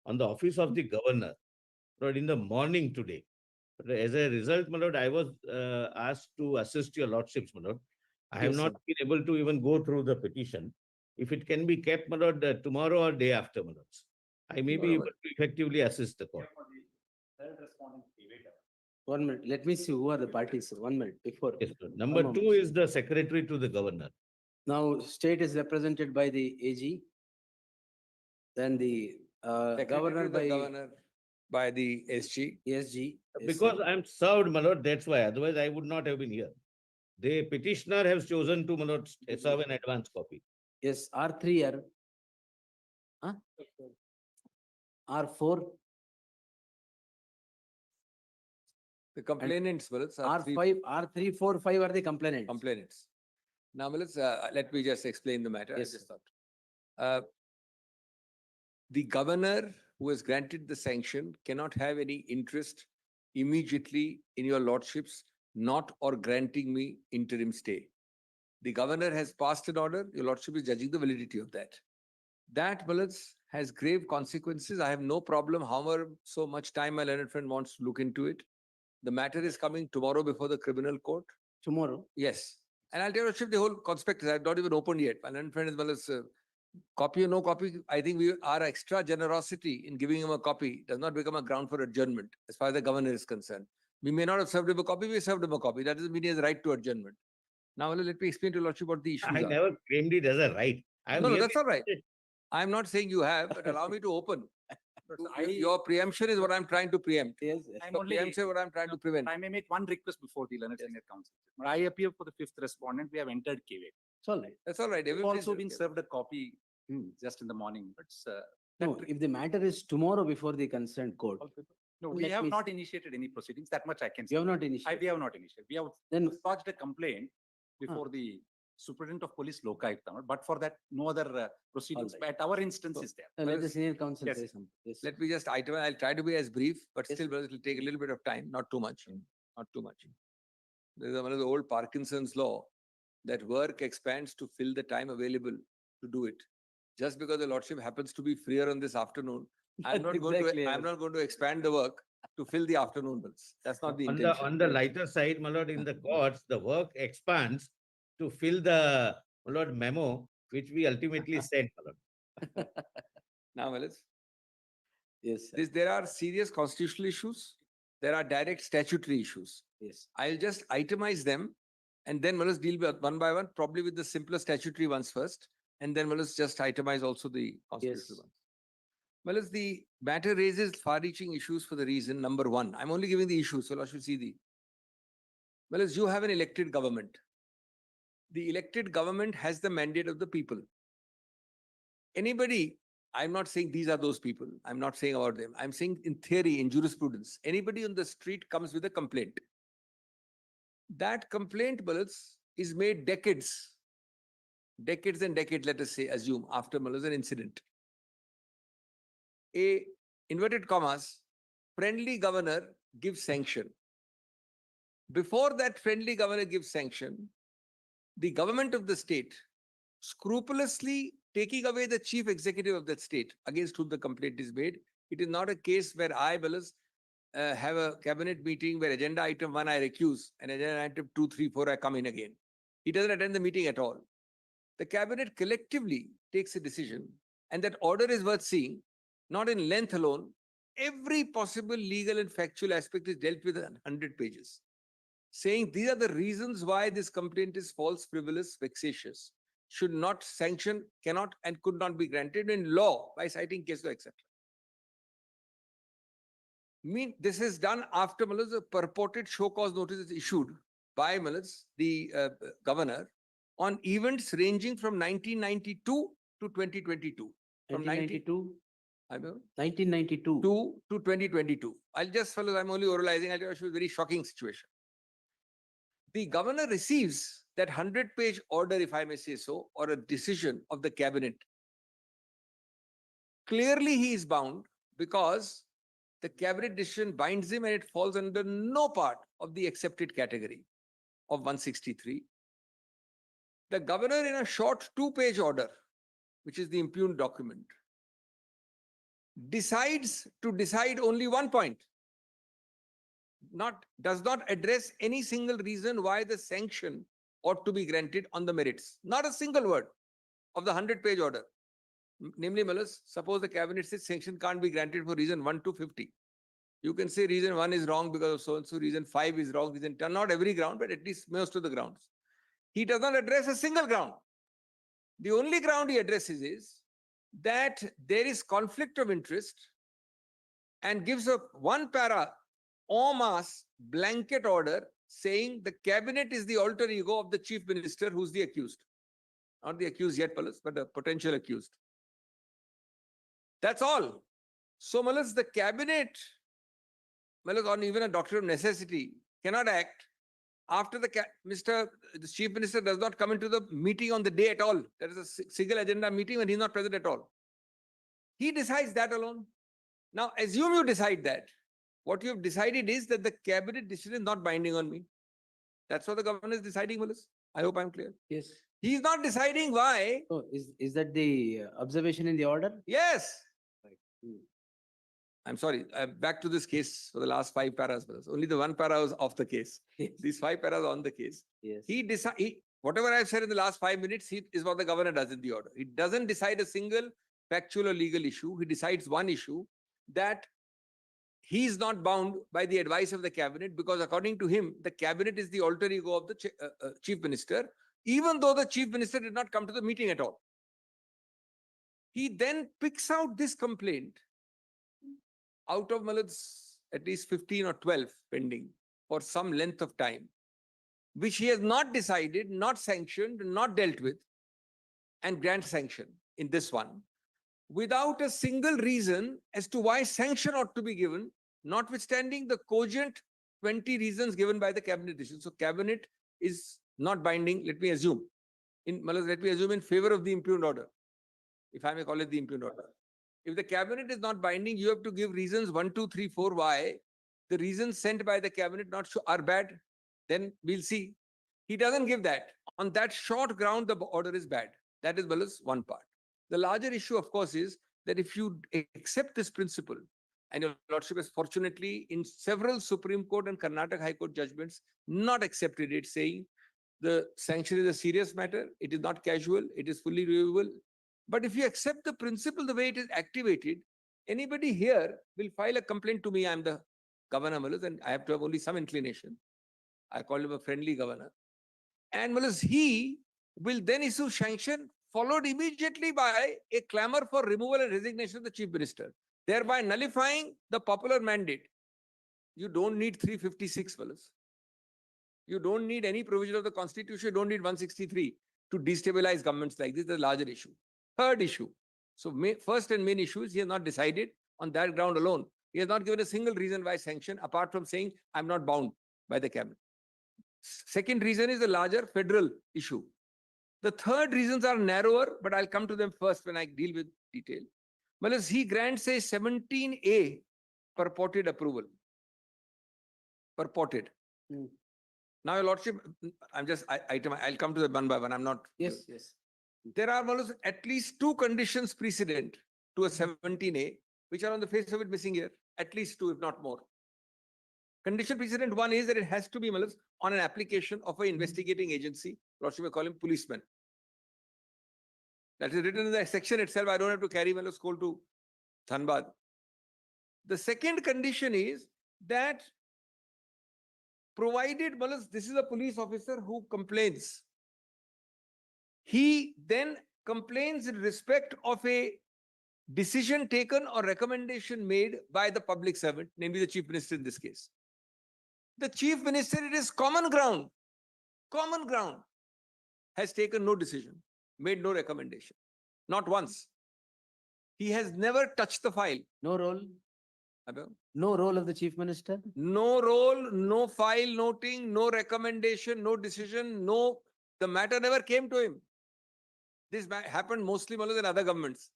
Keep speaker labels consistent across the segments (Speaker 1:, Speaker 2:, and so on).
Speaker 1: on the office of the governor, but in the morning today. But as a result, my lord, I was asked to assist your lordships, my lord. I have
Speaker 2: Yes,
Speaker 1: not
Speaker 2: sir.
Speaker 1: been able to even go through the petition. If it can be kept, my lord, tomorrow or day after, my lords, I may be able to effectively assist the court.
Speaker 2: 1 minute. Let me see who are the parties, sir. 1 minute before.
Speaker 1: Yes, sir.
Speaker 2: One
Speaker 1: Number
Speaker 2: moment,
Speaker 1: two
Speaker 2: sir.
Speaker 1: is the secretary to the governor.
Speaker 2: Now, state is represented by the AG. Then the governor by
Speaker 3: governor by the SG.
Speaker 2: SG. Yes,
Speaker 1: Because
Speaker 2: sir.
Speaker 1: I am served, my lord, that's why. Otherwise, I would not have been here. The petitioner has chosen to, my lord, serve an advance copy.
Speaker 2: Yes, R3 are huh? R4,
Speaker 3: The complainants, Mills, are three
Speaker 2: R5, R3, 4, 5 are the complainants.
Speaker 3: complainants. Now, Mills, let me just explain the matter. I
Speaker 2: Yes,
Speaker 3: just thought. Uh, the governor who has granted the sanction cannot have any interest immediately in your lordships not or granting me interim stay. The governor has passed an order. Your lordship is judging the validity of that. That, Mills, has grave consequences. I have no problem, however, so much time my learned friend wants to look into it. The matter is coming tomorrow before the criminal court.
Speaker 2: Tomorrow.
Speaker 3: Yes. And I'll tell you, Chief, the whole conspectus, I've not even opened yet. My learned friend as well as copy or no copy, I think our extra generosity in giving him a copy does not become a ground for adjournment as far as the governor is concerned. We may not have served him a copy, we served him a copy. That doesn't mean he has a right to adjournment. Now, let me explain to your lordship what the issues
Speaker 1: I
Speaker 3: are.
Speaker 1: never claimed it as a right. I am
Speaker 3: No,
Speaker 1: merely
Speaker 3: that's all right. I'm not saying you have, but allow me to open. Your preemption is what I'm trying to preempt.
Speaker 2: Yes, yes.
Speaker 4: I'm
Speaker 3: Your
Speaker 4: only,
Speaker 3: preemption is what I'm trying to prevent.
Speaker 4: I may make one request before the learned senior counsel. I appear for the fifth respondent. We have entered KV.
Speaker 2: It's all right.
Speaker 3: That's all right.
Speaker 4: We've
Speaker 3: Everybody's
Speaker 4: also been
Speaker 3: okay.
Speaker 4: served a copy just in the morning. But
Speaker 2: No, if the matter is tomorrow before the concerned court,
Speaker 4: no, we
Speaker 2: let
Speaker 4: have
Speaker 2: me
Speaker 4: not initiated any proceedings. That much I can say.
Speaker 2: you have not
Speaker 4: We
Speaker 2: initiated.
Speaker 4: have not initiated. We have
Speaker 2: Then
Speaker 4: lodged a complaint before the superintendent of police Lokayukta, but for that, no other proceedings.
Speaker 2: right.
Speaker 4: But our instance is there.
Speaker 2: let the senior counsel
Speaker 4: Yes.
Speaker 2: say something. Yes.
Speaker 3: Let me just itemize. I'll try to be as brief, but
Speaker 2: Yes.
Speaker 3: still, it will take a little bit of time, not too much. Not too much. There's one of the old Parkinson's law that work expands to fill the time available to do it. Just because the lordship happens to be freer on this afternoon, I'm not
Speaker 2: Exactly,
Speaker 3: I'm not going to expand the work to fill the afternoon bills. That's not the intention.
Speaker 1: On the lighter side, my lord, in the courts, the work expands to fill the, my lord, memo, which we ultimately sent, my lord.
Speaker 3: Now, Melis,
Speaker 2: Yes, sir.
Speaker 3: there are serious constitutional issues. There are direct statutory issues.
Speaker 2: Yes.
Speaker 3: I'll just itemize them and then let us deal with one by one, probably with the simpler statutory ones first, and then let us just itemize also the constitutional
Speaker 2: Yes.
Speaker 3: ones. Well, as the matter raises far-reaching issues for the reason, number one, I'm only giving the issues, so I should see the. Well, as you have an elected government, the elected government has the mandate of the people. Anybody, I'm not saying these are those people, I'm not saying about them, I'm saying in theory, in jurisprudence, anybody on the street comes with a complaint. That complaint, Balaz, is made decades and decades, let us say, assume, after Balaz, an incident. A, inverted commas, friendly governor gives sanction. Before that friendly governor gives sanction, the government of the state, scrupulously taking away the chief executive of that state against whom the complaint is made, it is not a case where I, Balaz, have a cabinet meeting where agenda item 1 I recuse and agenda item 2, 3, 4 I come in again. He doesn't attend the meeting at all. The cabinet collectively takes a decision, and that order is worth seeing, not in length alone. Every possible legal and factual aspect is dealt with in 100 pages, saying these are the reasons why this complaint is false, frivolous, vexatious, should not sanction, cannot and could not be granted in law by citing case law, etc. This is done after a purported show cause notice is issued by the governor on events ranging from 1992 to 2022. From
Speaker 2: 1992?
Speaker 3: 1992 to 2022. I'll just follow, I'm only oralizing, I'll tell you a very shocking situation. The governor receives that 100-page order, if I may say so, or a decision of the cabinet. Clearly, he is bound because the cabinet decision binds him and it falls under no part of the accepted category of 163. The governor, in a short 2-page order, which is the impugned document, decides to decide only one point, does not address any single reason why the sanction ought to be granted on the merits. Not a single word of the 100-page order. Namely, Malas, suppose the cabinet says sanction can't be granted for reason 1 to 50. You can say reason 1 is wrong because of so-and-so, reason 5 is wrong, reason 10, not every ground, but at least most of the grounds. He does not address a single ground. The only ground he addresses is that there is conflict of interest and gives a one para en masse blanket order saying the cabinet is the alter ego of the chief minister who's the accused. Not the accused yet, Malas, but the potential accused. That's all. So, Malas, the cabinet, Malas, on even a doctrine of necessity, cannot act after the chief minister does not come into the meeting on the day at all. There is a single agenda meeting and he's not present at all. He decides that alone. Now, assume you decide that. What you have decided is that the cabinet decision is not binding on me. That's what the governor is deciding, Malas. I hope I'm clear.
Speaker 2: Yes.
Speaker 3: He is not deciding why.
Speaker 2: So is that the observation in the order?
Speaker 3: Yes.
Speaker 2: Right. Hmm.
Speaker 3: I'm sorry. Back to this case for the last 5 paras. Only the 1 para was off the case.
Speaker 2: Yes.
Speaker 3: These 5 paras are on the case.
Speaker 2: Yes.
Speaker 3: Whatever I've said in the last 5 minutes is what the governor does in the order. He doesn't decide a single factual or legal issue. He decides one issue that he is not bound by the advice of the cabinet because according to him, the cabinet is the alter ego of the chief minister, even though the chief minister did not come to the meeting at all. He then picks out this complaint out of Malad's at least 15 or 12 pending for some length of time, which he has not decided, not sanctioned, not dealt with, and grant sanction in this one, without a single reason as to why sanction ought to be given, notwithstanding the cogent 20 reasons given by the cabinet decision. So cabinet is not binding, let me assume, in favor of the impugned order, if I may call it the impugned order. If the cabinet is not binding, you have to give reasons 1, 2, 3, 4 why the reasons sent by the cabinet are bad. Then we'll see. He doesn't give that. On that short ground, the order is bad. That is Malas one part. The larger issue, of course, is that if you accept this principle, and your Lordship has fortunately in several Supreme Court and Karnataka High Court judgments not accepted it, saying the sanction is a serious matter, it is not casual, it is fully reviewable. But if you accept the principle the way it is activated, anybody here will file a complaint to me. I'm the governor, Malas, and I have to have only some inclination. I call him a friendly governor. And Malas, he will then issue sanction, followed immediately by a clamor for removal and resignation of the chief minister, thereby nullifying the popular mandate. You don't need 356, Malas. You don't need any provision of the constitution. You don't need 163 to destabilize governments like this. Is the larger issue. Third issue. So first and main issue is he has not decided on that ground alone. He has not given a single reason why sanction, apart from saying, I'm not bound by the cabinet. Second reason is the larger federal issue. The third reasons are narrower, but I'll come to them first when I deal with detail. Well, he grants a 17A purported approval. Purported. Now, Your Lordship, I'll come to them one by one. I'm not.
Speaker 2: Yes, yes.
Speaker 3: There are at least 2 conditions precedent to a 17A, which are on the face of it missing here. At least 2, if not more. Condition precedent 1 is that it has to be on an application of an investigating agency. Lordship may call him policeman. That is written in the section itself. I don't have to carry scroll to Dhanbad. The second condition is that provided this is a police officer who complains, he then complains in respect of a decision taken or recommendation made by the public servant, namely the chief minister in this case. The chief minister, it is common ground, has taken no decision, made no recommendation, not once. He has never touched the file.
Speaker 2: No role? No role of the chief minister?
Speaker 3: No role, no file noting, no recommendation, no decision, the matter never came to him. This happened mostly in other governments.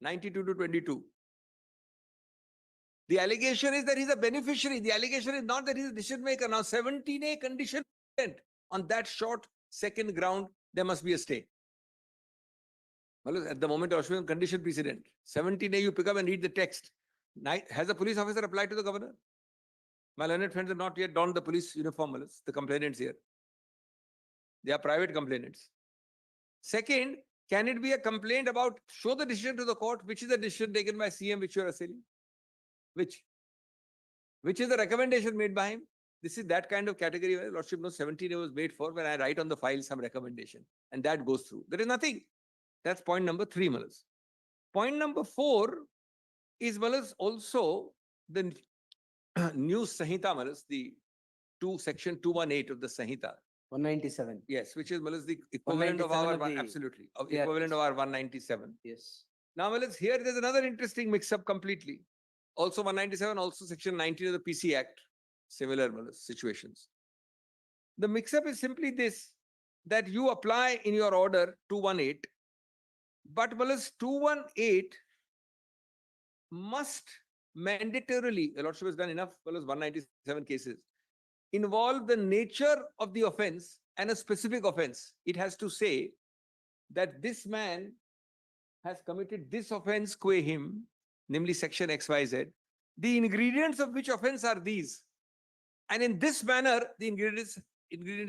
Speaker 3: 92 to 22. The allegation is that he's a beneficiary. The allegation is not that he's a decision maker. Now, 17A condition on that short second ground, there must be a stay. Well, at the moment, Ashwin, condition precedent. 17A, you pick up and read the text. Has a police officer applied to the governor? My learned friends have not yet donned the police uniform, Malas, the complainants here. They are private complainants. Second, can it be a complaint about, show the decision to the court, which is the decision taken by CM which you are assailing? Which? Which is the recommendation made by him? This is that kind of category where Lordship knows 17A was made for when I write on the file some recommendation and that goes through. There is nothing. That's point number 3, Malas. Point number 4 is, Malas, also the new Sanhita, Malas, the section 218 of the Sanhita.
Speaker 2: 197.
Speaker 3: Yes, which is, Malas, the equivalent of
Speaker 2: 197
Speaker 3: our,
Speaker 2: of the
Speaker 3: absolutely,
Speaker 2: Yeah,
Speaker 3: equivalent of our 197.
Speaker 2: Yes.
Speaker 3: Now, Malas, here there's another interesting mix-up completely. Also 197, also section 19 of the PC Act, similar, Malas, situations. The mix-up is simply this, that you apply in your order 218, but Malas, 218 must mandatorily, the Lordship has done enough, Malas, 197 cases, involve the nature of the offense and a specific offense. It has to say that this man has committed this offense qua him, namely section XYZ, the ingredients of which offense are these. And in this manner, the ingredient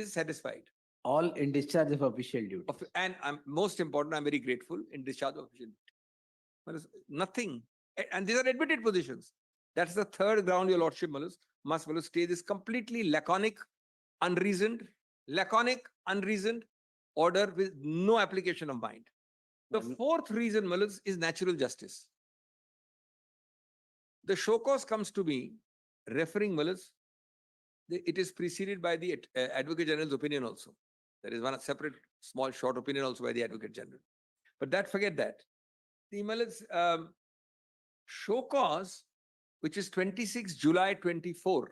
Speaker 3: is satisfied.
Speaker 2: All in discharge of official duty.
Speaker 3: And most important, I'm very grateful, in discharge of official duty. Nothing. And these are admitted positions. That's the third ground your Lordship must stay this completely laconic, unreasoned order with no application of mind. The fourth reason, Malas, is natural justice. The show cause comes to me, referring, Malas, it is preceded by the Advocate General's opinion also. There is one separate, small, short opinion also by the Advocate General. But forget that. The Malas, show cause, which is 26 July 24,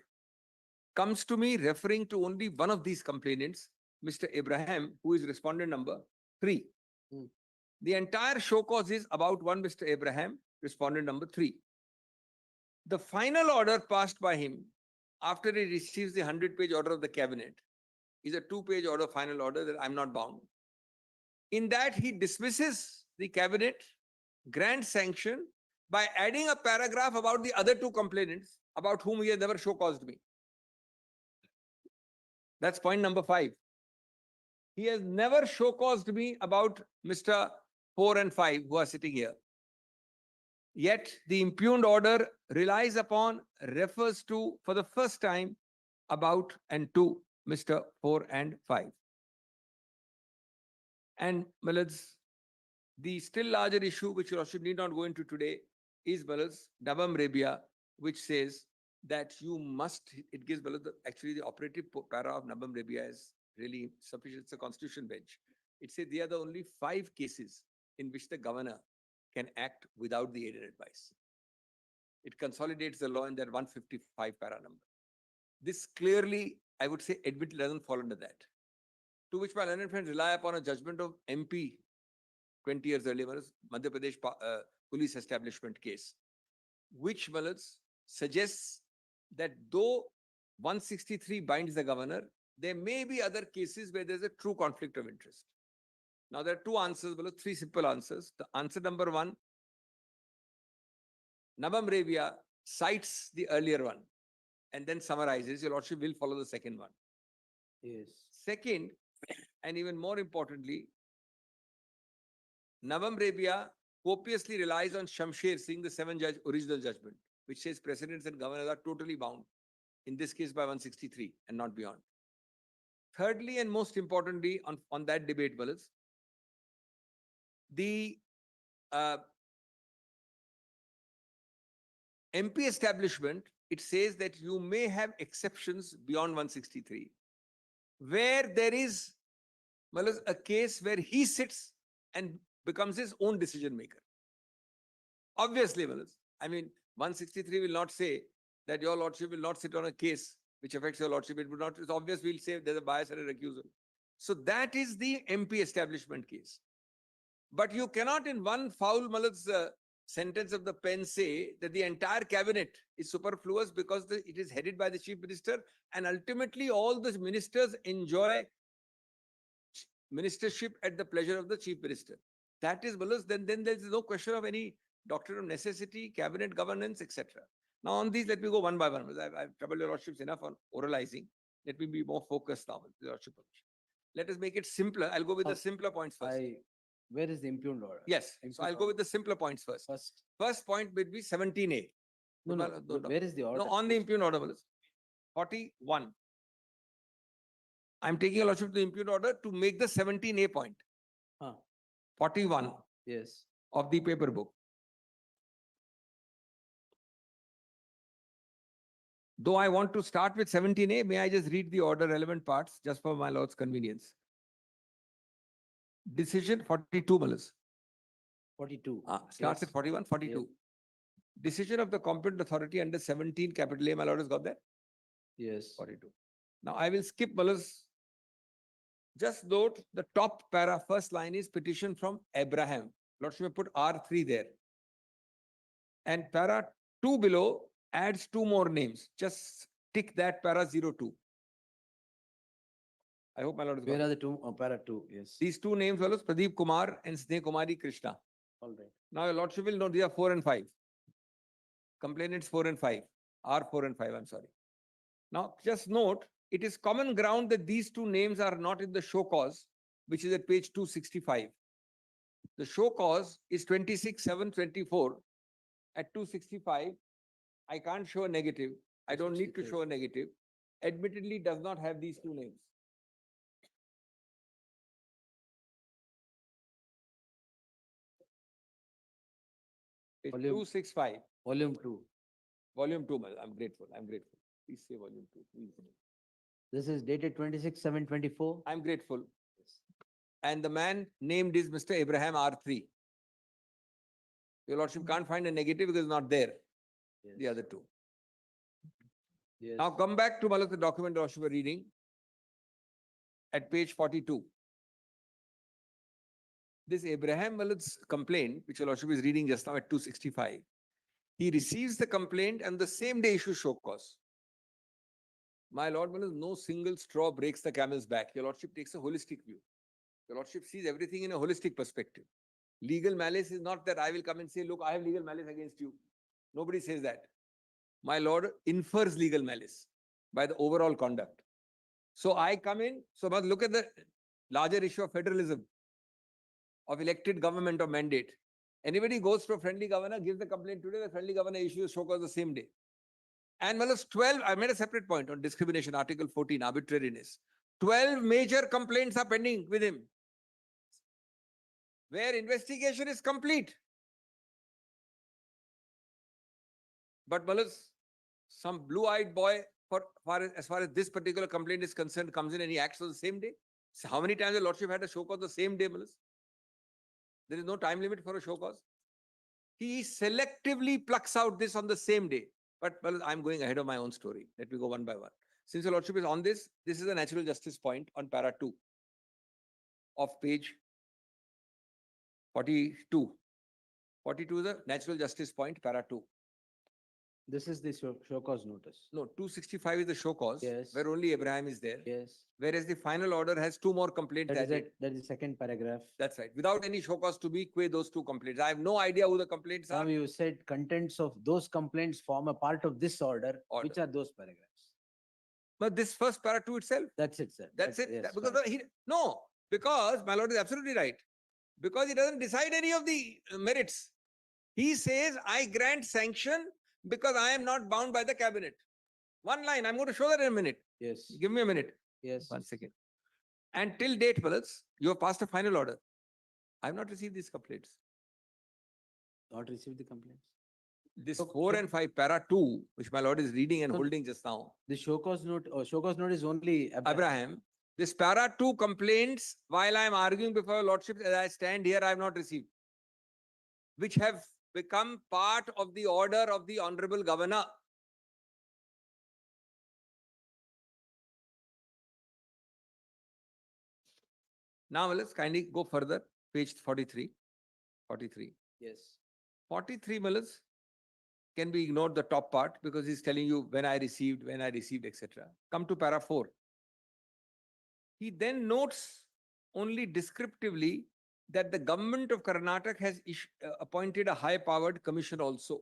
Speaker 3: comes to me referring to only one of these complainants, Mr. Abraham, who is respondent number 3. The entire show cause is about one Mr. Abraham, respondent number 3. The final order passed by him after he receives the 100-page order of the cabinet is a 2-page order, final order that I'm not bound. In that, he dismisses the cabinet, grants sanction by adding a paragraph about the other 2 complainants about whom he has never show caused me. That's point number 5. He has never show caused me about Mr. 4 and 5 who are sitting here. Yet the impugned order relies upon, refers to, for the first time, about and to Mr. 4 and 5. And, Malas, the still larger issue, which Your Lordship need not go into today, is, Malas, Nabam Rebia, which says that you must, it gives, Malas, actually the operative para of Nabam Rebia is really sufficient. It's a constitution bench. It says they are the only 5 cases in which the governor can act without the aided advice. It consolidates the law in that 155 para number. This clearly, I would say, admittedly doesn't fall under that. To which my learned friends rely upon a judgment of MP 20 years earlier, Madhya Pradesh police establishment case, which, Malas, suggests that though 163 binds the governor, there may be other cases where there's a true conflict of interest. Now, there are 2 answers, Malas, 3 simple answers. The answer number 1, Nabam Rebia cites the earlier one and then summarizes. Your Lordship will follow the second one.
Speaker 2: Yes.
Speaker 3: Second, and even more importantly, Nabam Rebia copiously relies on Shamsher Singh, the 7-judge original judgment, which says precedents and governors are totally bound, in this case by 163 and not beyond. Thirdly, and most importantly, on that debate, Malas, the MP establishment, it says that you may have exceptions beyond 163, where there is, Malas, a case where he sits and becomes his own decision maker. Obviously, Malas, I mean, 163 will not say that your Lordship will not sit on a case which affects your Lordship. It would not, it's obvious we'll say there's a bias and a recusal. So that is the MP establishment case. But you cannot in one foul, Malas, sentence of the pen say that the entire cabinet is superfluous because it is headed by the chief minister and ultimately all the ministers enjoy ministership at the pleasure of the chief minister. That is, Malas, then there is no question of any doctrine of necessity, cabinet governance, etc. Now on these, let me go one by one. I've troubled your lordships enough on oralizing. Let me be more focused now. With your lordship permission. Let us make it simpler. I'll go with the simpler points first.
Speaker 2: Where is the impugned order?
Speaker 3: Yes. So I'll go with the simpler points first. First point would be 17A.
Speaker 2: No, where is the order?
Speaker 3: No, on the impugned order, Malas. 41. I'm taking a lordship to the impugned order to make the 17A point. 41
Speaker 2: Yes.
Speaker 3: of the paper book. Though I want to start with 17A, may I just read the order relevant parts just for my lord's convenience? Decision 42, Malas.
Speaker 2: 42.
Speaker 3: Starts
Speaker 2: Yes.
Speaker 3: at 41, 42. Decision of the competent authority under 17 capital A, my lord has got that?
Speaker 2: Yes.
Speaker 3: 42. Now I will skip, Malas. Just note the top para, first line is petition from Abraham. Lordship may put R3 there. And para 2 below adds 2 more names. Just tick that para 02. I hope my lord has got
Speaker 2: Where
Speaker 3: it.
Speaker 2: are the two? Para 2. Yes.
Speaker 3: These 2 names were Pradeep Kumar and Sneh Kumari Krishna.
Speaker 2: All right.
Speaker 3: Now your lordship will know these are 4 and 5. Complainants 4 and 5. R4 and 5, I'm sorry. Now just note, it is common ground that these 2 names are not in the show cause, which is at page 265. The show cause is 26/7/24 at 265. I can't show a negative. I don't need to show a negative. Admittedly, does not have these 2 names. Page
Speaker 2: Volume-
Speaker 3: 265.
Speaker 2: Volume 2.
Speaker 3: Volume 2. I'm grateful. I'm grateful. Please say volume 2. Please.
Speaker 2: This is dated 26/7/24.
Speaker 3: I'm grateful. And the man named is Mr. Abraham R3. Your lordship can't find a negative because it's not there. The other 2.
Speaker 2: Yes.
Speaker 3: Now come back to the document your lordship were reading at page 42. This Abraham Malad's complaint, which your lordship is reading just now at 265, he receives the complaint and the same day issues show cause. My lord, no single straw breaks the camel's back. Your lordship takes a holistic view. Your lordship sees everything in a holistic perspective. Legal malice is not that I will come and say, look, I have legal malice against you. Nobody says that. My lord infers legal malice by the overall conduct. So I come in, so look at the larger issue of federalism, of elected government or mandate. Anybody goes to a friendly governor, gives the complaint today, the friendly governor issues show cause the same day. And 12, I made a separate point on discrimination, Article 14, arbitrariness. 12 major complaints are pending with him, where investigation is complete. But some blue-eyed boy, as far as this particular complaint is concerned, comes in and he acts on the same day. So how many times the lordship had a show cause the same day, There is no time limit for a show cause. He selectively plucks out this on the same day. But I'm going ahead of my own story. Let me go one by one. Since your lordship is on this is a natural justice point on para 2 of page 42. 42 is a natural justice point, para 2.
Speaker 2: This is the show cause notice.
Speaker 3: No, 265 is the show cause,
Speaker 2: Yes.
Speaker 3: where only Abraham is there.
Speaker 2: Yes.
Speaker 3: Whereas the final order has 2 more complaints added.
Speaker 2: That is the second paragraph.
Speaker 3: That's right. Without any show cause to be those 2 complaints. I have no idea who the complaints
Speaker 2: Now
Speaker 3: are.
Speaker 2: you said contents of those complaints form a part of this order. Which are those paragraphs?
Speaker 3: But this first para 2 itself.
Speaker 2: That's it, sir.
Speaker 3: That's it.
Speaker 2: Yes,
Speaker 3: Because
Speaker 2: fine.
Speaker 3: because my lord is absolutely right. Because he doesn't decide any of the merits. He says, I grant sanction because I am not bound by the cabinet. One line. I'm going to show that in a minute.
Speaker 2: Yes.
Speaker 3: Give me a minute.
Speaker 2: Yes.
Speaker 3: 1 second. And till date, you have passed a final order. I have not received these complaints.
Speaker 2: Not received the complaints.
Speaker 3: This
Speaker 2: So-
Speaker 3: 4 and 5, para 2, which my lord is reading and
Speaker 2: So-
Speaker 3: holding just now.
Speaker 2: The show cause note is only
Speaker 3: Abraham, this para 2 complaints, while I am arguing before your lordship, as I stand here, I have not received, which have become part of the order of the Honorable Governor. Now let's kindly go further, page 43. 43.
Speaker 2: Yes.
Speaker 3: 43, can be ignored the top part because he's telling you when I received, etc. Come to para 4. He then notes only descriptively that the government of Karnataka has appointed a high-powered commission also.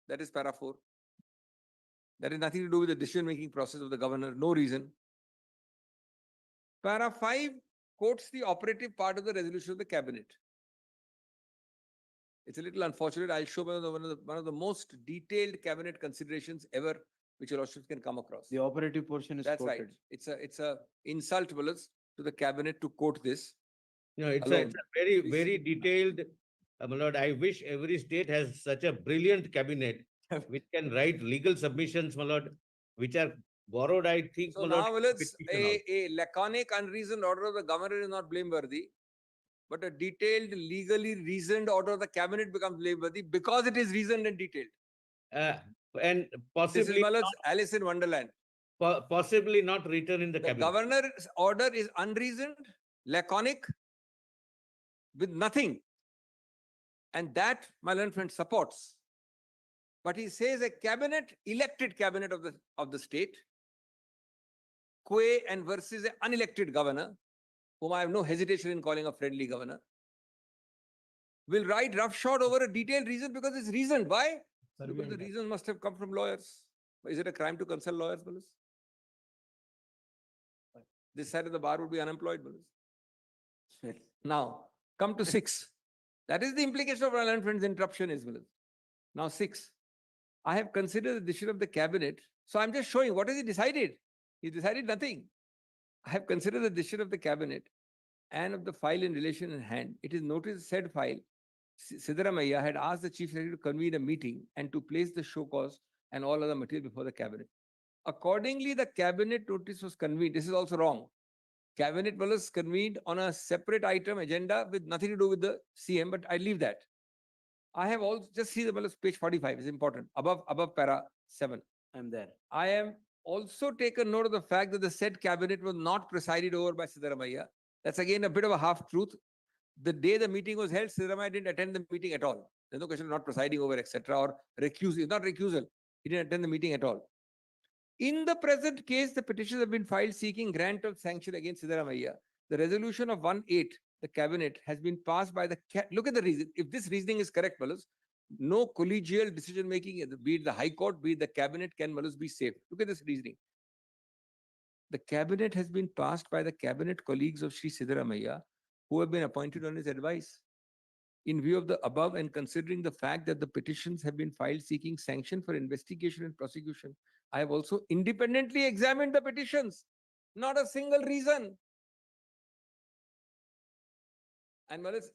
Speaker 3: That is para 4. That is nothing to do with the decision-making process of the governor. No reason. Para 5 quotes the operative part of the resolution of the cabinet. It's a little unfortunate. I'll show one of the most detailed cabinet considerations ever which your lordships can come across.
Speaker 2: The operative portion is
Speaker 3: That's right.
Speaker 2: quoted.
Speaker 3: It's a insult, Wallace, to the cabinet to quote this.
Speaker 1: You know, it's a
Speaker 3: Alone.
Speaker 1: very,
Speaker 3: Please.
Speaker 1: very detailed, my lord, I wish every state has such a brilliant cabinet which can write legal submissions, my lord, which are borrowed, I think,
Speaker 3: So
Speaker 1: my lord,
Speaker 3: now, Wallace,
Speaker 1: petition also.
Speaker 3: a laconic, unreasoned order of the governor is not blameworthy, but a detailed, legally reasoned order of the cabinet becomes blameworthy because it is reasoned and detailed.
Speaker 1: And
Speaker 3: This is
Speaker 1: possibly
Speaker 3: Wallace, Alice in Wonderland.
Speaker 1: possibly not written in the
Speaker 3: The
Speaker 1: cabinet.
Speaker 3: governor's order is unreasoned, laconic, with nothing. And that, my learned friend, supports. But he says a cabinet, elected cabinet of the state, and versus an unelected governor, whom I have no hesitation in calling a friendly governor, will write roughshod over a detailed reason because it's reasoned. Why? Because the reasons must have come from lawyers. Is it a crime to consult lawyers, Wallace? This side of the bar would be unemployed, Wallace. Now, come to 6. That is the implication of our learned friend's interruption as well. Now 6. I have considered the decision of the cabinet. So I'm just showing what has he decided. He decided nothing. I have considered the decision of the cabinet and of the file in relation in hand. It is noticed said file. Siddaramaiah had asked the chief secretary to convene a meeting and to place the show cause and all other material before the cabinet. Accordingly, the cabinet notice was convened. This is also wrong. Cabinet was convened on a separate item agenda with nothing to do with the CM, but I leave that. I have also just see the page 45 is important. Above para 7.
Speaker 2: I'm there.
Speaker 3: I am also taken note of the fact that the said cabinet was not presided over by Siddaramaiah. That's again a bit of a half-truth. The day the meeting was held, Siddaramaiah didn't attend the meeting at all. There's no question of not presiding over, etc. or recusal. It's not recusal. He didn't attend the meeting at all. In the present case, the petitions have been filed seeking grant of sanction against Siddaramaiah. The resolution of 1-8, the cabinet, has been passed by the... Look at the reason. If this reasoning is correct, Malus, no collegial decision-making, be it the High Court, be it the cabinet, can Malus be saved. Look at this reasoning. The cabinet has been passed by the cabinet colleagues of Sri Siddaramaiah, who have been appointed on his advice. In view of the above and considering the fact that the petitions have been filed seeking sanction for investigation and prosecution, I have also independently examined the petitions. Not a single reason. And Malas,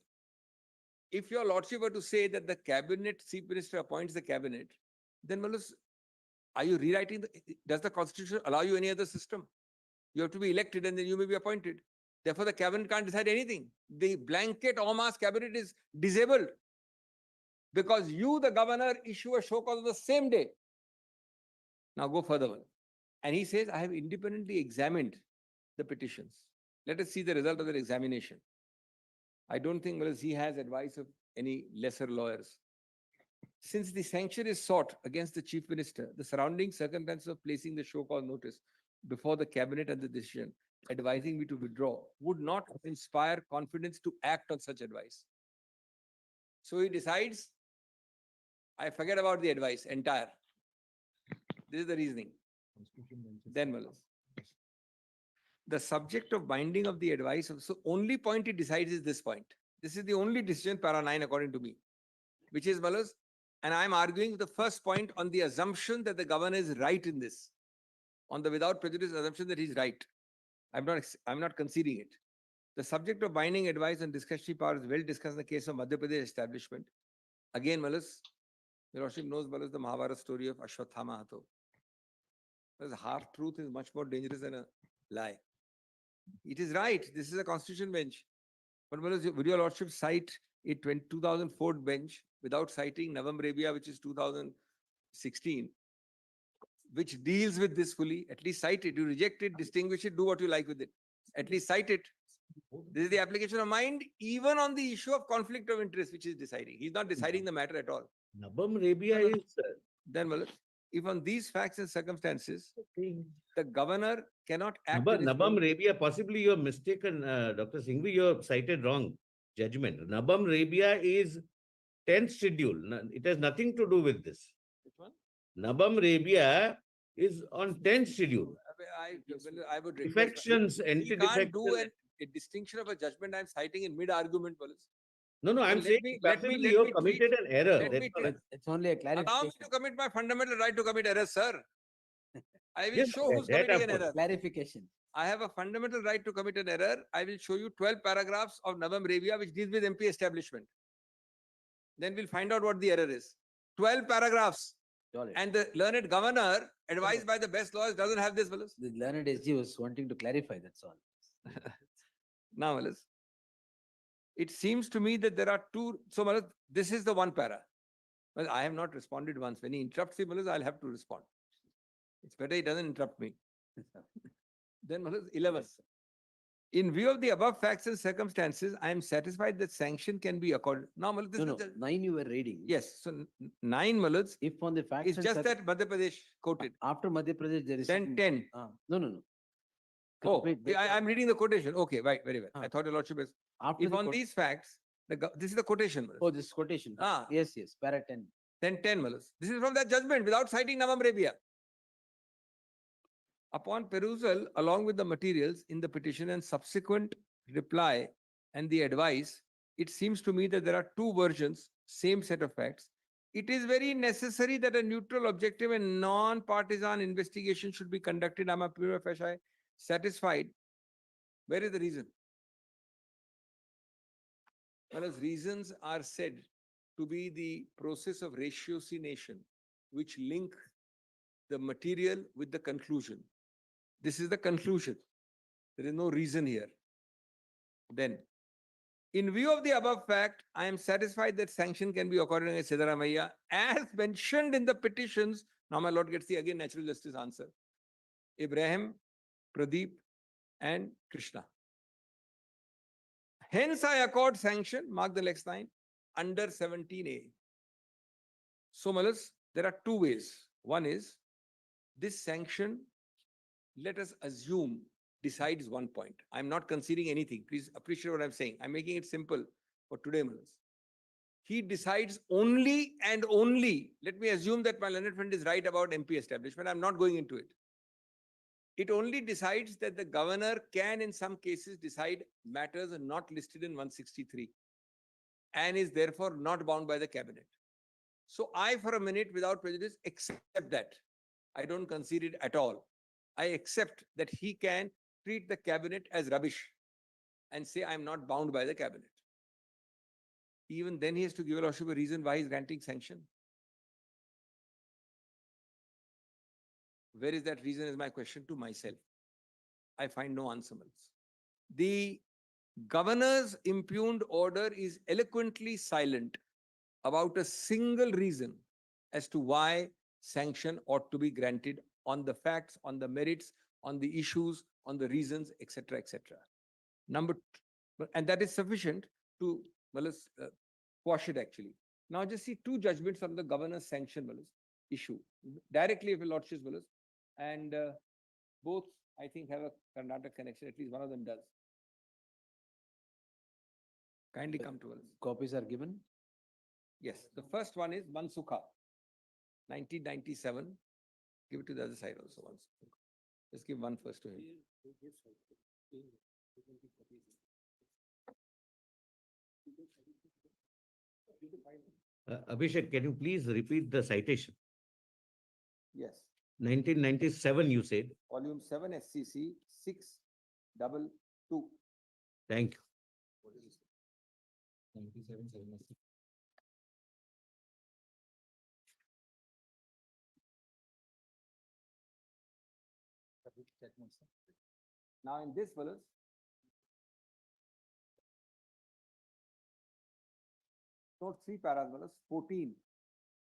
Speaker 3: if your lordship were to say that the cabinet, chief minister appoints the cabinet, then Malas, are you rewriting does the constitution allow you any other system? You have to be elected and then you may be appointed. Therefore, the cabinet can't decide anything. The blanket en masse cabinet is disabled because you, the governor, issue a show cause on the same day. Now go further one. And he says, I have independently examined the petitions. Let us see the result of the examination. I don't think he has advice of any lesser lawyers. Since the sanction is sought against the chief minister, the surrounding circumstances of placing the show cause notice before the cabinet and the decision advising me to withdraw would not inspire confidence to act on such advice. So he decides, I forget about the advice entire. This is the reasoning. Then Malas. The subject of binding of the advice, so only point he decides is this point. This is the only decision, para 9 according to me, which is Malas, and I'm arguing the first point on the assumption that the governor is right in this. On the without prejudice assumption that he's right. I'm not conceding it. The subject of binding advice and discretionary power is well discussed in the case of Madhya Pradesh establishment. Again, Malas, your lordship knows Malas the Mahabharata story of Ashwatthama Hatho. Because half truth is much more dangerous than a lie. It is right. This is a constitution bench. But Malas, would your lordship cite a 2004 bench without citing Navam Rebia, which is 2016? Which deals with this fully, at least cite it. You reject it, distinguish it, do what you like with it. At least cite it. This is the application of mind, even on the issue of conflict of interest, which is deciding. He's not deciding the matter at all.
Speaker 1: Nabam Rebia is...
Speaker 3: Then, well, if on these facts and circumstances, the governor cannot act...
Speaker 1: Nabam Rebia, possibly you're mistaken, Dr. Singhvi, you're cited wrong. judgment. Nabam Rebia is 10th schedule. It has nothing to do with this.
Speaker 3: Which one?
Speaker 1: Nabam Rebia is on 10th schedule.
Speaker 3: I would request.
Speaker 1: Defections,
Speaker 3: He can't
Speaker 1: anti-defection.
Speaker 3: do a distinction of a judgment I'm citing in mid-argument, Wallace.
Speaker 1: No, no, I'm
Speaker 3: let
Speaker 1: saying
Speaker 3: me- let me-
Speaker 1: possibly
Speaker 3: let
Speaker 1: you
Speaker 3: me
Speaker 1: have committed an error.
Speaker 3: let
Speaker 1: That's
Speaker 3: me
Speaker 1: all
Speaker 3: tell-
Speaker 1: I'm-
Speaker 2: It's only a
Speaker 3: Allow me
Speaker 2: clarification.
Speaker 3: to commit my fundamental right to commit errors, sir. I will
Speaker 1: Yes,
Speaker 3: show who's
Speaker 1: that
Speaker 3: committing
Speaker 1: of
Speaker 3: an
Speaker 1: course.
Speaker 3: error.
Speaker 2: Clarification.
Speaker 3: I have a fundamental right to commit an error. I will show you 12 paragraphs of Navam Revia which deals with MP establishment. Then we'll find out what the error is. 12 paragraphs.
Speaker 2: Got it.
Speaker 3: And the learned governor, advised by the best lawyers, doesn't have this, Wallace.
Speaker 2: The learned SG was wanting to clarify, that's all.
Speaker 3: Now, Wallace, it seems to me that there are two. So, Wallace, this is the one para. Well, I have not responded once. When he interrupts me, Wallace, I'll have to respond. It's better he doesn't interrupt me. Then, Wallace, 11. In view of the above facts and circumstances, I am satisfied that sanction can be accorded. Now, Wallace, this
Speaker 2: No,
Speaker 3: is
Speaker 2: no,
Speaker 3: the-
Speaker 2: 9 you were reading.
Speaker 3: yes. So, 9, Wallace,
Speaker 2: If on the facts.
Speaker 3: is
Speaker 2: and
Speaker 3: just
Speaker 2: circ-
Speaker 3: that Madhya Pradesh quoted.
Speaker 2: After Madhya Pradesh, there is.
Speaker 3: Then
Speaker 2: some-
Speaker 3: 10.
Speaker 2: No, no, no.
Speaker 3: Oh,
Speaker 2: Complete the-
Speaker 3: I'm reading the quotation. Okay, right, very well. I
Speaker 2: Ah.
Speaker 3: thought your lordship is.
Speaker 2: After
Speaker 3: If
Speaker 2: the
Speaker 3: on
Speaker 2: quote-
Speaker 3: these facts, this is the quotation. Wallace.
Speaker 2: Oh, this quotation.
Speaker 3: Ah.
Speaker 2: Yes, yes, para 10.
Speaker 3: Then 10, Wallace. This is from that judgment without citing Navam Rebia. Upon perusal along with the materials in the petition and subsequent reply and the advice, it seems to me that there are two versions, same set of facts. It is very necessary that a neutral, objective, and non-partisan investigation should be conducted. I'm a prima facie satisfied. Where is the reason? Whereas reasons are said to be the process of ratiocination, which link the material with the conclusion. This is the conclusion. There is no reason here. Then, in view of the above fact, I am satisfied that sanction can be accorded against Siddaramaiah as mentioned in the petitions. Now my lord gets the again natural justice answer. Ibrahim, Pradeep, and Krishna. Hence, I accord sanction, mark the next line, under 17A. So, Malas, there are two ways. One is this sanction, let us assume, decides one point. I'm not conceding anything. Please appreciate what I'm saying. I'm making it simple for today, Malas. He decides only and only, let me assume that my learned friend is right about MP establishment. I'm not going into it. It only decides that the governor can, in some cases, decide matters not listed in 163 and is therefore not bound by the cabinet. So I, for a minute, without prejudice, accept that. I don't concede it at all. I accept that he can treat the cabinet as rubbish and say, I'm not bound by the cabinet. Even then, he has to give a reason why he's granting sanction. Where is that reason is my question to myself. I find no answer. The governor's impugned order is eloquently silent about a single reason as to why sanction ought to be granted on the facts, on the merits, on the issues, on the reasons, etc., etc. And that is sufficient to quash it actually. Now just see two judgments on the governor's sanction issue directly if a lordship and both I think have a Karnataka connection, at least one of them does. Kindly come to us.
Speaker 2: Copies are given.
Speaker 3: Yes, the first one is Mansukha, 1997. Give it to the other side also once. Just give one first to him.
Speaker 1: Abhishek, can you please repeat the citation?
Speaker 3: Yes,
Speaker 1: 1997, you said.
Speaker 3: volume 7 SCC 622.
Speaker 1: Thank you.
Speaker 3: What is this?
Speaker 4: 97, 7.
Speaker 3: Now in this fellows, note 3 paras, 14.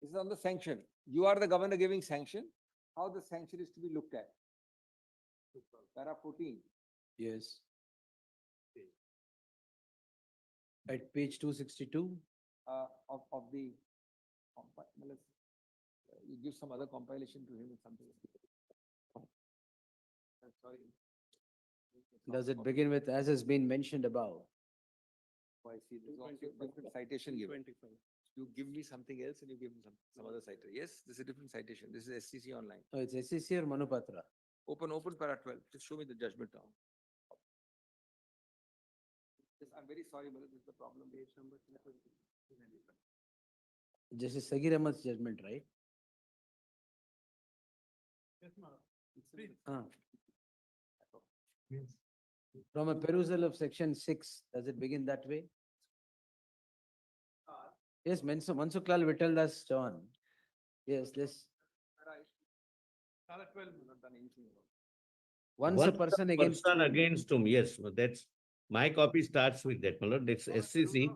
Speaker 3: This is on the sanction. You are the governor giving sanction. How the sanction is to be looked at. Para 14.
Speaker 2: Yes. At page 262.
Speaker 3: Of the you give some other compilation to him or something. Sorry.
Speaker 2: Does it begin with as has been mentioned above?
Speaker 3: Oh, I see. There's also a different citation given. You give me something else and you give me some other citation. Yes, this is a different citation. This is SCC online.
Speaker 2: Oh, it's SCC or Manupatra?
Speaker 3: Open para 12. Just show me the judgment now. Yes, I'm very sorry, but this is the problem. Page number.
Speaker 2: Justice Sagir Ahmad's judgment, right? Ah. From a perusal of section 6, does it begin that way? Yes, Mansuklal Vitaldas Chavan. Yes, this. Once a person against.
Speaker 1: Person against whom, yes, that's, my copy starts with that, my lord, that's SCC.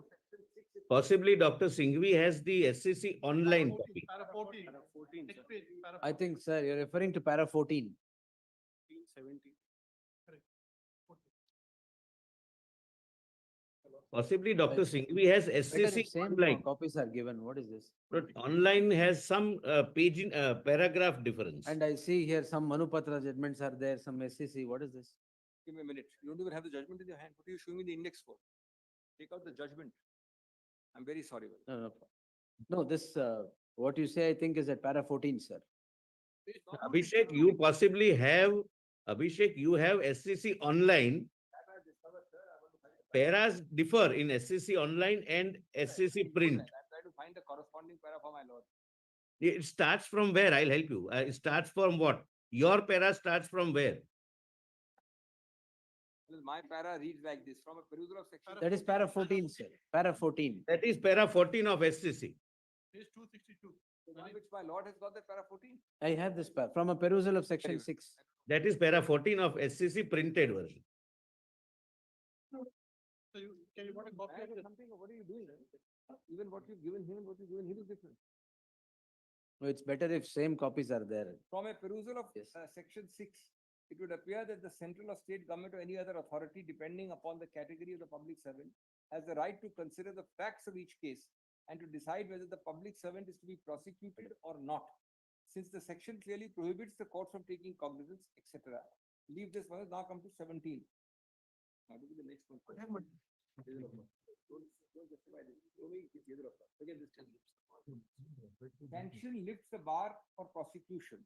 Speaker 1: Possibly Dr. Singhvi has the SCC online copy.
Speaker 2: I think, sir, you're referring to para 14.
Speaker 1: Possibly Dr. Singhvi has
Speaker 2: Better
Speaker 1: SCC
Speaker 2: if same
Speaker 1: online.
Speaker 2: copies are given. What is this?
Speaker 1: But online has some page in paragraph difference.
Speaker 2: And I see here some Manupatra judgments are there, some SCC. What is this?
Speaker 3: Give me a minute. You don't even have the judgment in your hand. What are you showing me the index for? Take out the judgment. I'm very sorry.
Speaker 2: No, no. No, this, what you say, I think is at para 14, sir.
Speaker 1: Abhishek, you possibly have, Abhishek, you have SCC online. Paras differ in SCC online and SCC print.
Speaker 3: I'm trying to find the corresponding para for my lord.
Speaker 1: It starts from where? I'll help you. It starts from what? Your para starts from where?
Speaker 3: My para reads like this from a perusal of section.
Speaker 2: That is para 14, sir. Para 14.
Speaker 1: That is para 14 of SCC.
Speaker 3: Page 262. Which my lord has got that para 14.
Speaker 2: I have this from a perusal of section 6.
Speaker 1: That is para 14 of SCC printed version.
Speaker 3: So can you want a copy of something? What are you doing? Even what you've given him and what you've given him is different.
Speaker 2: No, it's better if same copies are there.
Speaker 3: From a perusal of
Speaker 2: Yes.
Speaker 3: section 6, it would appear that the central or state government or any other authority, depending upon the category of the public servant, has the right to consider the facts of each case and to decide whether the public servant is to be prosecuted or not. Since the section clearly prohibits the court from taking cognizance, etc. Leave this one, has now come to 17. Now look at the next one. Sanction lifts the bar for prosecution.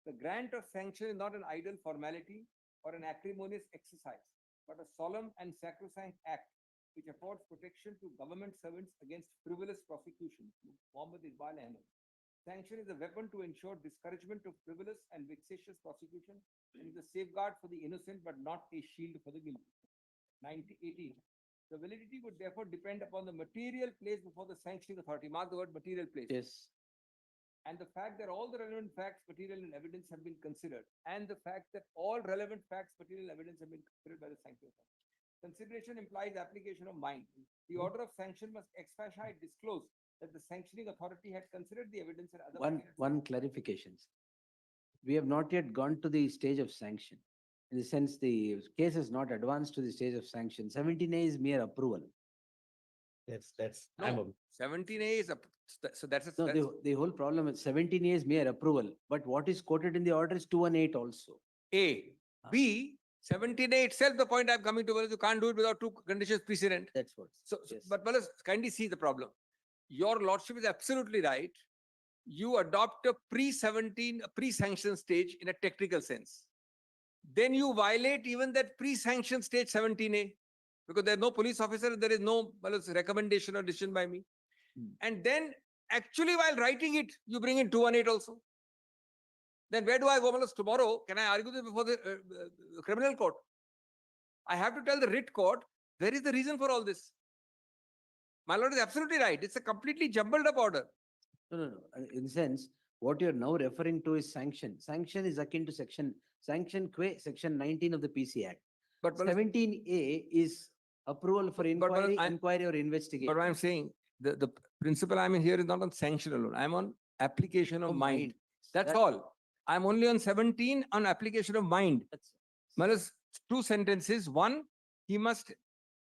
Speaker 3: The grant of sanction is not an idle formality or an acrimonious exercise, but a solemn and sacrosanct act which affords protection to government servants against frivolous prosecution. Mohammed Iqbal Ahmed. Sanction is a weapon to ensure discouragement of frivolous and vexatious prosecution and is a safeguard for the innocent but not a shield for the guilty. 18. The validity would therefore depend upon the material placed before the sanctioning authority. Mark the word material place.
Speaker 2: Yes.
Speaker 3: And the fact that all the relevant facts, material, and evidence have been considered, and the fact that all relevant facts, material, and evidence have been considered by the sanctioning authority. Consideration implies application of mind. The order of sanction must ex facie disclose that the sanctioning authority had considered the evidence and other
Speaker 2: One clarification. We have not yet gone to the stage of sanction. In the sense, the case is not advanced to the stage of sanction. 17A is mere approval.
Speaker 3: No, 17A is so that's a
Speaker 2: No, the whole problem is 17A is mere approval, but what is quoted in the order is 218 also.
Speaker 3: A. B. 17A itself, the point I'm coming to was you can't do it without two conditions precedent.
Speaker 2: That's what.
Speaker 3: So,
Speaker 2: Yes.
Speaker 3: but let us kindly see the problem. Your lordship is absolutely right. You adopt a pre-sanction stage in a technical sense. Then you violate even that pre-sanction stage 17A because there's no police officer, there is no recommendation or decision by me. And then actually while writing it, you bring in 218 also. Then where do I go? Tomorrow, can I argue this before the criminal court? I have to tell the writ court, where is the reason for all this? My lord is absolutely right. It's a completely jumbled up order.
Speaker 2: No. In the sense, what you're now referring to is sanction. Sanction is akin to section 19 of the PC Act.
Speaker 3: But
Speaker 2: 17A is approval for inquiry, inquiry or investigation.
Speaker 3: But what I'm saying, the principle I'm in here is not on sanction alone. I'm on application of mind. That's all. I'm only on 17 on application of mind. That's two sentences. One, he must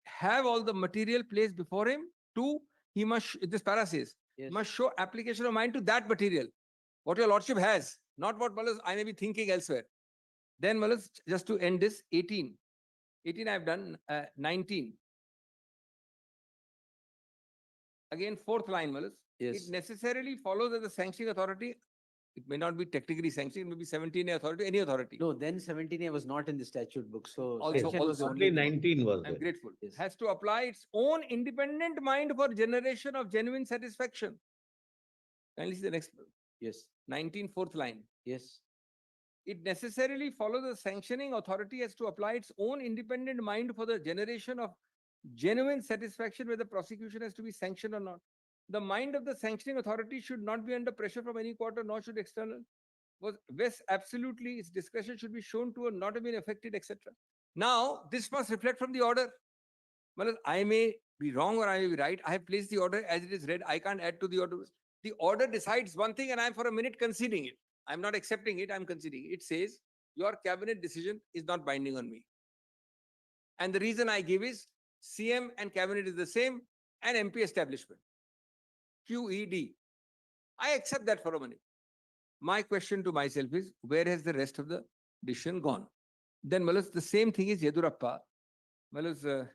Speaker 3: have all the material placed before him. Two, he must, this para says, must show application of mind to that material. What your lordship has, not what I may be thinking elsewhere. Then just to end this, 18 I've done, 19. Again, fourth line, Malas.
Speaker 2: Yes.
Speaker 3: It necessarily follows that the sanctioning authority, it may not be technically sanctioning, it may be 17A authority, any authority.
Speaker 2: No, then 17A was not in the statute book, so
Speaker 3: Also-
Speaker 2: sanction was
Speaker 3: also
Speaker 2: only.
Speaker 1: Only 19 was
Speaker 3: I'm
Speaker 1: there.
Speaker 3: grateful.
Speaker 2: Yes.
Speaker 3: Has to apply its own independent mind for generation of genuine satisfaction. Kindly see the next,
Speaker 2: Yes,
Speaker 3: 19, fourth line.
Speaker 2: yes,
Speaker 3: It necessarily follows the sanctioning authority has to apply its own independent mind for the generation of genuine satisfaction whether prosecution has to be sanctioned or not. The mind of the sanctioning authority should not be under pressure from any quarter, nor should external. Was West absolutely its discretion should be shown to or not have been affected, etc. Now, this must reflect from the order. Well, I may be wrong or I may be right. I have placed the order as it is read. I can't add to the order. The order decides one thing and I'm for a minute conceding it. I'm not accepting it, I'm conceding it. It says your cabinet decision is not binding on me. And the reason I give is CM and cabinet is the same and MP establishment. QED. I accept that for a minute. My question to myself is, where has the rest of the decision gone? Then, Malas, the same thing is Yedurappa. Malas, there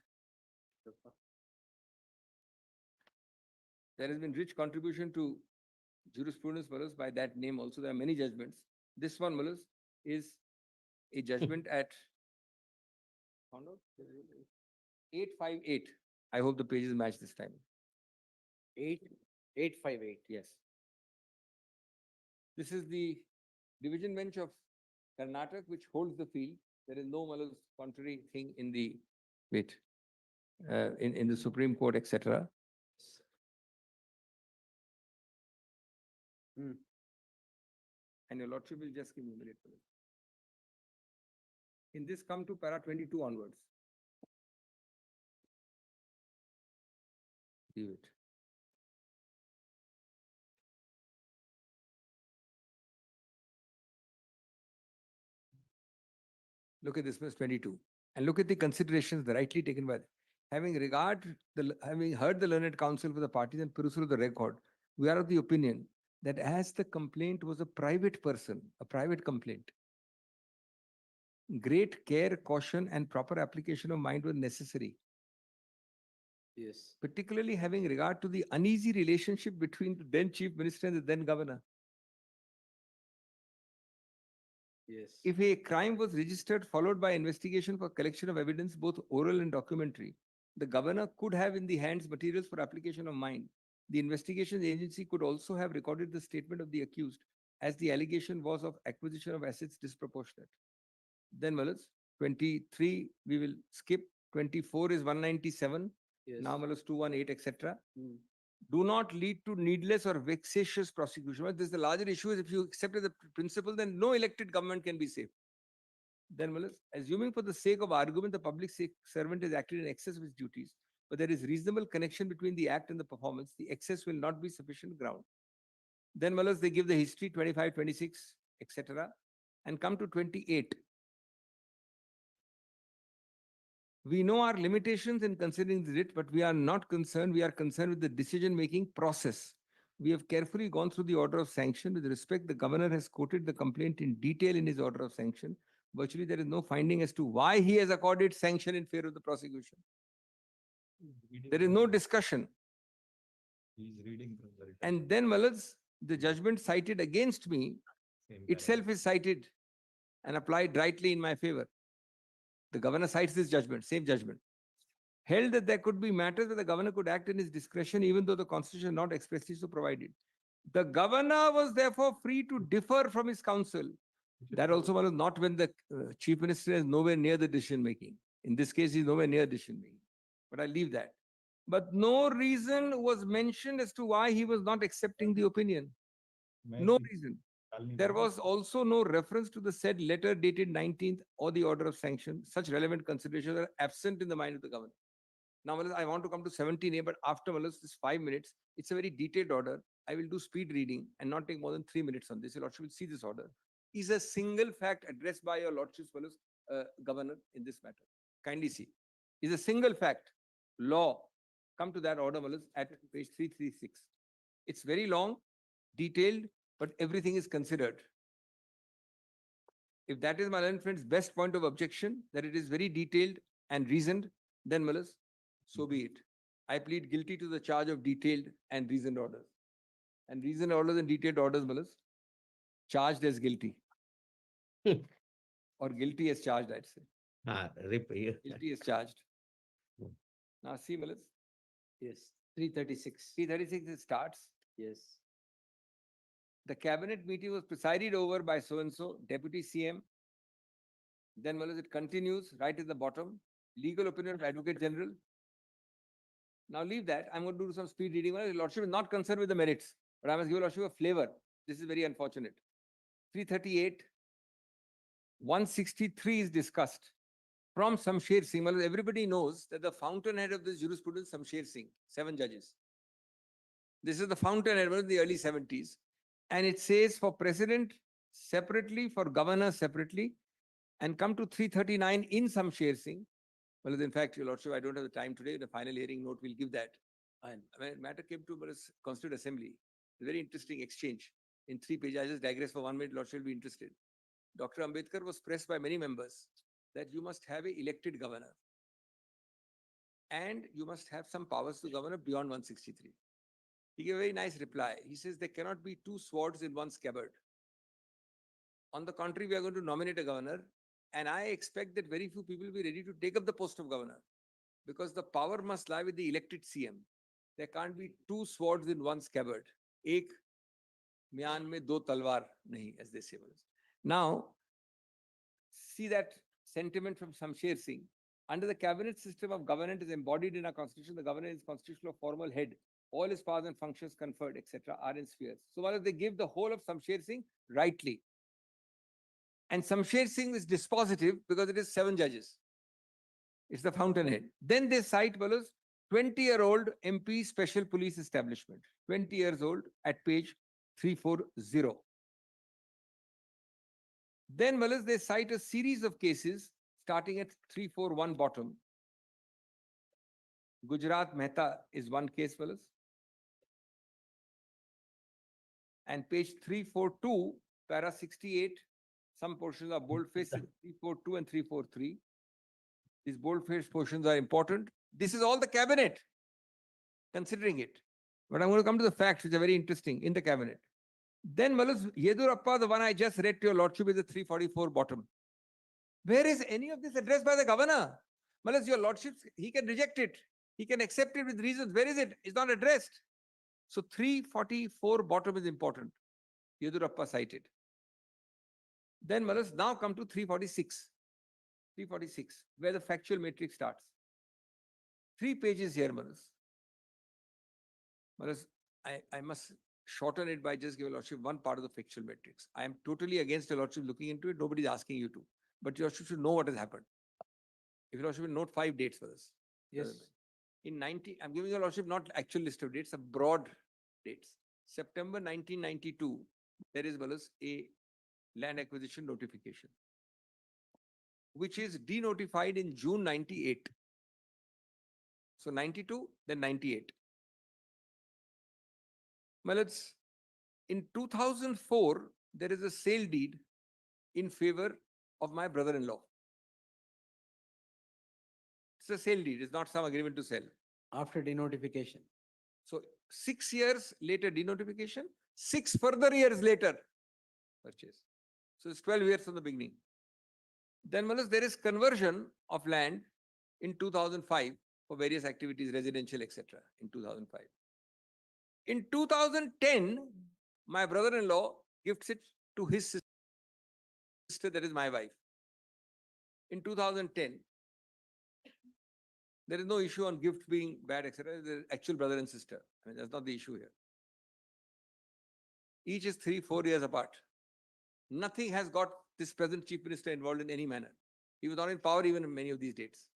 Speaker 3: has been rich contribution to jurisprudence, Malas, by that name also. There are many judgments. This one, Malas, is a judgment at 858. I hope the pages match this time.
Speaker 2: 858.
Speaker 3: Yes. This is the division bench of Karnataka, which holds the field. There is no Malas contrary thing in the in the Supreme Court, etc.
Speaker 2: Hmm.
Speaker 3: And your lordship will just give me a minute for this. In this, come to para 22 onwards. Leave it. Look at this, verse 22, and look at the considerations rightly taken by them. Having heard the learned counsel for the parties and perusal of the record, we are of the opinion that as the complaint was a private person, a private complaint, great care, caution, and proper application of mind were necessary,
Speaker 2: Yes,
Speaker 3: particularly having regard to the uneasy relationship between the then chief minister and the then governor.
Speaker 2: yes.
Speaker 3: If a crime was registered followed by investigation for collection of evidence, both oral and documentary, the governor could have in the hands materials for application of mind. The investigation agency could also have recorded the statement of the accused, as the allegation was of acquisition of assets disproportionate. Then, Malas, 23 we will skip. 24 is 197.
Speaker 2: Yes.
Speaker 3: Now, Malas 218, etc.
Speaker 2: Hmm.
Speaker 3: Do not lead to needless or vexatious prosecution. Well, this is the larger issue is if you accept the principle, then no elected government can be safe. Then, Malas, assuming for the sake of argument, the public servant is acted in excess of his duties, but there is reasonable connection between the act and the performance, the excess will not be sufficient ground. Then, Malas, they give the history 25, 26, etc. and come to 28. We know our limitations in considering the writ, but we are not concerned. We are concerned with the decision-making process. We have carefully gone through the order of sanction. With respect, the governor has quoted the complaint in detail in his order of sanction. Virtually, there is no finding as to why he has accorded sanction in favor of the prosecution. There is no discussion.
Speaker 5: He's reading from the written
Speaker 3: And then, Malas, the judgment cited against me
Speaker 5: same
Speaker 3: itself
Speaker 5: paragraph.
Speaker 3: is cited and applied rightly in my favor. The governor cites this judgment, same judgment. Held that there could be matters where the governor could act in his discretion, even though the constitution not expressly so provided. The governor was therefore free to differ from his counsel. That also was not when the chief minister is nowhere near the decision making. In this case, he's nowhere near decision making. But I leave that. But no reason was mentioned as to why he was not accepting the opinion.
Speaker 5: May I
Speaker 3: No
Speaker 5: see
Speaker 3: reason.
Speaker 5: Shalini
Speaker 3: There
Speaker 5: Bhatt?
Speaker 3: was also no reference to the said letter dated 19th or the order of sanction. Such relevant considerations are absent in the mind of the governor. Now, Malas, I want to come to 17A, but after Malas, this 5 minutes, it's a very detailed order. I will do speed reading and not take more than 3 minutes on this. Your Lordship will see this order. Is a single fact addressed by your Lordship's Malas, governor in this matter. Kindly see. Is a single fact. Law. Come to that order, Malas, at page 336. It's very long, detailed, but everything is considered. If that is my learned friend's best point of objection, that it is very detailed and reasoned, then Malas, so be it. I plead guilty to the charge of detailed and reasoned orders. And reasoned orders and detailed orders, Malas, charged as guilty. Or guilty as charged, I'd say. Guilty as charged. Now see, Malas,
Speaker 2: Yes, 336.
Speaker 3: 336 it starts.
Speaker 2: Yes.
Speaker 3: The cabinet meeting was presided over by so-and-so, Deputy CM. Then, Malas, it continues right at the bottom. Legal opinion of Advocate General. Now leave that. I'm going to do some speed reading. Your Lordship is not concerned with the merits, but I must give your Lordship a flavor. This is very unfortunate. 338, 163 is discussed from Samsher Singh. Malas, everybody knows that the fountainhead of this jurisprudence, Samsher Singh, 7 judges. This is the fountainhead in the early 70s. And it says for president separately, for governor separately, and come to 339 in Samsher Singh. Well, in fact, your Lordship, I don't have the time today. The final hearing note will give that. And when matter came to Constituent Assembly, a very interesting exchange in 3 pages. I just digress for 1 minute. Lordship will be interested. Dr. Ambedkar was pressed by many members that you must have an elected governor. And you must have some powers to governor beyond 163. He gave a very nice reply. He says there cannot be 2 swords in 1 scabbard. On the contrary, we are going to nominate a governor, and I expect that very few people will be ready to take up the post of governor because the power must lie with the elected CM. There can't be 2 swords in 1 scabbard. Ek myan mein do talwar nahi, as they say. Now, see that sentiment from Samsher Singh. Under the cabinet system of government is embodied in our constitution. The governor is constitutional formal head. All his powers and functions conferred, etc., are in spheres. So while they give the whole of Samsher Singh rightly. And Samsher Singh is dispositive because it is 7 judges. It's the fountainhead. Then they cite Balas 20-year-old MP Special Police Establishment. 20 years old at page 340. Then Balas they cite a series of cases starting at 341 bottom. Gujarat Mehta is one case, Balas. And page 342, para 68, some portions are bold-faced in 342 and 343. These bold-faced portions are important. This is all the cabinet, considering it. But I'm going to come to the facts, which are very interesting in the cabinet. Then, Malas, Yedurappa, the one I just read to your Lordship, is the 344 bottom. Where is any of this addressed by the governor? Malas, your Lordship, he can reject it. He can accept it with reasons. Where is it? It's not addressed. So 344 bottom is important. Yedurappa cited. Then Malas, now come to 346. 346, where the factual matrix starts. 3 pages here, Malas. Malas, I must shorten it by just giving Lordship one part of the factual matrix. I am totally against your Lordship looking into it. Nobody is asking you to. But your Lordship should know what has happened. If your Lordship will note 5 dates for this.
Speaker 2: Yes.
Speaker 3: In 90, I'm giving your Lordship not actual list of dates, a broad dates. September 1992, there is Malas a land acquisition notification, which is denotified in June 98. So 92, then 98. Malas, in 2004, there is a sale deed in favor of my brother-in-law. It's a sale deed. It's not some agreement to sell.
Speaker 2: After denotification.
Speaker 3: So 6 years later denotification, 6 further years later purchase. So it's 12 years from the beginning. Then Malas, there is conversion of land in 2005 for various activities, residential, etc. in 2005. In 2010, my brother-in-law gifts it to his sister, that is my wife. In 2010, there is no issue on gift being bad, etc. The actual brother and sister. I mean, that's not the issue here. Each is 3-4 years apart. Nothing has got this present chief minister involved in any manner. He was not in power even in many of these dates.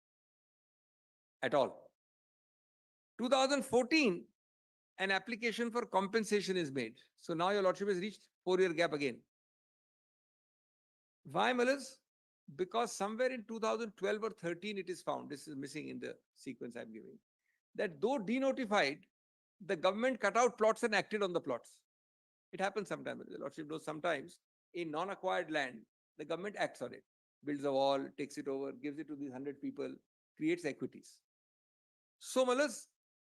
Speaker 3: At all. 2014, an application for compensation is made. So now your Lordship has reached 4-year gap again. Why, Malas? Because somewhere in 2012 or 13 it is found, this is missing in the sequence I'm giving, that though denotified, the government cut out plots and acted on the plots. It happens sometimes. The Lordship knows sometimes in non-acquired land, the government acts on it, builds a wall, takes it over, gives it to these 100 people, creates equities. So, Malas,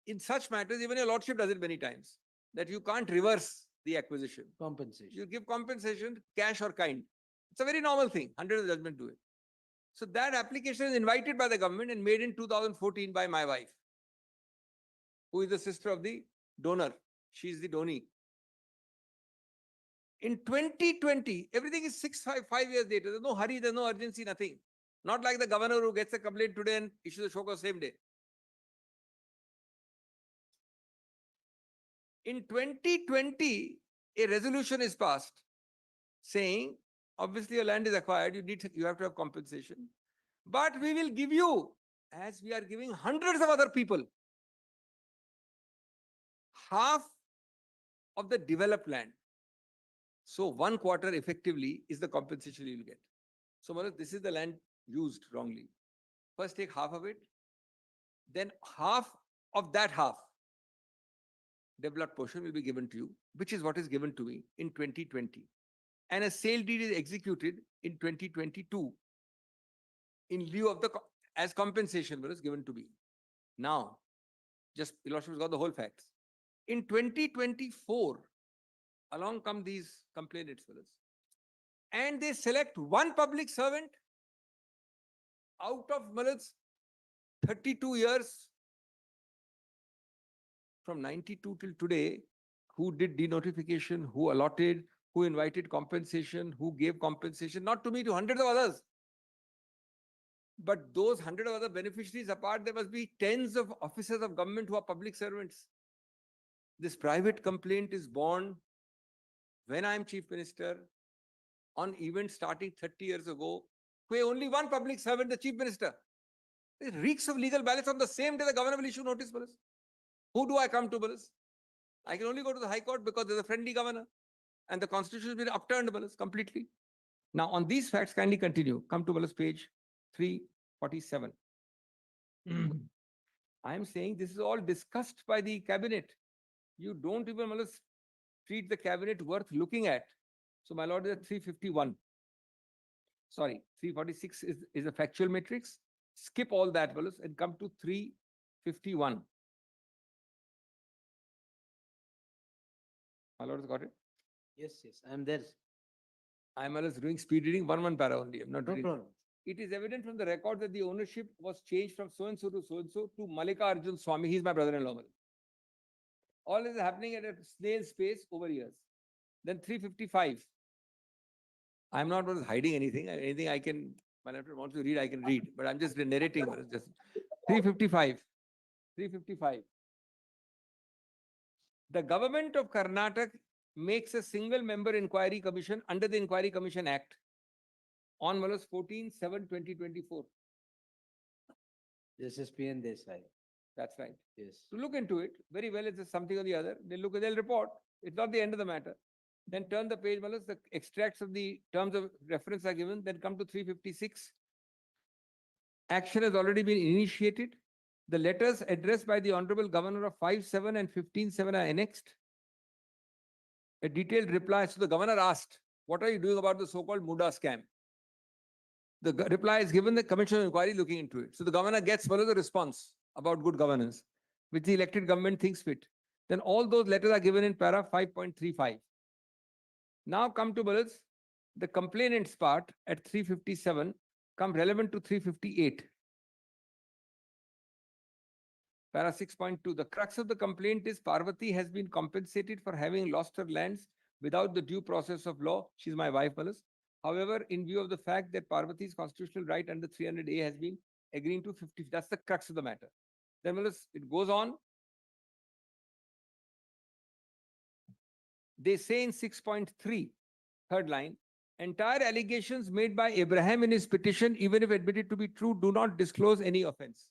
Speaker 3: in such matters, even your lordship does it many times, that you can't reverse the acquisition.
Speaker 2: Compensation.
Speaker 3: You give compensation, cash or kind. It's a very normal thing. 100 of the judgment do it. So that application is invited by the government and made in 2014 by my wife, who is the sister of the donor. She is the donee. In 2020, everything is 5 years later. There's no hurry, there's no urgency, nothing. Not like the governor who gets a complaint today and issues a show cause same day. In 2020, a resolution is passed saying, obviously your land is acquired, you have to have compensation. But we will give you, as we are giving hundreds of other people, half of the developed land. So 1/4 effectively is the compensation you will get. So Manoj, this is the land used wrongly. First take half of it, then half of that half developed portion will be given to you, which is what is given to me in 2020. And a sale deed is executed in 2022 in lieu of as compensation what is given to me. Now, just Your Lordship has got the whole facts. In 2024, along come these complainants for us, and they select one public servant out of Malad's 32 years from 92 till today, who did denotification, who allotted, who invited compensation, who gave compensation, not to me, to hundreds of others. But those 100 of other beneficiaries apart, there must be tens of officers of government who are public servants. This private complaint is born when I am chief minister on events starting 30 years ago, where only one public servant, the chief minister. It reeks of legal balance. On the same day the governor will issue notice for us. Who do I come to, Balas? I can only go to the High Court because there's a friendly governor and the constitution has been upturned, Balas, completely. Now, on these facts, kindly continue. Come to Balas, page 347. I am saying this is all discussed by the cabinet. You don't even, Balas, treat the cabinet worth looking at. So, my lord, is at 351. Sorry, 346 is a factual matrix. Skip all that, Balas, and come to 351. My lord has got it?
Speaker 2: Yes, I am there.
Speaker 3: I am always doing speed reading, one para only. I'm not
Speaker 2: No
Speaker 3: reading.
Speaker 2: problem.
Speaker 3: It is evident from the record that the ownership was changed from so-and-so to Malika Arjun Swami. He's my brother-in-law. All this is happening at a snail's pace over years. Then 355. I'm not hiding anything. Anything I can, when I want to read, I can read. But I'm just narrating. Just 355. 355. The government of Karnataka makes a single member inquiry commission under the Inquiry Commission Act on 14/7/2024.
Speaker 2: This is PN Desai.
Speaker 3: That's right.
Speaker 2: Yes.
Speaker 3: To look into it, very well, it's something or the other. They'll report. It's not the end of the matter. Then turn the page, Malas, the extracts of the terms of reference are given. Then come to 356. Action has already been initiated. The letters addressed by the Honorable Governor of 5/7 and 15/7 are annexed. A detailed reply. So the governor asked, what are you doing about the so-called Muda scam? The reply is given, the Commission of Inquiry looking into it. So the governor gets the response about good governance, which the elected government thinks fit. Then all those letters are given in para 5.35. Now come to Balas, the complainant's part at 357 come relevant to 358. Para 6.2, the crux of the complaint is Parvati has been compensated for having lost her lands without the due process of law. She's my wife, Balas. However, in view of the fact that Parvati's constitutional right under 300A has been agreeing to 50, that's the crux of the matter. Then Balas, it goes on. They say in 6.3, third line, entire allegations made by Abraham in his petition, even if admitted to be true, do not disclose any offense.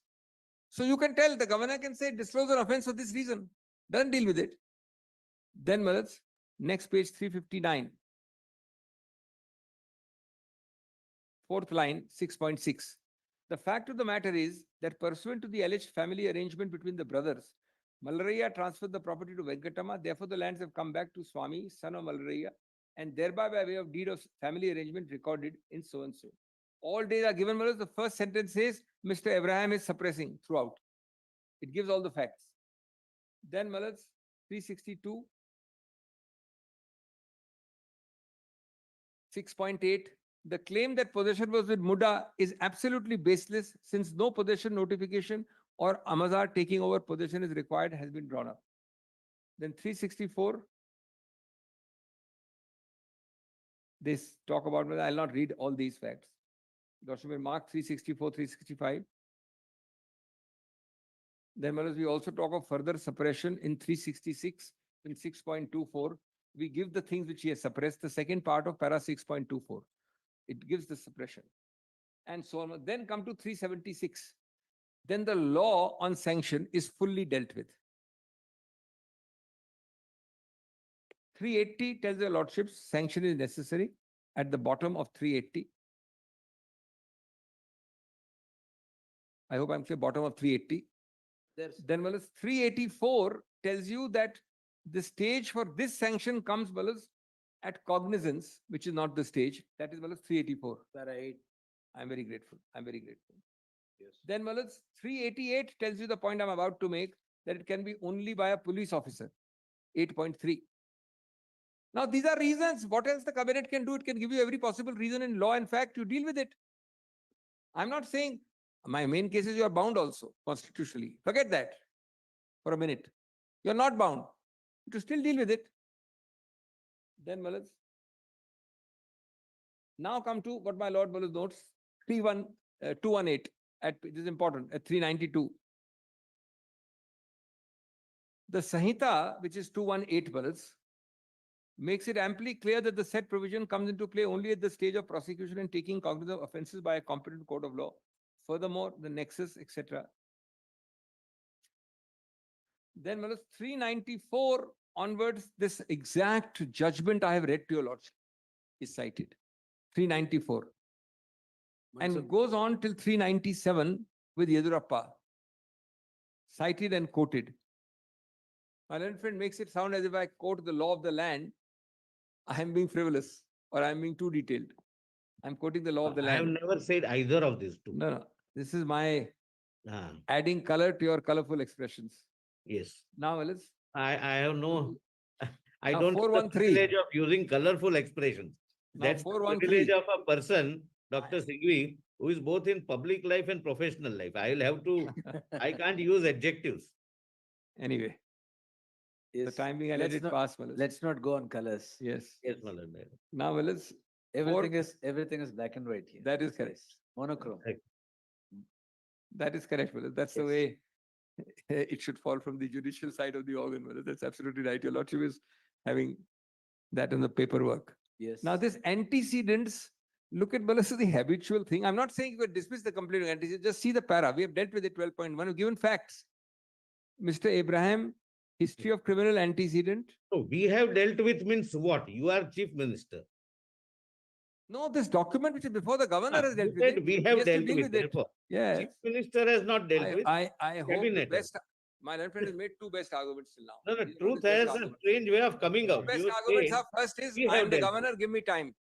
Speaker 3: So you can tell, the governor can say disclose an offense for this reason. Doesn't deal with it. Then, Malas, next page 359. Fourth line, 6.6. The fact of the matter is that pursuant to the alleged family arrangement between the brothers, Mallaraiah transferred the property to Venkatama. Therefore, the lands have come back to Swami, son of Mallaraiah, and thereby by way of deed of family arrangement recorded in so-and-so. All days are given. The first sentence says Mr. Abraham is suppressing throughout. It gives all the facts. Then Malas, 362. 6.8. The claim that possession was with Muda is absolutely baseless since no possession notification or Amazar taking over possession is required has been drawn up. Then 364. This talk about, I'll not read all these facts. Document mark 364, 365. Then Malas, we also talk of further suppression in 366 in 6.24. We give the things which he has suppressed, the second part of para 6.24. It gives the suppression. And so on. Then come to 376. Then the law on sanction is fully dealt with. 380 tells the lordships sanction is necessary at the bottom of 380. I hope I'm clear, bottom of 380.
Speaker 2: There's
Speaker 3: Then Malas, 384 tells you that the stage for this sanction comes Malas at cognizance, which is not the stage. That is Malas 384.
Speaker 2: para 8.
Speaker 3: I'm very grateful. I'm very grateful.
Speaker 2: Yes.
Speaker 3: Then Malas, 388 tells you the point I'm about to make, that it can be only by a police officer. 8.3. Now these are reasons. What else the cabinet can do? It can give you every possible reason in law and fact. You deal with it. I'm not saying my main case is you are bound also constitutionally. Forget that for a minute. You're not bound to still deal with it. Then Malas. Now come to what my Lord Malas notes, 218 at, this is important, at 392. The Sanhita, which is 218 Malas, makes it amply clear that the said provision comes into play only at the stage of prosecution and taking cognizance of offences by a competent court of law. Furthermore, the nexus, etc. Then Malas, 394 onwards, this exact judgment I have read to your lordship is cited. 394. And goes on till 397 with Yedurappa. Cited and quoted. My learned friend makes it sound as if I quote the law of the land, I am being frivolous or I am being too detailed. I'm quoting the law of the
Speaker 1: I have
Speaker 3: land.
Speaker 1: never said either of these two.
Speaker 3: No, no. This is my
Speaker 1: Ah,
Speaker 3: adding color to your colorful expressions.
Speaker 1: yes.
Speaker 3: Now, Alice.
Speaker 1: I have no, I
Speaker 3: Now,
Speaker 1: don't have the
Speaker 3: 413.
Speaker 1: privilege of using colorful expressions.
Speaker 3: Now,
Speaker 1: That's the
Speaker 3: 413.
Speaker 1: privilege of a person, Dr. Singhvi, who is both in public life and professional life. I'll have to, I can't use adjectives.
Speaker 3: Anyway, the
Speaker 2: Yes.
Speaker 3: time being, I let
Speaker 2: Let's
Speaker 3: it
Speaker 2: not-
Speaker 3: pass, Malas.
Speaker 2: Let's not go on colors.
Speaker 3: Yes.
Speaker 1: Yes, Malan.
Speaker 3: Now, Malas,
Speaker 2: Everything is black and white here.
Speaker 3: that is correct.
Speaker 2: Yes. Monochrome.
Speaker 3: That is correct, Malas. That's the
Speaker 2: Yes.
Speaker 3: way it should fall from the judicial side of the organ, Malas. That's absolutely right. Your lordship is having that in the paperwork.
Speaker 2: Yes.
Speaker 3: Now, this antecedents, look at Malas, the habitual thing. I'm not saying you could dismiss the complaint of antecedents. Just see the para. We have dealt with it 12.1. We've given facts. Mr. Abraham, history of criminal antecedent.
Speaker 1: So we have dealt with means what? You are chief minister.
Speaker 3: No, this document which is before the governor has
Speaker 1: You
Speaker 3: dealt with
Speaker 1: said
Speaker 3: it.
Speaker 1: we
Speaker 3: He
Speaker 1: have
Speaker 3: has to
Speaker 1: dealt
Speaker 3: deal
Speaker 1: with,
Speaker 3: it.
Speaker 1: therefore.
Speaker 3: Yes.
Speaker 1: Chief minister has not dealt with.
Speaker 3: I hope the
Speaker 1: Cabinet has.
Speaker 3: best. My learned friend has made two best arguments till now.
Speaker 1: No, the
Speaker 3: These are
Speaker 1: truth
Speaker 3: his best
Speaker 1: has a
Speaker 3: arguments.
Speaker 1: strange way of coming out.
Speaker 3: Best
Speaker 1: You
Speaker 3: arguments
Speaker 1: say,
Speaker 3: are, first is,
Speaker 1: we
Speaker 3: I am
Speaker 1: have
Speaker 3: the
Speaker 1: dealt
Speaker 3: governor, give me time.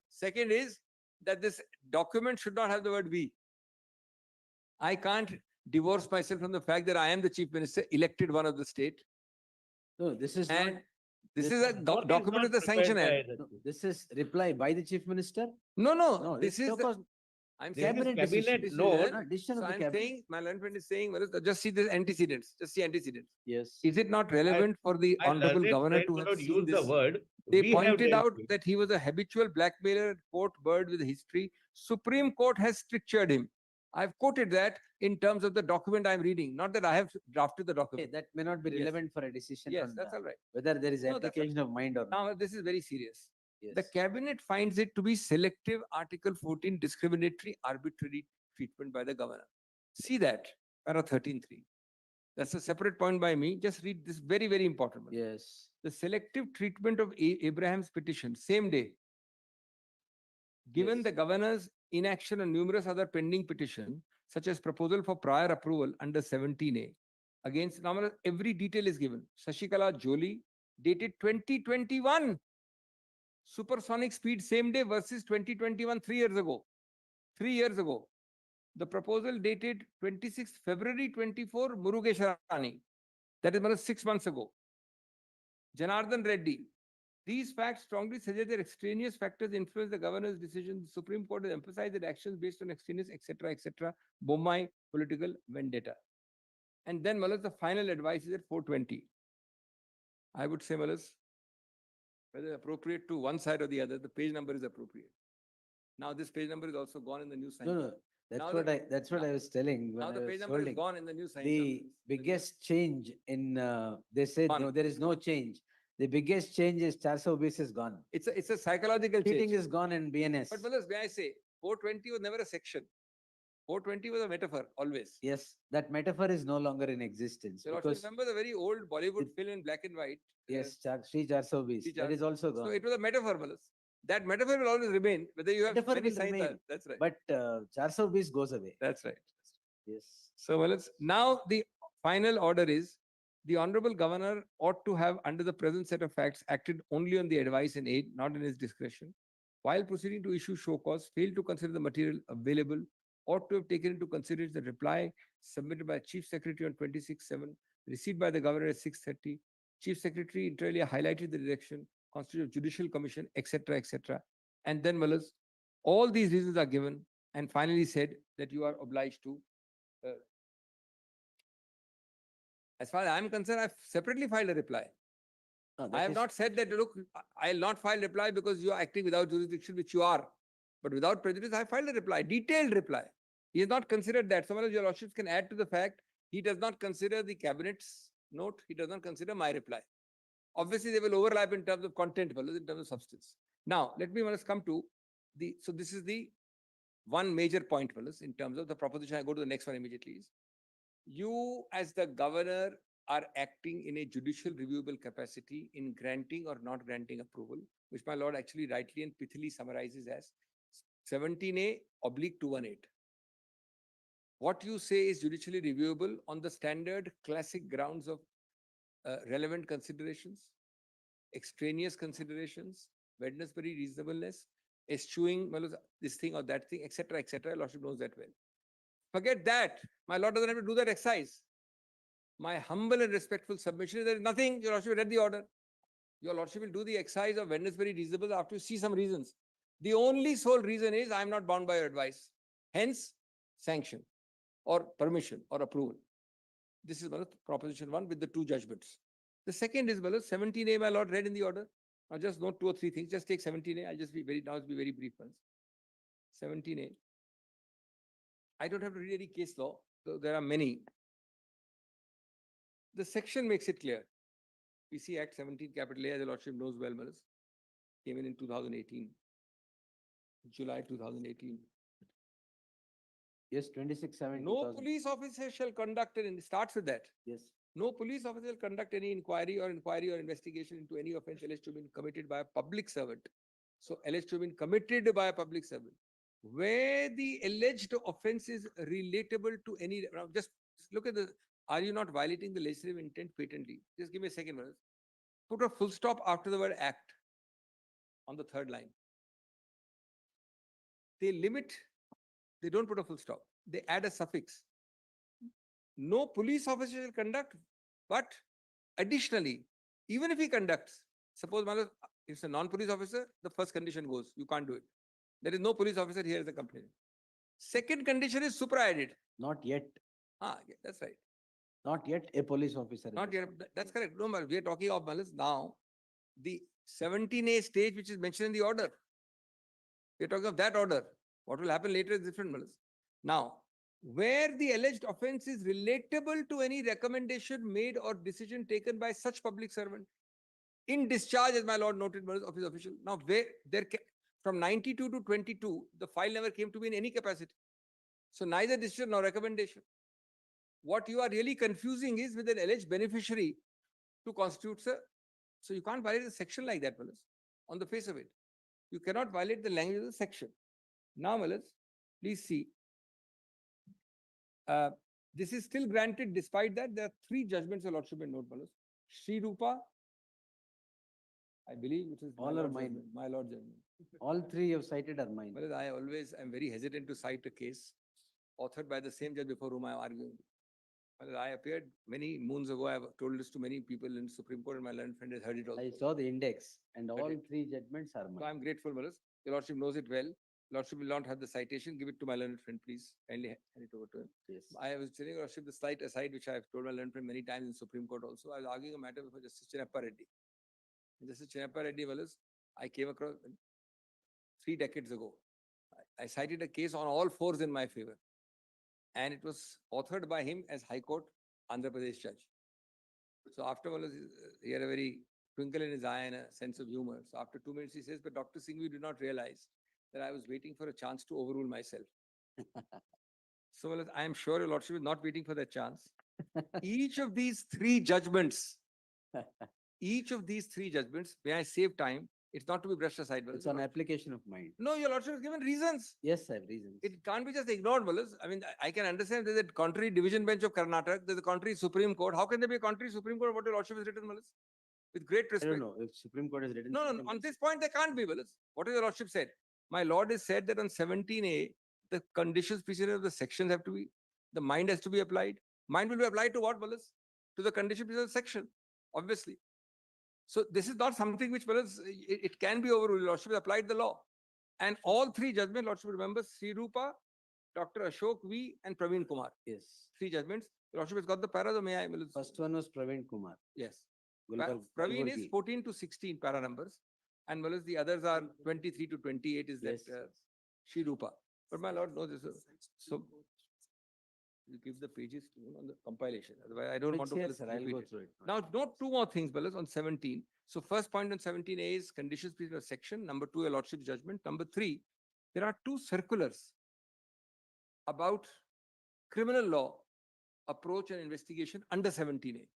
Speaker 3: Second is that this document should not have the word we. I can't divorce myself from the fact that I am the chief minister, elected one of the state.
Speaker 2: No, this is not,
Speaker 3: And this
Speaker 2: this
Speaker 3: is a
Speaker 2: is
Speaker 1: What is
Speaker 3: document
Speaker 1: not
Speaker 3: of the
Speaker 1: prepared
Speaker 3: sanction
Speaker 1: by
Speaker 3: act.
Speaker 1: the-
Speaker 2: no, this is reply by the chief minister.
Speaker 3: No,
Speaker 2: No,
Speaker 3: no,
Speaker 2: it's
Speaker 3: this is,
Speaker 2: because
Speaker 3: I'm
Speaker 1: This
Speaker 3: saying,
Speaker 1: is
Speaker 2: cabinet
Speaker 1: cabinet
Speaker 2: decision.
Speaker 1: note.
Speaker 2: No, decision
Speaker 3: so
Speaker 2: of the
Speaker 3: I'm
Speaker 2: cabinet.
Speaker 3: saying, my learned friend is saying, well, just see the antecedents, just see antecedents.
Speaker 2: Yes.
Speaker 3: Is it not relevant for the
Speaker 1: My
Speaker 3: honorable
Speaker 1: learned
Speaker 3: governor
Speaker 1: friend
Speaker 3: to
Speaker 1: will
Speaker 3: have
Speaker 1: not
Speaker 3: seen
Speaker 1: use the
Speaker 3: this?
Speaker 1: word.
Speaker 3: They
Speaker 1: we have
Speaker 3: pointed
Speaker 1: dealt
Speaker 3: out
Speaker 1: with.
Speaker 3: that he was a habitual blackmailer, quote, bird with history. Supreme Court has strictured him. I've quoted that in terms of the document I'm reading, not that I have drafted the
Speaker 2: Okay,
Speaker 3: document.
Speaker 2: that may not be
Speaker 3: Yes.
Speaker 2: relevant for a decision
Speaker 3: Yes,
Speaker 2: on
Speaker 3: that's all right.
Speaker 2: whether there is
Speaker 3: No, that's
Speaker 2: application of mind or not.
Speaker 3: Now, this is very serious.
Speaker 2: Yes.
Speaker 3: The cabinet finds it to be selective Article 14 discriminatory arbitrary treatment by the governor. See that, para 13.3. That's a separate point by me. Just read this, very, very important one.
Speaker 2: Yes.
Speaker 3: The selective treatment of Abraham's petition, same day, given
Speaker 2: Yes.
Speaker 3: the governor's inaction on numerous other pending petitions, such as proposal for prior approval under 17A, against now every detail is given. Shashikala Jolie, dated 2021. Supersonic speed same day versus 2021, 3 years ago. 3 years ago. The proposal dated 26th February 24, Murugesh Rani. That is, my lord, 6 months ago. Janardhan Reddy. These facts strongly suggest that extraneous factors influence the governor's decision. The Supreme Court has emphasized that actions based on extraneous, etc., Bombay political vendetta. And then, Malas, the final advice is at 420. I would say, Malas, whether appropriate to one side or the other, the page number is appropriate. Now, this page number is also gone in the new sign.
Speaker 2: No, that's
Speaker 3: Now
Speaker 2: what
Speaker 3: the-
Speaker 2: that's what
Speaker 3: now-
Speaker 2: I was telling when
Speaker 3: Now
Speaker 2: I
Speaker 3: the page
Speaker 2: was
Speaker 3: number is
Speaker 2: holding.
Speaker 3: gone in the new sign.
Speaker 2: The biggest change in, they said, no,
Speaker 3: Gone.
Speaker 2: there is no change. The biggest change is 420 is gone.
Speaker 3: It's a psychological
Speaker 2: Cheating
Speaker 3: change.
Speaker 2: is gone in BNS.
Speaker 3: But Malas, may I say, 420 was never a section. 420 was a metaphor, always.
Speaker 2: Yes, that metaphor is no longer in existence
Speaker 3: So, also
Speaker 2: because,
Speaker 3: remember the very old Bollywood
Speaker 2: it-
Speaker 3: film in black and white?
Speaker 2: yes, Sri 420,
Speaker 3: Sri
Speaker 2: that is also
Speaker 3: So
Speaker 2: gone.
Speaker 3: it was a metaphor, Malas. That metaphor will always remain, whether you have
Speaker 2: Metaphor
Speaker 3: many
Speaker 2: will
Speaker 3: signs.
Speaker 2: remain.
Speaker 3: That's right.
Speaker 2: But 420 goes away.
Speaker 3: That's right.
Speaker 2: Yes.
Speaker 3: So, Malas, now the final order is the Honorable Governor ought to have, under the present set of facts, acted only on the advice and aid, not in his discretion. While proceeding to issue show cause, failed to consider the material available, ought to have taken into consideration the reply submitted by Chief Secretary on 26/7, received by the Governor at 6:30. Chief Secretary inter alia highlighted the direction, constitution of Judicial Commission, etc. And then, Malas, all these reasons are given and finally said that you are obliged to. As far as I'm concerned, I've separately filed a reply.
Speaker 2: No,
Speaker 3: I
Speaker 2: that
Speaker 3: have
Speaker 2: is-
Speaker 3: not said that, look, I'll not file reply because you are acting without jurisdiction, which you are. But without prejudice, I filed a reply, detailed reply. He has not considered that. Some of your lordships can add to the fact he does not consider the cabinet's note. He does not consider my reply. Obviously, they will overlap in terms of content, but in terms of substance. Now, let me once come to the, so this is the one major point, fellas, in terms of the proposition. I go to the next one immediately. Is you, as the governor, are acting in a judicial reviewable capacity in granting or not granting approval, which my lord actually rightly and pithily summarizes as 17A/218. What you say is judicially reviewable on the standard classic grounds of relevant considerations, extraneous considerations, Wednesbury reasonableness, eschewing this thing or that thing, etc. Lordship knows that well. Forget that. My lord doesn't have to do that exercise. My humble and respectful submission is there is nothing. Your lordship will read the order. Your lordship will do the exercise of Wednesbury reasonable after you see some reasons. The only sole reason is I am not bound by your advice. Hence, sanction or permission or approval. This is proposition 1 with the 2 judgments. The second is 17A, my lord, read in the order. Now just note 2 or 3 things. Just take 17A. I'll just be very brief ones. 17A. I don't have to read any case law, so there are many. The section makes it clear. PC Act 17 capital A, as the lordship knows well, Malas, came in 2018, July 2018.
Speaker 2: Yes, 26/7.
Speaker 3: No
Speaker 2: 2000.
Speaker 3: police officer shall conduct, and it starts with that.
Speaker 2: Yes.
Speaker 3: No police officer will conduct any inquiry or investigation into any offense alleged to have been committed by a public servant. So alleged to have been committed by a public servant. Where the alleged offense is relatable to any, now just look at the, are you not violating the legislative intent patently? Just give me a second, Manas. Put a full stop after the word act on the 3rd line. They limit, they don't put a full stop. They add a suffix. No police officer shall conduct, but additionally, even if he conducts, suppose Manas, if it's a non-police officer, the first condition goes, you can't do it. There is no police officer here as a complainant. Second condition is supra-added.
Speaker 2: Not yet.
Speaker 3: Yeah, that's right.
Speaker 2: Not yet a police officer.
Speaker 3: Not yet. That's correct. No, we are talking of Malas now. The 17A stage, which is mentioned in the order. We are talking of that order. What will happen later is different, Malas. Now, where the alleged offense is relatable to any recommendation made or decision taken by such public servant in discharge, as my lord noted, Malas, of his official. Now, where there from 92 to 22, the file never came to be in any capacity. So neither decision nor recommendation. What you are really confusing is with an alleged beneficiary to constitute, sir. So you can't violate the section like that, Malas, on the face of it. You cannot violate the language of the section. Now, Malas, please see. This is still granted despite that. There are 3 judgments of lordship and note, Malas. Sri Rupa, I believe, which is
Speaker 2: All are mine.
Speaker 3: my lord judgment.
Speaker 2: All 3 you have cited are mine.
Speaker 3: Malas, I always am very hesitant to cite a case authored by the same judge before whom I am arguing. Well, I appeared many moons ago. I have told this to many people in Supreme Court, and my learned friend has heard it also.
Speaker 2: I saw the index and all
Speaker 3: it-
Speaker 2: three judgments are
Speaker 3: So
Speaker 2: mine.
Speaker 3: I'm grateful, Malas. Your Lordship knows it well. Lordship will not have the citation. Give it to my learned friend, please. Kindly hand it over to him.
Speaker 2: Yes.
Speaker 3: I was telling Your Lordship the slight aside, which I have told my learned friend many times in Supreme Court also. I was arguing a matter before Justice Chinappa Reddy. And Justice Chinappa Reddy, Malas, I came across 3 decades ago. I cited a case on all fours in my favor. And it was authored by him as High Court Andhra Pradesh judge. So after Malas, he had a very twinkle in his eye and a sense of humor. So after 2 minutes, he says, but Dr. Singh, you did not realize that I was waiting for a chance to overrule myself. So Malas, I am sure Your Lordship is not waiting for that chance. Each of these three judgments, may I save time? It's not to be brushed aside. Malas.
Speaker 2: It's an application of mind.
Speaker 3: No, Your Lordship has given reasons.
Speaker 2: Yes, I have reasons.
Speaker 3: It can't be just ignored, Malas. I mean, I can understand there's a contrary division bench of Karnataka, there's a contrary Supreme Court. How can there be a contrary Supreme Court? What Your Lordship has written, Malas? With great
Speaker 2: I
Speaker 3: respect.
Speaker 2: don't know if Supreme Court has written.
Speaker 3: No,
Speaker 2: something
Speaker 3: on
Speaker 2: else.
Speaker 3: this point, there can't be, Malas. What has Your Lordship said? My Lord has said that on 17A, the conditions precedent of the sections have to be, the mind has to be applied. Mind will be applied to what, Malas? To the condition precedent of the section, obviously. So this is not something which, Malas, it can be overruled. Your Lordship has applied the law. And all three judgments, Lordship remember, Sri Rupa, Dr. Ashok V, and Praveen Kumar.
Speaker 2: Yes.
Speaker 3: Three judgments. Your Lordship has got the para, or may I? Malas?
Speaker 2: First one was Praveen Kumar.
Speaker 3: Yes.
Speaker 2: Gulbarga-
Speaker 3: Praveen is
Speaker 2: Gulbargi.
Speaker 3: 14 to 16 para numbers, and Malas, the others are 23 to 28 is
Speaker 2: Yes.
Speaker 3: that Sri Rupa. But my Lord knows this. So you give the pages to him on the compilation. Otherwise, I don't want
Speaker 2: It's
Speaker 3: to
Speaker 2: here,
Speaker 3: Malas,
Speaker 2: sir. I'll
Speaker 3: repeat
Speaker 2: go
Speaker 3: it.
Speaker 2: through it.
Speaker 3: Now, note two more things, Malas, on 17. So first point on 17A is conditions precedent of section. Number 2, Your Lordship's judgment. Number 3, there are 2 circulars about criminal law approach and investigation under 17A.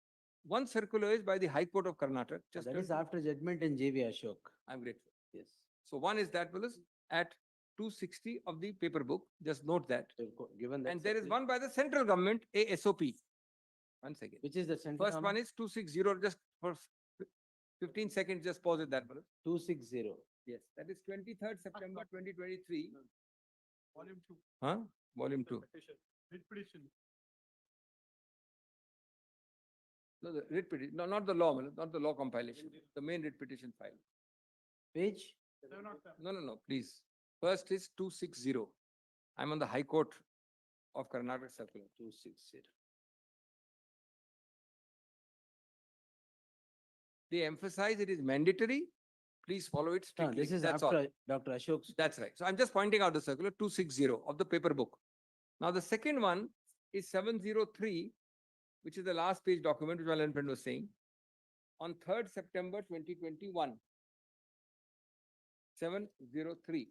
Speaker 3: One circular is by the High Court of Karnataka. Just
Speaker 2: That
Speaker 3: turn
Speaker 2: is
Speaker 3: to-
Speaker 2: after judgment in JV Ashok.
Speaker 3: I'm grateful.
Speaker 2: Yes.
Speaker 3: So one is that, Malas, at 260 of the paper book. Just note that.
Speaker 2: Given that.
Speaker 3: And there is
Speaker 2: circular-
Speaker 3: one by the central government, a SOP. One second.
Speaker 2: Which is the central.
Speaker 3: First one is 260. Just for 15 seconds, just pause it that, Malas.
Speaker 2: 260.
Speaker 3: Yes, that is 23rd September 2023.
Speaker 5: Volume 2.
Speaker 3: Huh? Volume 2.
Speaker 5: Petition. Writ petition.
Speaker 3: No, the writ petition, no, not the law, Malas, not the law compilation, the main writ petition file.
Speaker 2: Page.
Speaker 3: No, please. First is 260. I'm on the High Court of Karnataka circular.
Speaker 2: 260.
Speaker 3: They emphasize it is mandatory. Please follow it
Speaker 2: No,
Speaker 3: strictly.
Speaker 2: this is
Speaker 3: That's all.
Speaker 2: after Dr. Ashok's.
Speaker 3: That's right. So I'm just pointing out the circular 260 of the paper book. Now the second one is 703, which is the last page document, which my learned friend was saying. On 3rd September 2021. 703.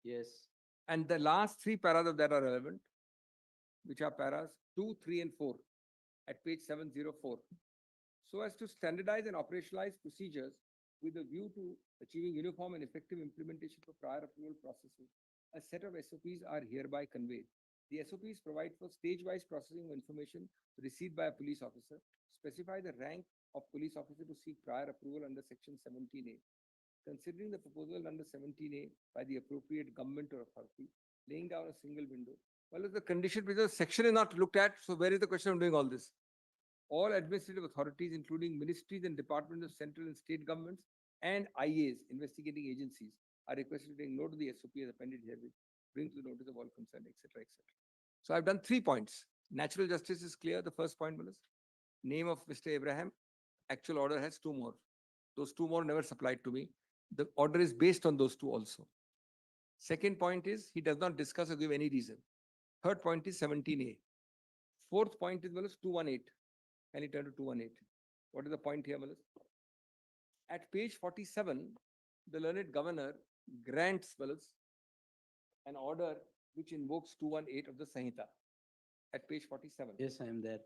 Speaker 2: Yes.
Speaker 3: And the last 3 paras of that are relevant, which are paras 2, 3, and 4 at page 704. So as to standardize and operationalize procedures with a view to achieving uniform and effective implementation for prior approval processes, a set of SOPs are hereby conveyed. The SOPs provide for stage-wise processing of information received by a police officer, specify the rank of police officer to seek prior approval under section 17A. Considering the proposal under 17A by the appropriate government or authority, laying down a single window. Well, if the condition because section is not looked at, so where is the question of doing all this? All administrative authorities, including ministries and departments of central and state governments and IAs, investigating agencies, are requested to take note of the SOP as appended herewith, bring to the notice of all concerned, etc., etc. So I've done 3 points. Natural justice is clear. The first point was name of Mr. Abraham. Actual order has 2 more. Those 2 more never supplied to me. The order is based on those 2 also. Second point is he does not discuss or give any reason. Third point is 17A. Fourth point is 218. Can you turn to 218? What is the point here, Malas? At page 47, the learned governor grants, Malas, an order which invokes 218 of the Sanhita. At page 47.
Speaker 2: Yes, I am there.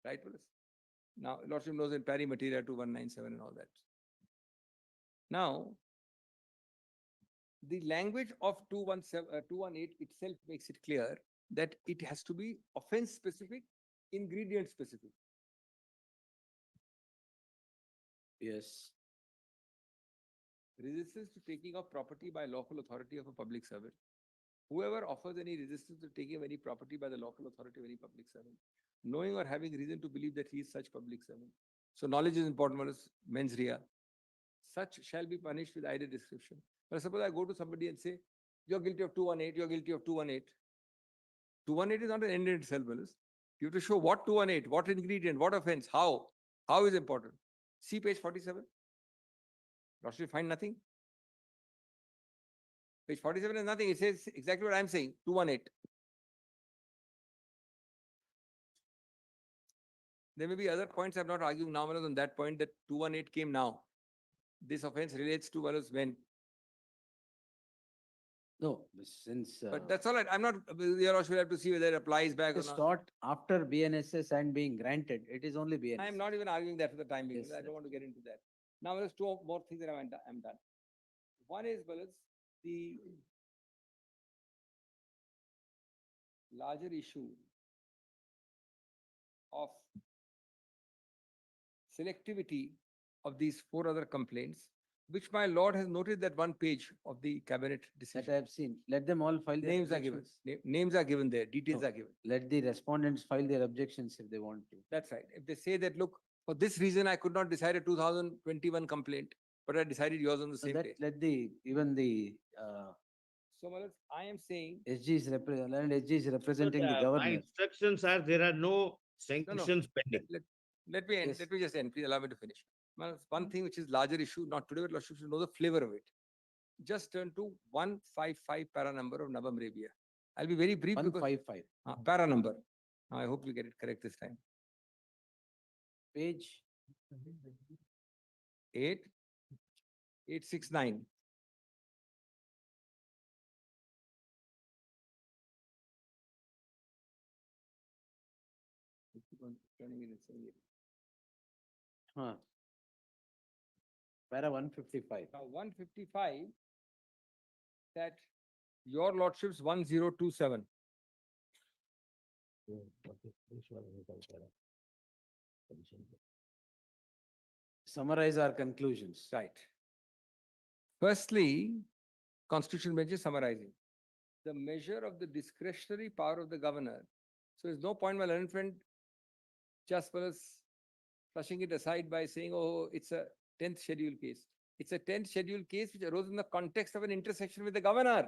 Speaker 3: Right, Malas? Now, Lordship knows in pari materia 2197 and all that. Now, the language of 218 itself makes it clear that it has to be offense specific, ingredient specific.
Speaker 2: Yes.
Speaker 3: Resistance to taking of property by lawful authority of a public servant. whoever offers any resistance to taking of any property by the local authority of any public servant, knowing or having reason to believe that he is such public servant. So knowledge is important, one is mens rea. Such shall be punished with either description. But suppose I go to somebody and say, you're guilty of 218, you're guilty of 218. 218 is not an end in itself, Willis. You have to show what 218, what ingredient, what offense, how. How is important. See page 47. Lordship find nothing. Page 47 is nothing. It says exactly what I'm saying. 218. There may be other points I'm not arguing now on that point that 218 came now. This offense relates to Willis when.
Speaker 2: No, since.
Speaker 3: But that's all right. I'm not, your Lordship will have to see whether it applies back or
Speaker 2: It's
Speaker 3: not.
Speaker 2: sought after BNSS and being granted, it is only BNSS.
Speaker 3: I am not even arguing that for the time being.
Speaker 2: Yes,
Speaker 3: I
Speaker 2: that's
Speaker 3: don't want to get into that. Now there's two more things that I'm done. One is, Willis, the larger issue of selectivity of these four other complaints, which my lord has noted that one page of the cabinet
Speaker 2: That I
Speaker 3: decision.
Speaker 2: have seen. Let them all file their
Speaker 3: Names are given.
Speaker 2: objections.
Speaker 3: Names are given there. Details
Speaker 2: No.
Speaker 3: are given.
Speaker 2: Let the respondents file their objections if they want to.
Speaker 3: That's right. If they say that, look, for this reason, I could not decide a 2021 complaint, but I decided yours on the
Speaker 2: So
Speaker 3: same
Speaker 2: that,
Speaker 3: day.
Speaker 2: let the, even the
Speaker 3: So, Malas, I am saying,
Speaker 2: SG is representing the
Speaker 1: My
Speaker 2: governor.
Speaker 1: instructions are there are no sanctions pending.
Speaker 3: let me end.
Speaker 2: Yes.
Speaker 3: Let me just end. Please allow me to finish. Malas, one thing which is larger issue, not today, but Lordship should know the flavor of it. Just turn to 155 para number of Nabam Rabia. I'll be very brief because
Speaker 2: 155,
Speaker 3: para number. I hope you get it correct this time.
Speaker 2: page
Speaker 3: 869. Keep on turning it and saying it.
Speaker 2: para 155.
Speaker 3: Now, 155, that your lordships 1027.
Speaker 2: Summarize our conclusions.
Speaker 3: Right. Firstly, Constitutional Bench is summarizing the measure of the discretionary power of the governor. So there's no point, my learned friend, just was flushing it aside by saying, oh, it's a 10th schedule case. It's a 10th schedule case which arose in the context of an intersection with the governor.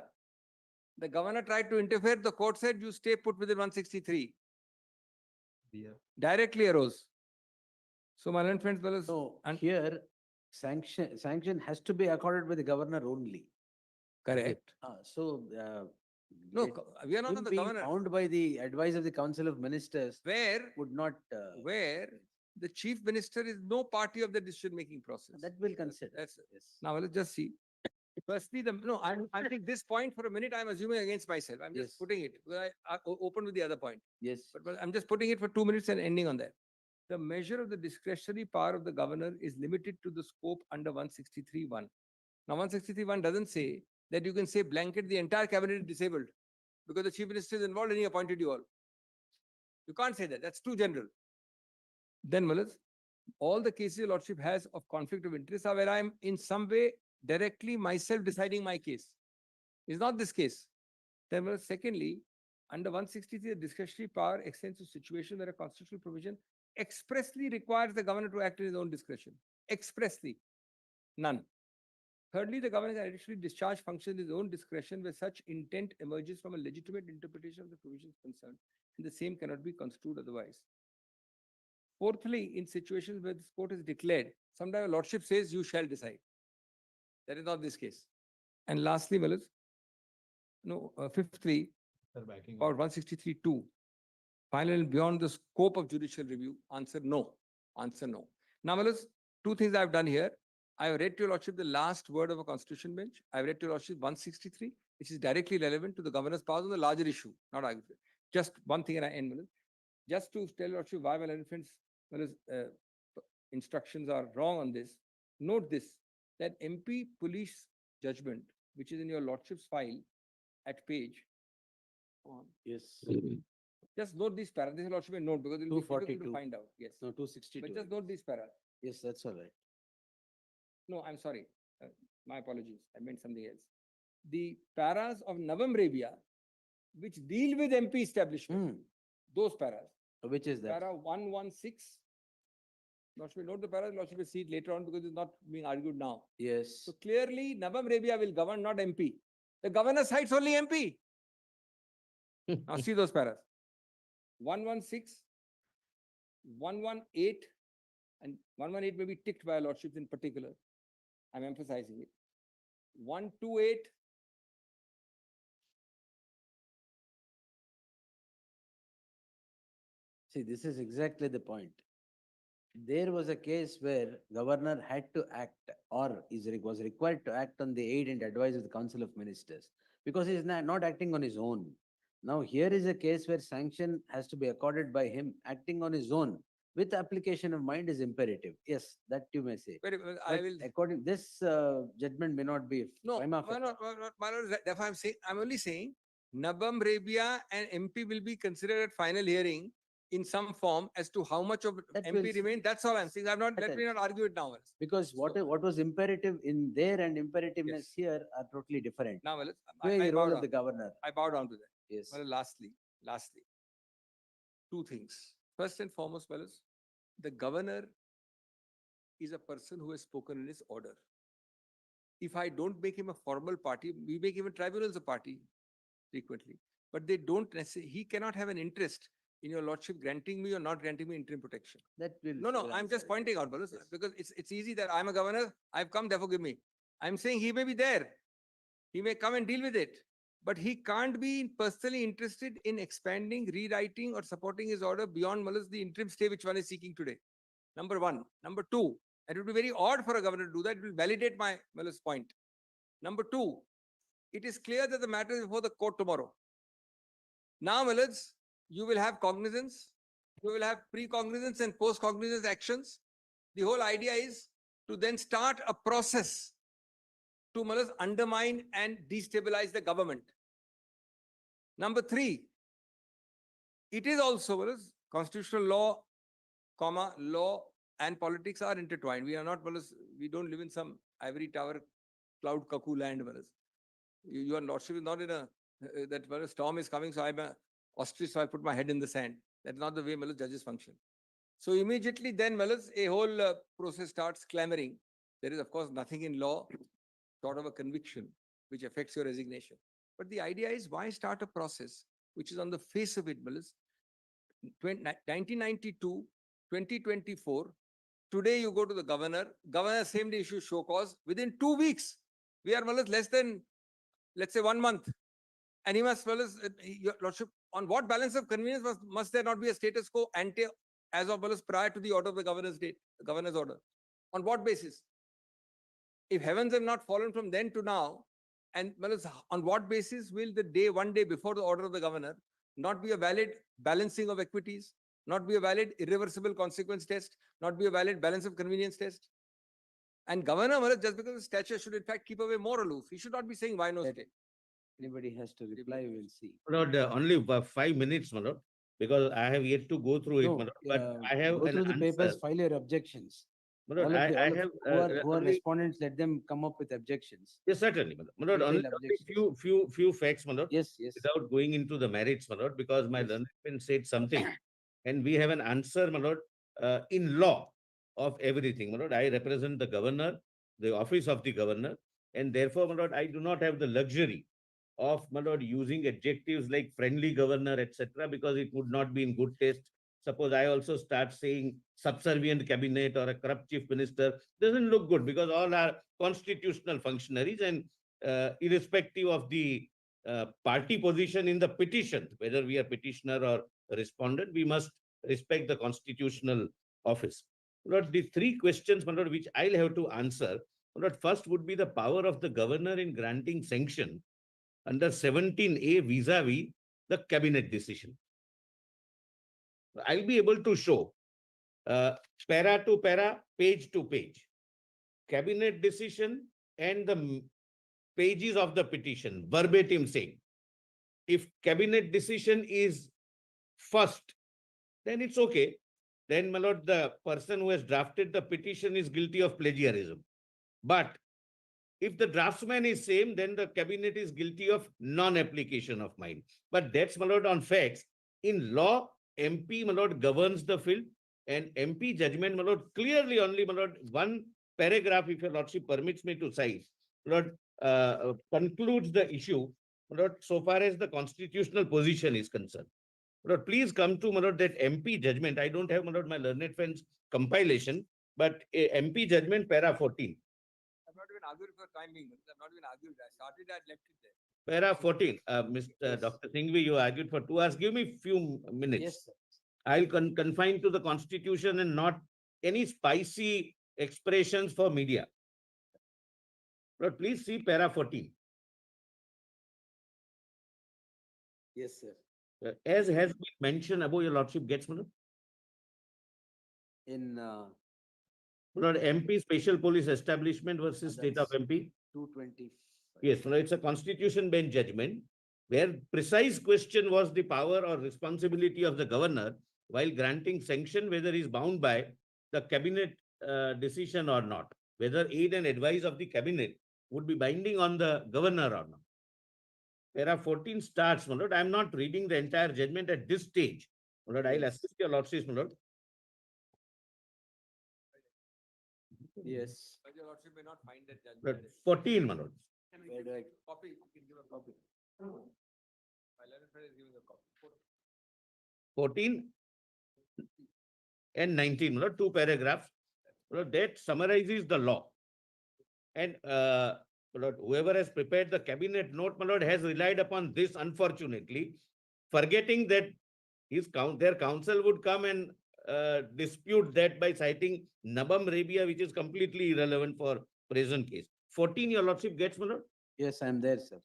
Speaker 3: The governor tried to interfere. The court said, you stay put within 163. Directly arose. So, my learned friends, brothers,
Speaker 2: So
Speaker 3: and-
Speaker 2: here, sanction has to be accorded by the governor only.
Speaker 3: correct. No,
Speaker 2: it-
Speaker 3: we are not
Speaker 2: him
Speaker 3: on the
Speaker 2: being
Speaker 3: governor.
Speaker 2: Found by the advice of the Council of Ministers
Speaker 3: Where
Speaker 2: would not.
Speaker 3: where the chief minister is no party of the decision-making process.
Speaker 2: That will consider.
Speaker 3: That's
Speaker 2: Yes.
Speaker 3: now let's just see. Firstly, I think this point for a minute I'm assuming against myself. I'm just
Speaker 2: Yes.
Speaker 3: putting it. Because I open with the other point,
Speaker 2: Yes.
Speaker 3: but I'm just putting it for 2 minutes and ending on that. The measure of the discretionary power of the governor is limited to the scope under 163(1). Now, 163(1) doesn't say that you can say blanket the entire cabinet is disabled because the chief minister is involved and he appointed you all. You can't say that. That's too general. Then, Malas, all the cases your lordship has of conflict of interest are where I'm in some way directly myself deciding my case. It's not this case. Then, Malas, secondly, under 163, the discretionary power extends to situation where a constitutional provision expressly requires the governor to act in his own discretion. Expressly. None. Thirdly, the governor can additionally discharge functions in his own discretion where such intent emerges from a legitimate interpretation of the provisions concerned, and the same cannot be construed otherwise. Fourthly, in situations where this court is declared, sometimes a lordship says you shall decide. That is not this case. And lastly, Malas, fifthly, about 163(2), final and beyond the scope of judicial review, answer no. Answer no. Now, Malas, two things I've done here. I have read to your lordship the last word of a constitution bench. I have read to your lordship 163, which is directly relevant to the governor's powers on the larger issue, not argument. Just one thing and I end, Malas. Just to tell your lordship why my learned friends, instructions are wrong on this. Note this, that MP police judgment, which is in your lordship's file at page,
Speaker 2: Yes.
Speaker 3: just note these paras. This your lordship may note because it will be difficult to
Speaker 2: 242.
Speaker 3: find out. Yes.
Speaker 2: No, 262.
Speaker 3: But just note these paras.
Speaker 2: Yes, that's all right.
Speaker 3: No, I'm sorry. My apologies. I meant something else. The paras of Navam Rabia which deal with MP establishment,
Speaker 2: Hmm.
Speaker 3: those paras.
Speaker 2: Which is that?
Speaker 3: Para 116. Lordship will note the para, Lordship will see it later on because it's not being argued now.
Speaker 2: Yes.
Speaker 3: So clearly, Nabam Rebia will govern, not MP. The governor cites only MP. Now see those paras. 116, 118, and 118 may be ticked by lordships in particular. I'm emphasizing it. 128,
Speaker 2: See, this is exactly the point. There was a case where governor had to act or was required to act on the aid and advice of the Council of Ministers because he is not acting on his own. Now, here is a case where sanction has to be accorded by him acting on his own with application of mind is imperative. Yes, that you may say.
Speaker 3: very well, I
Speaker 2: But
Speaker 3: will.
Speaker 2: according this judgment may not be
Speaker 3: No,
Speaker 2: prima
Speaker 3: why
Speaker 2: facie.
Speaker 3: not? Why not? My lord, therefore I'm saying, I'm only saying Nabam Rebia and MP will be considered at final hearing in some form as to how much of
Speaker 2: That
Speaker 3: MP
Speaker 2: will-
Speaker 3: remain. That's all I'm saying. I'm not,
Speaker 2: That
Speaker 3: let me not argue it now.
Speaker 2: Because what was imperative in there and imperativeness
Speaker 3: Yes.
Speaker 2: here are totally different.
Speaker 3: Now, well,
Speaker 2: Play
Speaker 3: I
Speaker 2: the
Speaker 3: bow
Speaker 2: role of
Speaker 3: down.
Speaker 2: the governor.
Speaker 3: I bow down to that.
Speaker 2: Yes.
Speaker 3: Well, lastly, two things. First and foremost, fellows, the governor is a person who has spoken in his order. If I don't make him a formal party, we make even tribunals a party frequently, but they don't necessarily, he cannot have an interest in your lordship granting me or not granting me interim protection.
Speaker 2: That will.
Speaker 3: No,
Speaker 2: will
Speaker 3: I'm just
Speaker 2: answer it.
Speaker 3: pointing out, fellows,
Speaker 2: Yes.
Speaker 3: because it's easy that I'm a governor, I've come, therefore give me. I'm saying he may be there. He may come and deal with it, but he can't be personally interested in expanding, rewriting, or supporting his order beyond Malas, the interim stay which one is seeking today. Number one. Number two, it would be very odd for a governor to do that. It will validate my Malas point. Number two, it is clear that the matter is before the court tomorrow. Now, Malas, you will have cognizance, you will have pre-cognizance and post-cognizance actions. The whole idea is to then start a process to Malas undermine and destabilize the government. Number three, it is also Malas, constitutional law, law and politics are intertwined. We are not Malas, we don't live in some ivory tower, cloud cuckoo land. Malas. Your lordship is not in a that Malas, storm is coming, so I'm a ostrich, so I put my head in the sand. That's not the way Malas judges function. So immediately then Malas, a whole process starts clamoring. There is of course nothing in law sort of a conviction which affects your resignation. But the idea is why start a process which is on the face of it, Malas, 1992, 2024, today you go to the governor same day issues show cause, within 2 weeks, we are Malas less than, let's say 1 month. And he must, Malas, your lordship, on what balance of convenience must there not be a status quo ante as of Malas prior to the order of the governor's date, the governor's order? On what basis? If heavens have not fallen from then to now, and Malas, on what basis will the day, 1 day before the order of the governor, not be a valid balancing of equities, not be a valid irreversible consequence test, not be a valid balance of convenience test? And governor, Malas, just because of stature, should in fact keep away more aloof. He should not be saying why no
Speaker 2: Let-
Speaker 3: stay.
Speaker 2: Anybody has to reply, we will see.
Speaker 1: Lord, only 5 minutes, my lord, because I have yet to go through it,
Speaker 2: No,
Speaker 1: my lord, but I have
Speaker 2: go
Speaker 1: an
Speaker 2: through the papers,
Speaker 1: answer.
Speaker 2: file your objections.
Speaker 1: My lord,
Speaker 2: All of
Speaker 1: I
Speaker 2: all of
Speaker 1: have
Speaker 2: who are
Speaker 1: only,
Speaker 2: respondents, let them come up with objections.
Speaker 1: yes, certainly, my lord. My lord, only
Speaker 2: Detailed objections.
Speaker 1: few facts, my lord,
Speaker 2: Yes, yes.
Speaker 1: without going into the merits, my lord, because my
Speaker 2: Yes.
Speaker 1: learned friend said something, and we have an answer, my lord, in law of everything, my lord. I represent the governor, the office of the governor, and therefore, my lord, I do not have the luxury of, my lord, using adjectives like friendly governor, etc., because it would not be in good taste. Suppose I also start saying subservient cabinet or a corrupt chief minister, doesn't look good because all are constitutional functionaries, and irrespective of the party position in the petition, whether we are petitioner or respondent, we must respect the constitutional office. Lord, the three questions, my lord, which I'll have to answer, Lord, first would be the power of the governor in granting sanction under 17A vis-a-vis the cabinet decision. I'll be able to show para to para, page to page, cabinet decision and the pages of the petition, verbatim saying, if cabinet decision is first, then it's okay. Then, my lord, the person who has drafted the petition is guilty of plagiarism. But If the draftsman is same, then the cabinet is guilty of non-application of mine. But that's, my lord, on facts. In law, MP, my lord, governs the field, and MP judgment, my lord, clearly only, my lord, one paragraph, if your lordship permits me to cite, my lord, concludes the issue, my lord, so far as the constitutional position is concerned. My lord, please come to, my lord, that MP judgment. I don't have, my lord, my learned friend's compilation, but MP judgment, para 14.
Speaker 3: I'm not even arguing for timing. I'm not even arguing. I started, I left it there.
Speaker 1: Para 14, Mr.
Speaker 2: Yes.
Speaker 1: Dr. Singhvi, you argued for 2 hours. Give me few minutes.
Speaker 2: Yes, sir.
Speaker 1: I'll confine to the constitution and not any spicy expressions for media. But please see para 14.
Speaker 2: Yes, sir.
Speaker 1: As has been mentioned above, your lordship gets, my lord.
Speaker 2: In
Speaker 1: My lord, MP Special Police Establishment versus State of
Speaker 2: That's-
Speaker 1: MP.
Speaker 2: 225.
Speaker 1: Yes, my lord, it's a constitution bench judgment where precise question was the power or responsibility of the governor while granting sanction, whether he is bound by the cabinet decision or not, whether aid and advice of the cabinet would be binding on the governor or not. Para 14 starts, my lord. I'm not reading the entire judgment at this stage. My lord, I'll
Speaker 2: Yes.
Speaker 1: assist your lordship, my lord.
Speaker 2: Yes.
Speaker 3: But your lordship may not find that
Speaker 1: But
Speaker 3: judgment.
Speaker 1: 14, my lord.
Speaker 5: Can I
Speaker 2: Where
Speaker 5: give
Speaker 2: do I?
Speaker 3: Copy, you can give a copy. My learned friend is giving a copy.
Speaker 1: 14 and 19, my lord, 2 paragraphs. My lord, that summarizes the law. And my lord, whoever has prepared the cabinet note, my lord, has relied upon this, unfortunately, forgetting that their counsel would come and dispute that by citing Nabam Rabia, which is completely irrelevant for present case. 14, your lordship gets, my lord.
Speaker 2: Yes, I'm there, sir.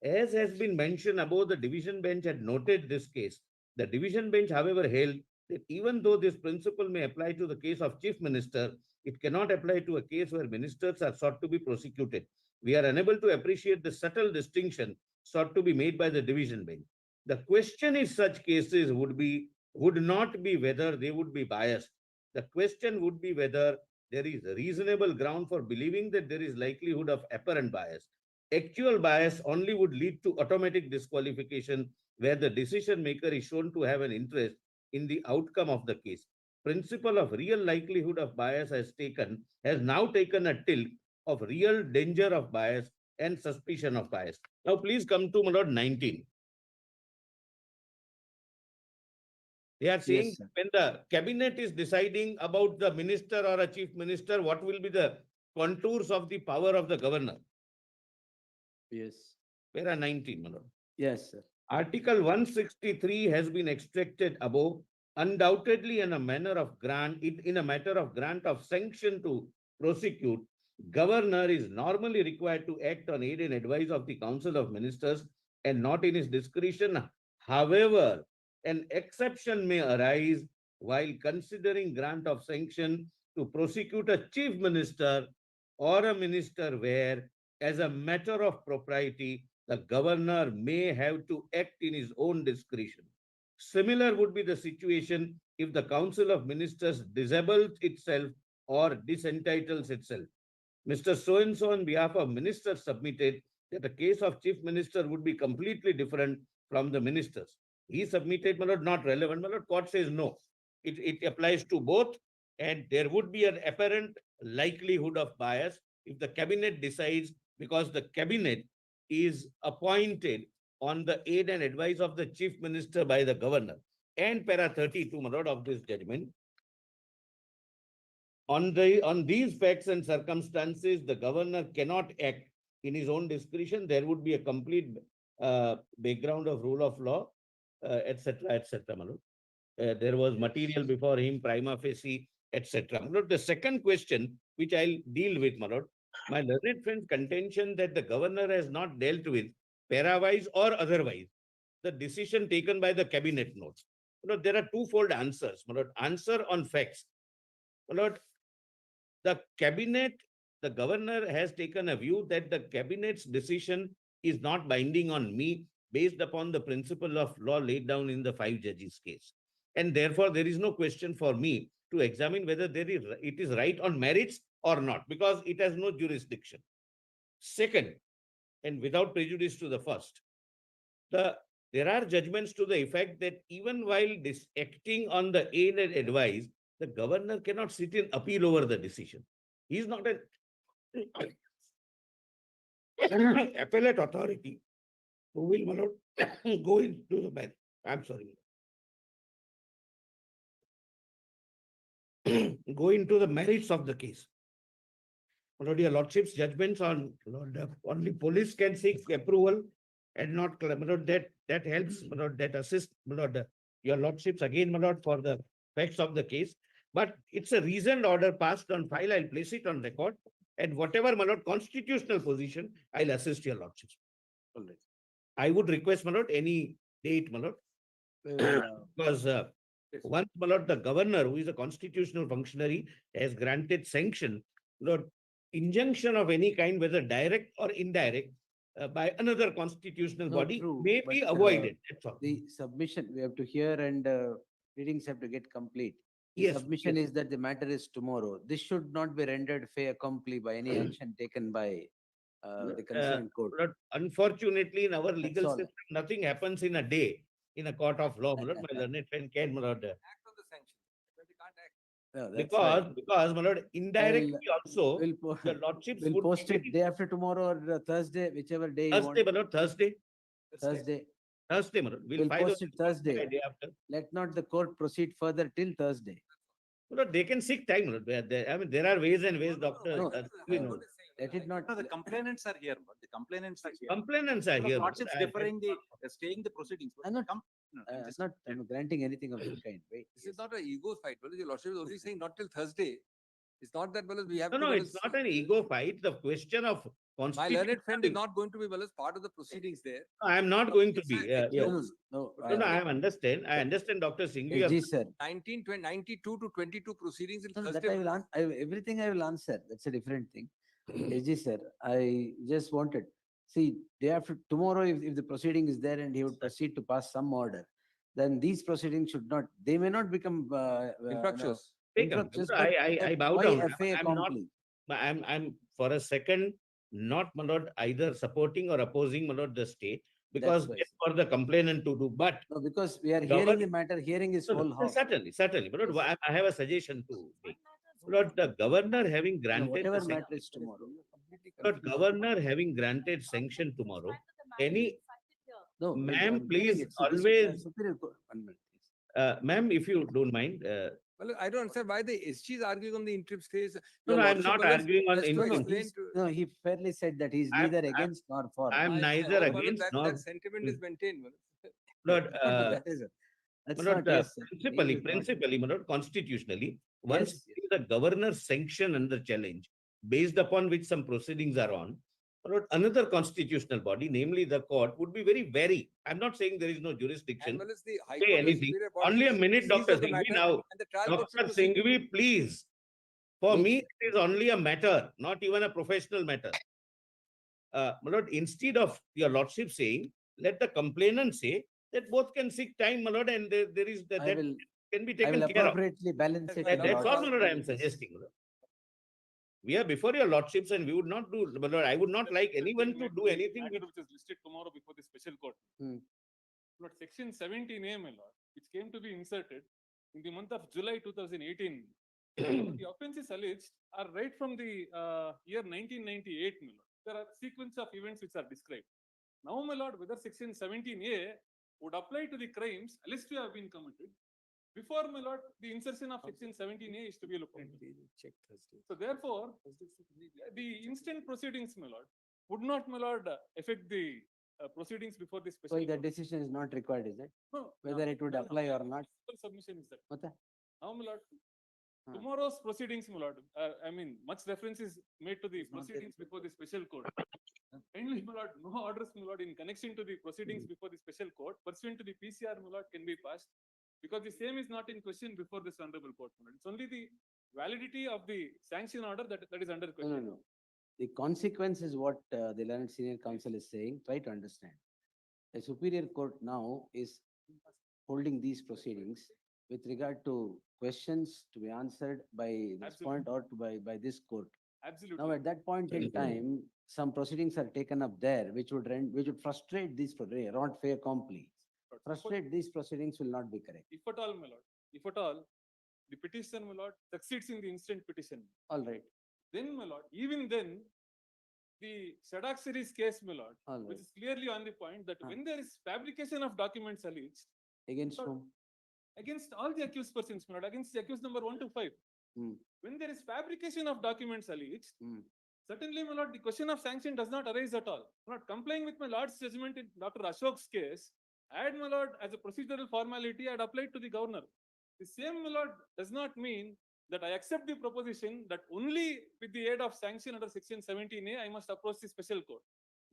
Speaker 1: As has been mentioned above, the division bench had noted this case. The division bench, however, held that even though this principle may apply to the case of chief minister, it cannot apply to a case where ministers are sought to be prosecuted. We are unable to appreciate the subtle distinction sought to be made by the division bench. The question in such cases would not be whether they would be biased. The question would be whether there is a reasonable ground for believing that there is likelihood of apparent bias. Actual bias only would lead to automatic disqualification where the decision maker is shown to have an interest in the outcome of the case. Principle of real likelihood of bias has now taken a tilt of real danger of bias and suspicion of bias. Now please come to my lord 19. They are saying
Speaker 2: Yes, sir.
Speaker 1: when the cabinet is deciding about the minister or a chief minister, what will be the contours of the power of the governor?
Speaker 2: Yes.
Speaker 1: Para 19, my lord.
Speaker 2: Yes, sir.
Speaker 1: Article 163 has been extracted above, undoubtedly in a matter of grant of sanction to prosecute. Governor is normally required to act on aid and advice of the Council of Ministers and not in his discretion. However, an exception may arise while considering grant of sanction to prosecute a chief minister or a minister where, as a matter of propriety, the governor may have to act in his own discretion. Similar would be the situation if the Council of Ministers disables itself or disentitles itself. Mr. So-and-so on behalf of ministers submitted that the case of chief minister would be completely different from the ministers. He submitted, my lord, not relevant. My lord, court says no. It applies to both, and there would be an apparent likelihood of bias if the cabinet decides, because the cabinet is appointed on the aid and advice of the chief minister by the governor. And para 32, my lord, of this judgment. On these facts and circumstances, the governor cannot act in his own discretion. There would be a complete background of rule of law, etc., etc. There was material before him, prima facie, etc. The second question, which I'll deal with, my learned friend's contention that the governor has not dealt with, parawise or otherwise, the decision taken by the cabinet notes. There are twofold answers. Answer on facts. The cabinet, the governor has taken a view that the cabinet's decision is not binding on me based upon the principle of law laid down in the 5 judges case. And therefore, there is no question for me to examine whether it is right on merits or not, because it has no jurisdiction. Second, and without prejudice to the first, the there are judgments to the effect that even while acting on the aid and advice, the governor cannot sit in appeal over the decision. He is not an appellate authority who will, my lord, go into the matter. I'm sorry. Go into the merits of the case. My lord, your lordship's judgments on, Lord, only police can seek approval and not, my lord, that helps, my lord, that assists, my lord, your lordships again, my lord, for the facts of the case. But it's a reasoned order passed on file. I'll place it on record. And whatever, my lord, constitutional position, I'll assist your lordships.
Speaker 2: All right.
Speaker 1: I would request, my lord, any date, my lord,
Speaker 2: We will,
Speaker 1: because once, my lord, the governor, who is a constitutional functionary, has granted sanction, Lord, injunction of any kind, whether direct or indirect, by another constitutional
Speaker 2: No,
Speaker 1: body
Speaker 2: true,
Speaker 1: may be
Speaker 2: but,
Speaker 1: avoided. That's all.
Speaker 2: The submission, we have to hear and readings have to get complete. The
Speaker 1: Yes,
Speaker 2: submission
Speaker 1: yes.
Speaker 2: is that the matter is tomorrow. This should not be rendered fait accompli by any action taken by the concerned court.
Speaker 1: Lord, unfortunately, in our legal
Speaker 2: all.
Speaker 1: system, nothing happens in a day in a court of law, my lord. My learned friend can, my lord,
Speaker 3: Act on the sanction. But they can't act.
Speaker 2: No, that's why
Speaker 1: because, my lord, indirectly also,
Speaker 2: we'll, po-
Speaker 1: the lordships
Speaker 2: we'll
Speaker 1: would
Speaker 2: post
Speaker 1: be
Speaker 2: it day after tomorrow or Thursday, whichever day you want.
Speaker 1: Thursday, my lord, Thursday,
Speaker 2: Thursday.
Speaker 1: Thursday, my lord. We'll
Speaker 2: We'll
Speaker 1: file
Speaker 2: post
Speaker 1: on
Speaker 2: it Thursday.
Speaker 1: day after.
Speaker 2: Let not the court proceed further till Thursday.
Speaker 1: No, they can seek time. No? I mean, there are ways and ways,
Speaker 3: No, no,
Speaker 1: doctor.
Speaker 3: no,
Speaker 2: No,
Speaker 1: We
Speaker 3: High
Speaker 1: know.
Speaker 3: Court is saying,
Speaker 2: Let it not.
Speaker 4: No, the complainants are here, but the complainants are here.
Speaker 1: Complainants are
Speaker 4: So
Speaker 1: here.
Speaker 4: Lordships deferring the, staying the proceedings.
Speaker 2: I'm not-
Speaker 4: No,
Speaker 2: I'm
Speaker 4: just-
Speaker 2: I'm granting anything of that kind. Wait.
Speaker 3: This is not an ego fight. Well, your lordship is only saying not till Thursday. It's not that, well, we have
Speaker 1: No,
Speaker 3: to.
Speaker 1: no,
Speaker 3: well,
Speaker 1: it's not an ego fight. The question of
Speaker 3: My
Speaker 1: constitutional.
Speaker 3: learned friend is not going to be, well, as part of the proceedings there.
Speaker 1: I am not going to be.
Speaker 3: It's
Speaker 1: Yeah, yeah.
Speaker 3: accused.
Speaker 2: No,
Speaker 1: No, I understand. I understand, Dr. Singh. We are-
Speaker 2: SG sir.
Speaker 3: 92 to 22 proceedings in
Speaker 2: No, that
Speaker 3: Thursday.
Speaker 2: I will everything I will answer. That's a different thing. SG sir, I just wanted, see, day after tomorrow, if the proceeding is there and he would proceed to pass some order, then these proceedings should not, they may not become
Speaker 3: Infructuous.
Speaker 1: Take 'em.
Speaker 2: infructuous,
Speaker 1: I
Speaker 2: but
Speaker 1: bow
Speaker 2: why
Speaker 1: down.
Speaker 2: a fait
Speaker 1: I'm not.
Speaker 2: accompli?
Speaker 1: I'm for a second not, my lord, either supporting or opposing, my lord, the state, because
Speaker 2: why,
Speaker 1: that's for the complainant to do. But
Speaker 2: No, because we are
Speaker 1: Govern-
Speaker 2: hearing the matter, hearing is
Speaker 1: no,
Speaker 2: whole
Speaker 1: no,
Speaker 2: house.
Speaker 1: certainly, certainly. But lord, I have a suggestion to make. Lord, the governor having
Speaker 2: No,
Speaker 1: granted
Speaker 2: whatever
Speaker 1: the
Speaker 2: matter is tomorrow.
Speaker 1: Lord, governor having granted sanction tomorrow, any
Speaker 2: No,
Speaker 1: Ma'am,
Speaker 2: I'm
Speaker 1: please
Speaker 2: getting it. See, this
Speaker 1: always-
Speaker 2: Superior Court, 1 minute, please.
Speaker 1: ma'am, if you don't mind,
Speaker 3: Well, I don't understand why the SG is arguing on the interim stage.
Speaker 1: no,
Speaker 3: Your
Speaker 1: no, I'm
Speaker 3: lordship,
Speaker 1: not
Speaker 3: well,
Speaker 1: arguing on
Speaker 3: just to
Speaker 2: No, no,
Speaker 1: interim.
Speaker 3: explain
Speaker 2: no, he fairly said that he's
Speaker 1: I'm-
Speaker 2: neither
Speaker 1: I'm-
Speaker 2: against nor for.
Speaker 1: I'm neither
Speaker 3: well,
Speaker 1: against
Speaker 3: that,
Speaker 1: nor,
Speaker 3: that sentiment is maintained. Well.
Speaker 1: Lord,
Speaker 2: That is, that's
Speaker 1: my lord,
Speaker 2: not, yes. sir.
Speaker 1: principally,
Speaker 2: He is not-
Speaker 1: principally, my lord, constitutionally, once
Speaker 2: Yes,
Speaker 1: the governor's sanction under challenge, based upon which some proceedings are on, my lord, another constitutional body, namely the court, would be very wary. I'm not saying there is no
Speaker 3: And
Speaker 1: jurisdiction.
Speaker 3: well as the High
Speaker 1: Say
Speaker 3: Court, the
Speaker 1: anything.
Speaker 3: superior body
Speaker 1: Only a minute,
Speaker 3: sees
Speaker 1: Dr.
Speaker 3: of the
Speaker 1: Singhvi,
Speaker 3: matter
Speaker 1: now.
Speaker 3: and the trial court should
Speaker 1: Dr.
Speaker 3: proceed.
Speaker 1: Singhvi, please. For
Speaker 2: Please,
Speaker 1: me,
Speaker 2: sir.
Speaker 1: it is only a matter, not even a professional matter. My lord, instead of your lordship saying, let the complainant say that both can seek time, my lord, and there is that,
Speaker 2: I
Speaker 1: that
Speaker 2: will,
Speaker 1: can be
Speaker 2: I
Speaker 1: taken
Speaker 2: will
Speaker 1: care of.
Speaker 2: appropriately balance it.
Speaker 3: my
Speaker 2: in
Speaker 3: lord,
Speaker 1: That's
Speaker 2: order.
Speaker 1: all, my lord, I am suggesting. my lord. We are before your lordships, and we would not do, my lord, I would not like anyone to do anything
Speaker 5: Matter
Speaker 1: which.
Speaker 5: which is listed tomorrow before the special court.
Speaker 2: Hmm.
Speaker 5: Lord, section 17A, my lord, which came to be inserted in the month of July 2018. The offences alleged are right from the year 1998, my lord. There are sequence of events which are described. Now, my lord, whether section 17A would apply to the crimes alleged to have been committed. Before, my lord, the insertion of section 17A is to be looked into.
Speaker 2: Check Thursday.
Speaker 5: So therefore, the instant proceedings, my lord, would not, my lord, affect the proceedings before the special
Speaker 2: So the
Speaker 5: court.
Speaker 2: decision is not required, is it?
Speaker 5: No,
Speaker 2: Whether it would
Speaker 5: no, no.
Speaker 2: apply or not?
Speaker 5: Simple submission is that.
Speaker 2: Mata?
Speaker 5: Now, my lord,
Speaker 2: Huh.
Speaker 5: tomorrow's proceedings, my lord, I mean, much reference is made to the
Speaker 2: It's not there.
Speaker 5: proceedings before the special court. Kindly, my lord, no orders, my lord, in connection to the proceedings before the special court, pursuant to the PCR, my lord, can be passed, because the same is not in question before this honorable court, my lord. It's only the validity of the sanction order that is under
Speaker 2: No,
Speaker 5: question.
Speaker 2: no, no. The consequence is what the learned senior counsel is saying. Try to understand. The superior court now is holding these proceedings with regard to questions to be answered by this
Speaker 5: Absolutely.
Speaker 2: point or by this court.
Speaker 5: Absolutely.
Speaker 2: Now, at that point in time, some proceedings are taken up there, which would frustrate these, not fair compli.
Speaker 5: But
Speaker 2: Frustrate these proceedings will not be correct.
Speaker 5: If at all, my lord, if at all, the petition, my lord, succeeds in the instant petition,
Speaker 2: All right,
Speaker 5: then, my lord, even then, the Sadak series case, my lord,
Speaker 2: all
Speaker 5: which
Speaker 2: right.
Speaker 5: is clearly on the point that
Speaker 2: Ah.
Speaker 5: when there is fabrication of documents alleged
Speaker 2: Against
Speaker 5: Lord,
Speaker 2: whom?
Speaker 5: against all the accused persons, my lord, against the accused number 1 to 5,
Speaker 2: Hmm,
Speaker 5: when there is fabrication of documents alleged,
Speaker 2: hmm.
Speaker 5: certainly, my lord, the question of sanction does not arise at all. My lord, complying with my lord's judgment in Dr. Ashok's case, I had, my lord, as a procedural formality, I had applied to the governor. The same, my lord, does not mean that I accept the proposition that only with the aid of sanction under section 17A, I must approach the special court.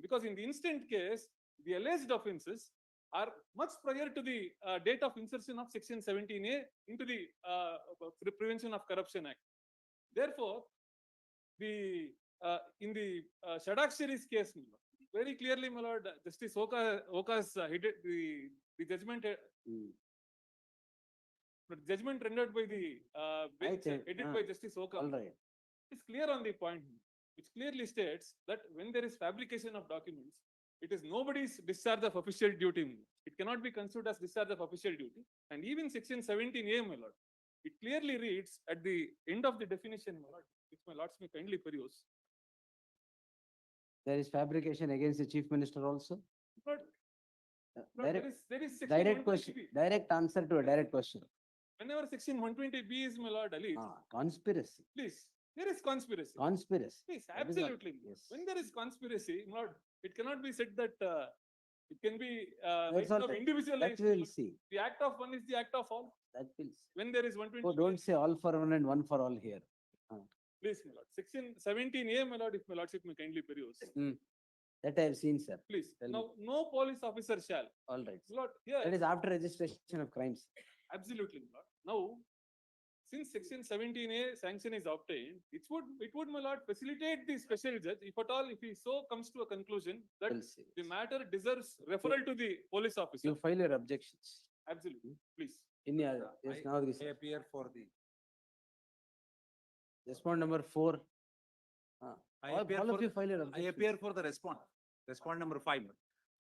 Speaker 5: Because in the instant case, the alleged offences are much prior to the date of insertion of section 17A into the Prevention of Corruption Act. Therefore, the in the Shadak series case, my lord, very clearly, my lord, Justice Oka's headed the judgment.
Speaker 2: Hmm.
Speaker 5: The judgment rendered by the bench
Speaker 2: Right,
Speaker 5: headed by Justice Oka
Speaker 2: All right.
Speaker 5: is clear on the point, which clearly states that when there is fabrication of documents, it is nobody's discharge of official duty. It cannot be considered as discharge of official duty. And even section 17A, my lord, it clearly reads at the end of the definition, my lord, which my lords may kindly peruse.
Speaker 2: There is fabrication against the chief minister also?
Speaker 5: But there is section
Speaker 2: Direct question,
Speaker 5: 120B.
Speaker 2: direct answer to a direct question.
Speaker 5: Whenever section 120B is, my lord, alleged,
Speaker 2: Conspiracy,
Speaker 5: please, there is conspiracy.
Speaker 2: conspiracy.
Speaker 5: Yes,
Speaker 2: That is what-
Speaker 5: absolutely.
Speaker 2: yes.
Speaker 5: When there is conspiracy, not, it cannot be said that it can be
Speaker 2: That's
Speaker 5: right
Speaker 2: all
Speaker 5: of
Speaker 2: right.
Speaker 5: individualized.
Speaker 2: That we'll see,
Speaker 5: The act of one is the act of all.
Speaker 2: that we'll see.
Speaker 5: When there is 120.
Speaker 2: Oh, don't say all for one and one for all here.
Speaker 5: Please, my lord. Section 17A, my lord, if my lordship may kindly peruse.
Speaker 2: That I have seen, sir.
Speaker 5: Please.
Speaker 2: Tell
Speaker 5: Now, no police officer shall.
Speaker 2: All right.
Speaker 5: My lord, here,
Speaker 2: That is after registration of crimes.
Speaker 5: absolutely, my lord. Now, since section 17A sanction is obtained, it would, my lord, facilitate the special judge, if at all, if he so comes to a conclusion that
Speaker 2: We'll see.
Speaker 5: the matter deserves referral to the police officer.
Speaker 2: You file your objections.
Speaker 5: Absolutely, please.
Speaker 2: In your, yes, now,
Speaker 4: I appear for the,
Speaker 2: respond number 4.
Speaker 4: I
Speaker 2: All
Speaker 4: appear
Speaker 2: all of
Speaker 4: for
Speaker 2: you
Speaker 4: the-
Speaker 2: file your
Speaker 4: I
Speaker 2: objections.
Speaker 4: appear for the respond number 5.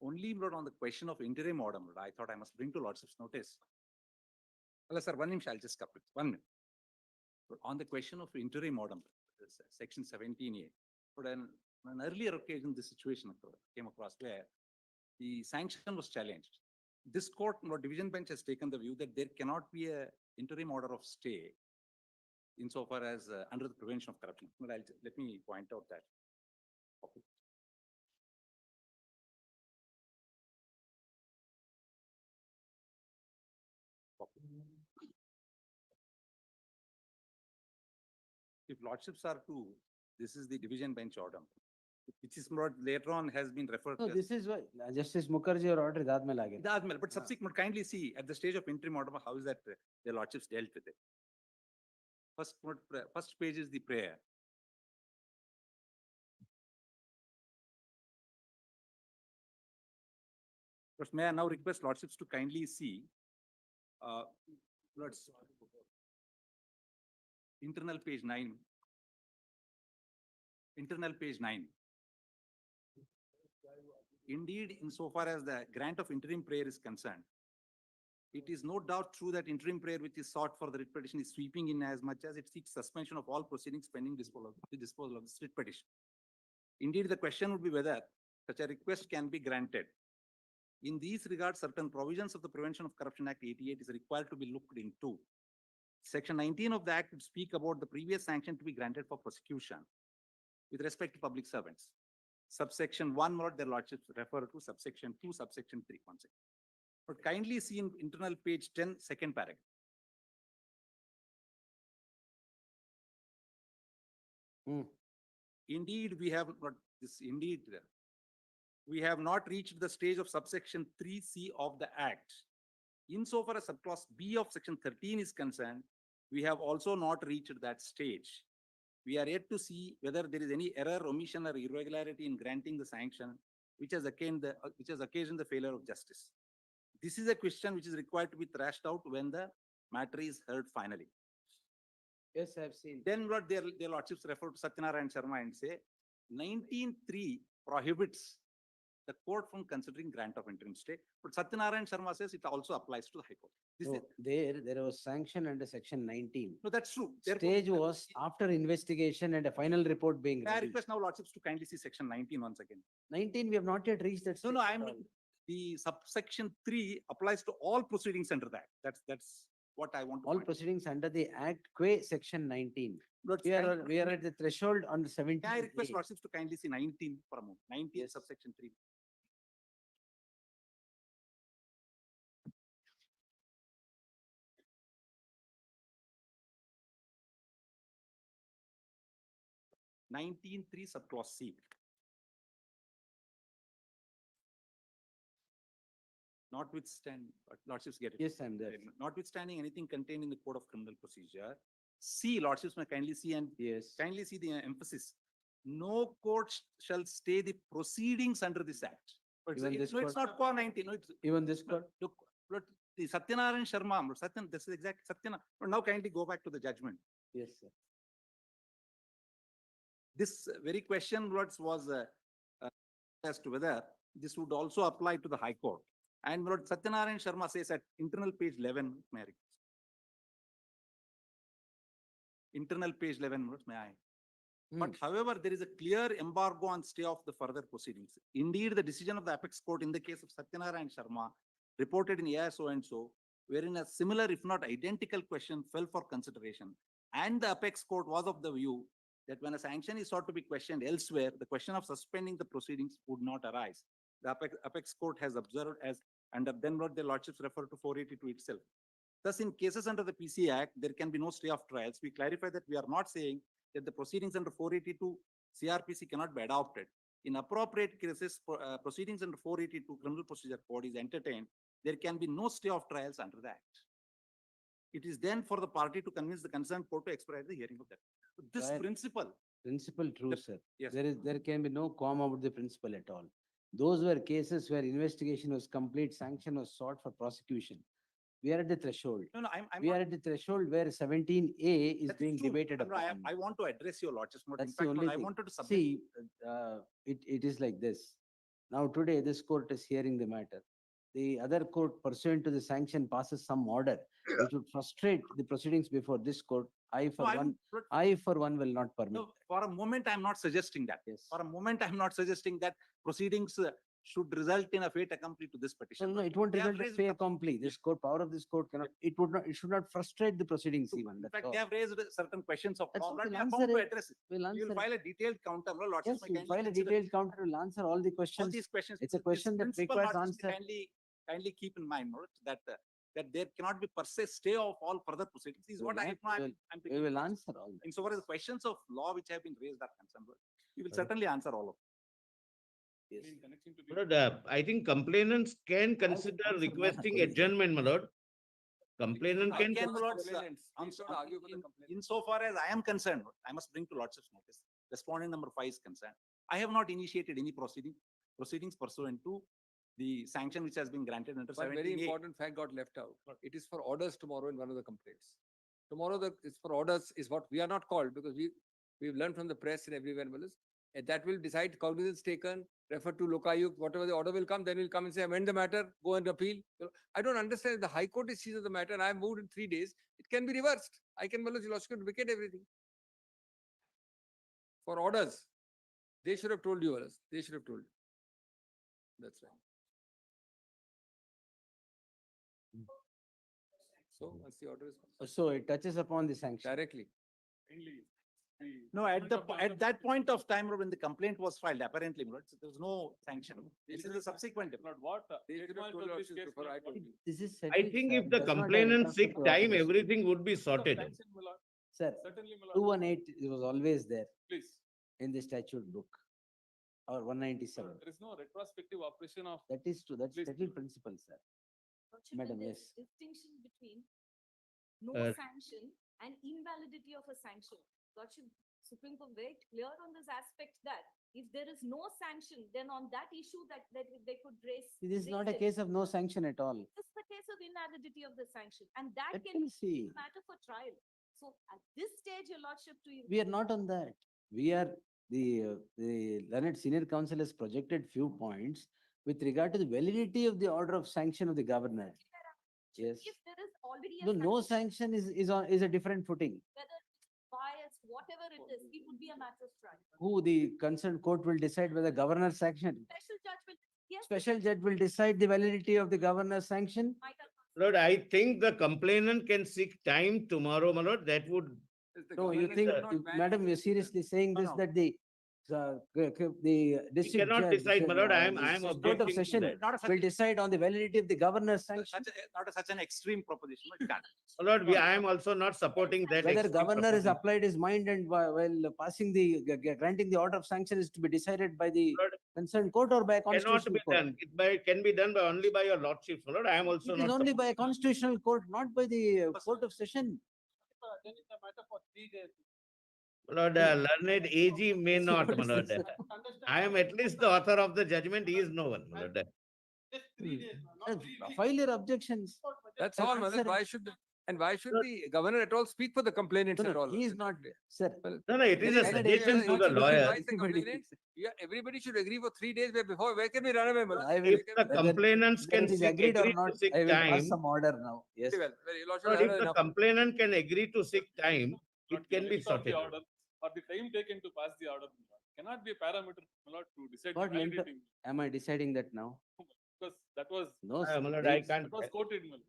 Speaker 4: Only lord, on the question of interim order, lord, I thought I must bring to lordship's notice. Hello, sir, 1 minute, I'll just couple it, 1 minute. But on the question of interim order, section 17A, but on an earlier occasion, this situation came across where the sanction was challenged. This court, or division bench, has taken the view that there cannot be a interim order of stay insofar as under the Prevention of Corruption. But let me point out that. Okay. Okay. If lordships are to, this is the division bench order, which is not later on has been referred
Speaker 2: No,
Speaker 4: to.
Speaker 2: this is why Justice Mukherjee or order idaadmele agide.
Speaker 4: Idaadmele, but subsequent, kindly see at the stage of interim order, how is that the lordships dealt with it? First page is the prayer. But may I now request lordships to kindly see, lords, internal page 9. Internal page 9. Indeed, insofar as the grant of interim prayer is concerned, it is no doubt true that interim prayer which is sought for the writ petition is sweeping in as much as it seeks suspension of all proceedings pending disposal of the writ petition. Indeed, the question would be whether such a request can be granted. In these regards, certain provisions of the Prevention of Corruption Act 88 is required to be looked into. Section 19 of the Act would speak about the previous sanction to be granted for prosecution with respect to public servants. Subsection 1, Lord, their lordships refer to subsection 2, subsection 3. One second. But kindly see in internal page 10, second paragraph. Indeed, we have not this. Indeed, we have not reached the stage of subsection 3C of the Act. Insofar as subclause B of section 13 is concerned, we have also not reached that stage. We are yet to see whether there is any error, omission, or irregularity in granting the sanction, which has occasioned the failure of justice. This is a question which is required to be thrashed out when the matter is heard finally.
Speaker 2: Yes, I have seen.
Speaker 4: Then what their lordships refer to Satyanarayan Sharma and say 19(3) prohibits the court from considering grant of interim stay. But Satyanarayan Sharma says it also applies to the High Court. This is,
Speaker 2: No, there was sanction under section 19.
Speaker 4: no, that's true. Therefore,
Speaker 2: Stage was after investigation and a final report being
Speaker 4: I
Speaker 2: ready.
Speaker 4: request now lordships to kindly see section 19 once again.
Speaker 2: 19, we have not yet reached that.
Speaker 4: No,
Speaker 2: stage
Speaker 4: no,
Speaker 2: at all.
Speaker 4: the subsection 3 applies to all proceedings under that. That's what I want to
Speaker 2: All
Speaker 4: point.
Speaker 2: proceedings under the Act, qua section 19.
Speaker 4: Lords,
Speaker 2: We are at the threshold on the 17.
Speaker 4: Can I request lordships to kindly see 19 for a moment? 19 subsection 3. (19)(3) subclause C. Notwithstanding, lordships get it.
Speaker 2: Yes, I'm there.
Speaker 4: Notwithstanding anything contained in the Code of Criminal Procedure, C, lordships may kindly see and
Speaker 2: Yes.
Speaker 4: kindly see the emphasis. No court shall stay the proceedings under this act. But
Speaker 2: Even this
Speaker 4: no, it's
Speaker 2: court?
Speaker 4: not core 19. No, it's
Speaker 2: Even this court?
Speaker 4: look, the Satyanarayan Sharma, this is exact Satyana. But now kindly go back to the judgment.
Speaker 2: Yes, sir.
Speaker 4: This very question was as to whether this would also apply to the High Court. And Lord Satyanarayan Sharma says at internal page 11, may I request? Internal page 11, Lord, may I? But however, there is a clear embargo on stay of the further proceedings. Indeed, the decision of the apex court in the case of Satyanarayan Sharma reported in AI so and so, wherein a similar, if not identical question fell for consideration. And the apex court was of the view that when a sanction is sought to be questioned elsewhere, the question of suspending the proceedings would not arise. The apex court has observed as, and then what the lordships refer to 482 itself. Thus, in cases under the PC Act, there can be no stay of trials. We clarify that we are not saying that the proceedings under 482 CRPC cannot be adopted. In appropriate cases, proceedings under 482 Criminal Procedure Code is entertained. There can be no stay of trials under the Act. It is then for the party to convince the concerned court to expedite the hearing of that. This
Speaker 2: Right.
Speaker 4: principle.
Speaker 2: Principle true,
Speaker 4: Yep.
Speaker 2: sir.
Speaker 4: Yes.
Speaker 2: There can be no qualm about the principle at all. Those were cases where investigation was complete, sanction was sought for prosecution. We are at the threshold.
Speaker 4: No, no, I'm
Speaker 2: We
Speaker 4: not.
Speaker 2: are at the threshold where 17A is
Speaker 4: That
Speaker 2: being
Speaker 4: true.
Speaker 2: debated
Speaker 4: No, no,
Speaker 2: upon.
Speaker 4: I want to address your lordship's note. In
Speaker 2: That's the
Speaker 4: fact,
Speaker 2: only
Speaker 4: I
Speaker 2: thing.
Speaker 4: wanted to submit.
Speaker 2: See, it is like this. Now today, this court is hearing the matter. The other court pursuant to the sanction passes some order which would frustrate the proceedings before this court. I for one will not permit.
Speaker 4: No, for a moment, I'm not suggesting that.
Speaker 2: Yes.
Speaker 4: For a moment, I'm not suggesting that proceedings should result in a fait accompli to this
Speaker 2: No,
Speaker 4: petition.
Speaker 2: no, it won't
Speaker 4: They have
Speaker 2: result in
Speaker 4: raised
Speaker 2: fait
Speaker 4: the-
Speaker 2: accompli. This court, power of this court cannot, it should not frustrate the proceedings even.
Speaker 4: In
Speaker 2: That's
Speaker 4: fact,
Speaker 2: all.
Speaker 4: they have raised certain questions of
Speaker 2: That's
Speaker 4: law.
Speaker 2: what
Speaker 4: But
Speaker 2: we'll
Speaker 4: I am
Speaker 2: answer
Speaker 4: bound to
Speaker 2: it.
Speaker 4: address it.
Speaker 2: We'll
Speaker 4: You
Speaker 2: answer
Speaker 4: will
Speaker 2: it.
Speaker 4: file a detailed counter. No,
Speaker 2: Yes,
Speaker 4: lordships may
Speaker 2: we'll
Speaker 4: kindly
Speaker 2: file a
Speaker 4: consider
Speaker 2: detailed counter, will answer all the
Speaker 4: all
Speaker 2: questions.
Speaker 4: these questions.
Speaker 2: It's a
Speaker 4: This
Speaker 2: question that
Speaker 4: principle,
Speaker 2: requires
Speaker 4: lordships may
Speaker 2: answer.
Speaker 4: Kindly keep in mind, no, that there cannot be per se stay of all further proceedings. This is what I'm
Speaker 2: We
Speaker 4: thinking.
Speaker 2: will answer all that.
Speaker 4: Insofar as the questions of law which have been raised are concerned, we will
Speaker 1: Correct.
Speaker 4: certainly answer all of them.
Speaker 2: Yes.
Speaker 5: In connection to
Speaker 1: My
Speaker 5: the.
Speaker 1: lord, I think complainants can consider
Speaker 2: answer
Speaker 1: requesting
Speaker 2: that.
Speaker 1: adjournment, my lord. Complainant
Speaker 3: How
Speaker 1: can.
Speaker 3: can
Speaker 4: Again, lords,
Speaker 3: complainants? Please don't argue for the complainants.
Speaker 4: insofar as I am concerned, I must bring to lordship's notice, respondent number 5 is concerned. I have not initiated any proceedings pursuant to the sanction which has been granted under
Speaker 3: One very
Speaker 4: 17A.
Speaker 3: important fact got left out. It is for orders tomorrow in one of the complaints. Tomorrow it's for orders is what we are not called because we've learned from the press and everywhere else. And that will decide cognizance taken, refer to Lokayuk, whatever the order will come, then we'll come and say amend the matter, go and appeal. I don't understand if the High Court is seized of the matter and I have moved in 3 days, it can be reversed. I can vacate everything. For orders, they should have told you, Alas. They should have told you. That's right. So once the order is passed,
Speaker 2: So it touches upon the sanction.
Speaker 3: directly.
Speaker 5: Mainly,
Speaker 4: No, at that point of time when the complaint was filed, apparently, there was no sanction. This is a subsequent.
Speaker 5: Not what.
Speaker 3: They should have told us before I told you.
Speaker 2: This is
Speaker 1: I
Speaker 2: settled,
Speaker 1: think
Speaker 2: sir.
Speaker 1: if the
Speaker 2: Does not have
Speaker 1: complainant seek
Speaker 2: retrospective
Speaker 1: time,
Speaker 2: operation.
Speaker 1: everything would be sorted.
Speaker 2: Sir,
Speaker 5: Certainly, my lord.
Speaker 2: 218 it was always there
Speaker 5: Please.
Speaker 2: in the statute book. Or 197.
Speaker 5: There is no retrospective operation of.
Speaker 2: That is true. That's
Speaker 5: Please.
Speaker 2: settled principle, sir.
Speaker 6: Lordship,
Speaker 2: Madam,
Speaker 6: there's
Speaker 2: yes.
Speaker 6: distinction between no
Speaker 1: Uh,
Speaker 6: sanction and invalidity of a sanction. Lordship, Supreme Court very clear on this aspect that if there is no sanction, then on that issue that they could raise.
Speaker 2: This is not a
Speaker 6: raise it.
Speaker 2: case of no sanction at all.
Speaker 6: This is the case of invalidity of the sanction, and that
Speaker 2: Let
Speaker 6: can
Speaker 2: me see.
Speaker 6: be matter for trial. So at this stage, your lordship to.
Speaker 2: We are not on that. We are, the learned senior counsel has projected few points with regard to the validity of the order of sanction of the governor. Yes.
Speaker 6: If there is already a.
Speaker 2: No sanction is a different footing.
Speaker 6: Whether it's biased, whatever it is, it would be a matter of trial.
Speaker 2: Who the concerned court will decide whether governor's sanction.
Speaker 6: Special judge will, yes.
Speaker 2: Special judge will decide the validity of the governor's sanction.
Speaker 6: Might have-
Speaker 1: Lord, I think the complainant can seek time tomorrow, my lord, that would,
Speaker 3: Is the
Speaker 2: No, you
Speaker 3: government
Speaker 2: think,
Speaker 3: does not ban
Speaker 2: madam, you're
Speaker 3: it.
Speaker 2: seriously saying
Speaker 4: No,
Speaker 2: this,
Speaker 4: no.
Speaker 2: that the district
Speaker 1: cannot
Speaker 2: judge,
Speaker 1: decide, my lord. I am
Speaker 2: the
Speaker 1: objecting
Speaker 2: Court of
Speaker 1: to
Speaker 2: Session
Speaker 1: that.
Speaker 4: Not a such,
Speaker 2: will decide on the validity of the governor's sanction.
Speaker 4: such an extreme proposition, but it can't.
Speaker 1: My lord, I am also not supporting that.
Speaker 2: Whether
Speaker 1: extreme
Speaker 2: governor has
Speaker 1: proposition.
Speaker 2: applied his mind and while passing granting the order of sanction is to be decided by the
Speaker 1: Lord,
Speaker 2: concerned court or by a
Speaker 1: Cannot
Speaker 2: constitutional
Speaker 1: be
Speaker 2: court.
Speaker 1: done. Can be done by only by your lordship, my lord. I am also
Speaker 2: It is
Speaker 1: not.
Speaker 2: only by a
Speaker 1: supporting.
Speaker 2: constitutional court, not by the Court of Session.
Speaker 5: Then it's a matter for 3 days.
Speaker 1: My lord, learned AG may not, my lord. I am at least the author of the judgment. He is no one, my lord.
Speaker 5: Just 3 days, not 3 weeks.
Speaker 2: File your objections.
Speaker 3: That's
Speaker 2: That's
Speaker 3: all, Malad.
Speaker 2: answer.
Speaker 3: Why should, and why should the governor at all speak for the complainants
Speaker 2: No,
Speaker 3: at
Speaker 2: no,
Speaker 3: all?
Speaker 2: he is not, sir.
Speaker 3: Well,
Speaker 1: No, it is a
Speaker 2: Learned
Speaker 1: suggestion
Speaker 2: AG
Speaker 1: to
Speaker 2: is
Speaker 1: the
Speaker 2: not
Speaker 1: lawyer.
Speaker 3: advise the
Speaker 2: Anybody.
Speaker 3: complainants. Yeah, everybody should agree for 3 days before. Where can we run away, Malad?
Speaker 2: I will,
Speaker 1: If the
Speaker 2: whether-
Speaker 1: complainants
Speaker 2: whether
Speaker 1: can
Speaker 2: it is
Speaker 1: seek,
Speaker 2: agreed or
Speaker 1: agree
Speaker 2: not,
Speaker 1: to seek
Speaker 2: I will pass
Speaker 1: time,
Speaker 2: some order now. Yes.
Speaker 3: Very well, very, Your Lordship
Speaker 1: Lord,
Speaker 3: has
Speaker 1: if the
Speaker 3: enough.
Speaker 1: complainant can agree to seek time,
Speaker 5: Not
Speaker 1: it can
Speaker 5: the
Speaker 1: be
Speaker 5: length of the
Speaker 1: sorted.
Speaker 5: order or the time taken to pass the order, my lord. Cannot be a parameter, my lord, to decide the
Speaker 2: What length of-
Speaker 5: validity.
Speaker 2: Am I deciding that now?
Speaker 5: Because that was,
Speaker 2: No,
Speaker 1: My
Speaker 2: sir.
Speaker 1: lord, I
Speaker 2: Please,
Speaker 1: can't.
Speaker 5: that was quoted, my lord,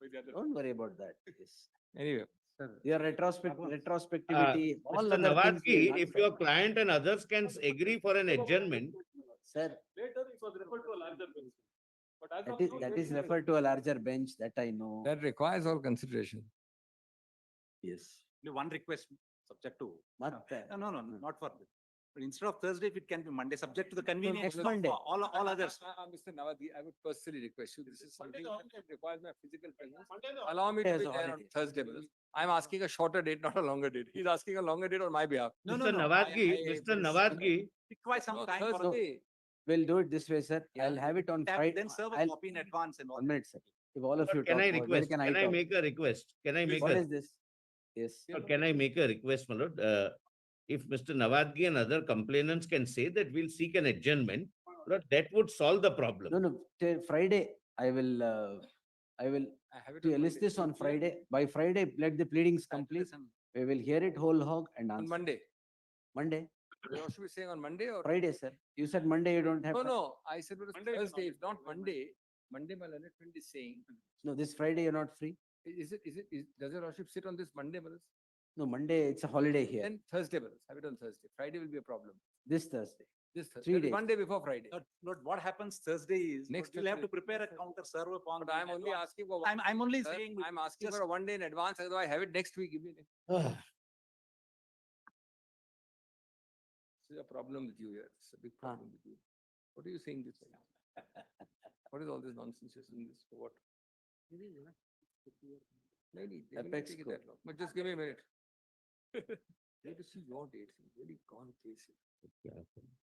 Speaker 5: by the other.
Speaker 2: don't worry about that. Yes.
Speaker 3: Anyway,
Speaker 2: Your retrospectivity, all
Speaker 1: Mr.
Speaker 2: other things. we will
Speaker 1: Nawadki,
Speaker 2: not
Speaker 1: if
Speaker 2: say.
Speaker 1: your client and others can agree for an adjournment,
Speaker 2: Sir,
Speaker 5: Later, it was referred to a larger bench. But as of now,
Speaker 2: that is
Speaker 5: it
Speaker 2: referred to a larger bench, that I know.
Speaker 3: that requires all consideration.
Speaker 2: Yes.
Speaker 4: Only one request, subject to.
Speaker 2: Matte.
Speaker 4: No, not for this. But instead of Thursday, if it can be Monday, subject to the convenience
Speaker 2: next
Speaker 4: of
Speaker 2: Monday.
Speaker 4: all others.
Speaker 3: Mr. Nawadgi, I would personally request you, this is
Speaker 5: Monday
Speaker 3: something
Speaker 5: the
Speaker 3: that requires my physical presence.
Speaker 5: Monday the
Speaker 3: Allow me to
Speaker 2: Yes,
Speaker 3: be there on
Speaker 2: holiday.
Speaker 3: Thursday, because I'm asking a shorter date, not a longer date. He's asking a longer date on my behalf.
Speaker 4: No,
Speaker 1: Mr.
Speaker 4: no, no.
Speaker 1: Nawadki,
Speaker 3: I-
Speaker 1: Mr. Nawadki,
Speaker 4: Require some
Speaker 3: No,
Speaker 4: time for.
Speaker 3: Thursday.
Speaker 2: We'll do it this way, sir.
Speaker 3: Yeah.
Speaker 2: I'll have it on
Speaker 4: Have-
Speaker 2: Friday.
Speaker 4: Then serve a
Speaker 2: I'll-
Speaker 4: copy in advance and all.
Speaker 2: 1 minute, sir. If all of you
Speaker 1: can
Speaker 2: talk,
Speaker 1: I
Speaker 2: where
Speaker 1: request,
Speaker 2: can I
Speaker 1: can I
Speaker 2: talk?
Speaker 1: make a request? Can I make
Speaker 2: What
Speaker 1: a,
Speaker 2: is this? Yes.
Speaker 1: can I make a request, my lord? If Mr. Nawadki and other complainants can say that we'll seek an adjournment, lord, that would solve the problem.
Speaker 2: No, till Friday, I will,
Speaker 3: I have it
Speaker 2: to
Speaker 3: on
Speaker 2: list
Speaker 3: Monday.
Speaker 2: this on Friday. By Friday, let the pleadings complete. We will hear it whole hog and
Speaker 3: On
Speaker 2: answer.
Speaker 3: Monday.
Speaker 2: Monday,
Speaker 3: You should be saying on Monday or?
Speaker 2: Friday, sir. You said Monday you don't have.
Speaker 3: No, no, I said it was
Speaker 5: Monday is
Speaker 3: Thursday,
Speaker 5: not-
Speaker 3: if not Monday. Monday, my learned friend is saying,
Speaker 2: No, this Friday you're not free.
Speaker 3: does your lordship sit on this Monday, Malas?
Speaker 2: No, Monday, it's a holiday here.
Speaker 3: Then Thursday, Malas, have it on Thursday. Friday will be a problem.
Speaker 2: This Thursday.
Speaker 3: This Thursday,
Speaker 2: 3
Speaker 3: that is
Speaker 2: days.
Speaker 3: Monday before Friday.
Speaker 4: Lord, what happens Thursday is,
Speaker 3: Next
Speaker 4: you'll have to
Speaker 3: Thursday.
Speaker 4: prepare a counter serve upon.
Speaker 3: But I'm only asking for.
Speaker 4: I'm only
Speaker 3: Sir,
Speaker 4: saying.
Speaker 3: I'm asking
Speaker 4: just-
Speaker 3: for a 1 day in advance, otherwise I have it next week. Give me.
Speaker 1: Ah,
Speaker 3: This is a problem with you here. It's a big problem with you. What are you saying this? What is all this nonsense you're saying this for what? No, they will not
Speaker 2: Apex
Speaker 3: take it
Speaker 2: code.
Speaker 3: that long. But just give me a minute. Let us see your dates. Very gone case.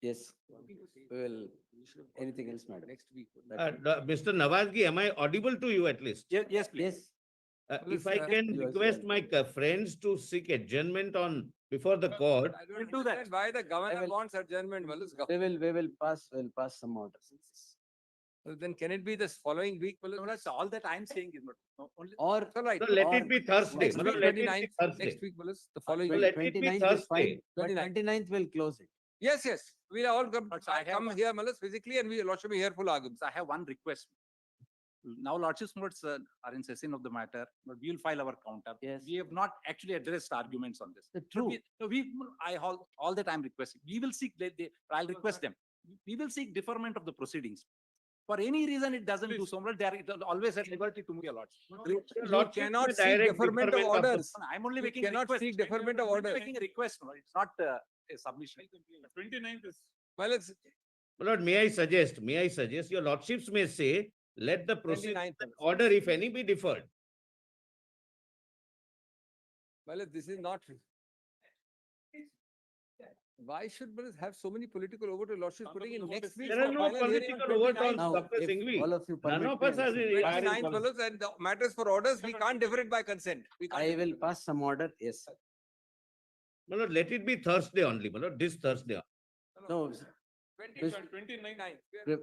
Speaker 2: Yes, we will, anything else, madam?
Speaker 3: Next week.
Speaker 1: Mr. Nawadki, am I audible to you at least?
Speaker 4: Yes, please.
Speaker 2: Yes,
Speaker 3: Well,
Speaker 1: If I
Speaker 3: it's,
Speaker 1: can
Speaker 2: you as
Speaker 1: request
Speaker 2: well.
Speaker 1: my friends to seek adjournment on, before the court,
Speaker 3: I don't
Speaker 4: We'll do that.
Speaker 3: understand why the governor
Speaker 2: will-
Speaker 3: wants adjournment. Well,
Speaker 2: we'll pass some orders.
Speaker 3: then can it be this following week? Well,
Speaker 4: No, that's all that I'm saying is not, no, only.
Speaker 2: Or
Speaker 3: it's all right.
Speaker 1: so let
Speaker 2: Or
Speaker 1: it be Thursday.
Speaker 3: Next
Speaker 1: No,
Speaker 3: week,
Speaker 1: let it be
Speaker 3: 29th,
Speaker 1: Thursday.
Speaker 3: next week, Willis, the following
Speaker 1: Well,
Speaker 3: week.
Speaker 1: let it be
Speaker 2: 29th is fine,
Speaker 1: Thursday.
Speaker 2: but
Speaker 3: 29th.
Speaker 2: 29th will close it.
Speaker 3: Yes, yes. We'll all come,
Speaker 4: So I have
Speaker 3: come
Speaker 4: one-
Speaker 3: here, Malas, physically, and we will should be here full arguments.
Speaker 4: I have one request. Now lordship's notes are in session of the matter, but we will file our counter.
Speaker 2: Yes.
Speaker 4: We have not actually addressed arguments on this.
Speaker 2: The
Speaker 4: But
Speaker 2: true,
Speaker 4: all that I'm requesting, we will seek, I'll request them. We will seek deferment of the proceedings. For any reason it doesn't do
Speaker 5: Please.
Speaker 4: so, but they are always at liberty to move your lords.
Speaker 3: You
Speaker 1: Lordship
Speaker 3: cannot
Speaker 1: may
Speaker 3: seek
Speaker 1: direct
Speaker 3: deferment of
Speaker 1: deferment of the-
Speaker 3: orders.
Speaker 4: I'm only
Speaker 3: You
Speaker 4: making a
Speaker 3: cannot
Speaker 4: request.
Speaker 3: seek deferment of
Speaker 4: I'm only
Speaker 3: orders.
Speaker 4: making a request, no, it's not a submission.
Speaker 5: 29th is.
Speaker 3: Well, it's
Speaker 1: My lord, may I suggest, your lordships may say, let the proceed
Speaker 3: 29th.
Speaker 1: order, if any, be deferred.
Speaker 3: Well, this is not, Why should we have so many political overtones? Lord, she's putting in
Speaker 5: Honorable
Speaker 3: next
Speaker 5: Notice,
Speaker 3: week
Speaker 1: There
Speaker 3: for
Speaker 1: are no
Speaker 3: final hearing on
Speaker 1: political overtones,
Speaker 3: 29th.
Speaker 2: Now,
Speaker 1: Dr.
Speaker 2: if
Speaker 1: Singhvi.
Speaker 2: all of you
Speaker 1: None
Speaker 2: permit
Speaker 1: of
Speaker 2: me,
Speaker 1: us are.
Speaker 2: I'll say-
Speaker 3: 29th follows and the matters for orders, we can't defer it by consent. We can't
Speaker 2: I
Speaker 3: defer
Speaker 2: will
Speaker 3: it.
Speaker 2: pass some order, yes.
Speaker 1: No, no, let it be Thursday only, this Thursday.
Speaker 2: No,
Speaker 3: 29th.
Speaker 2: Pre-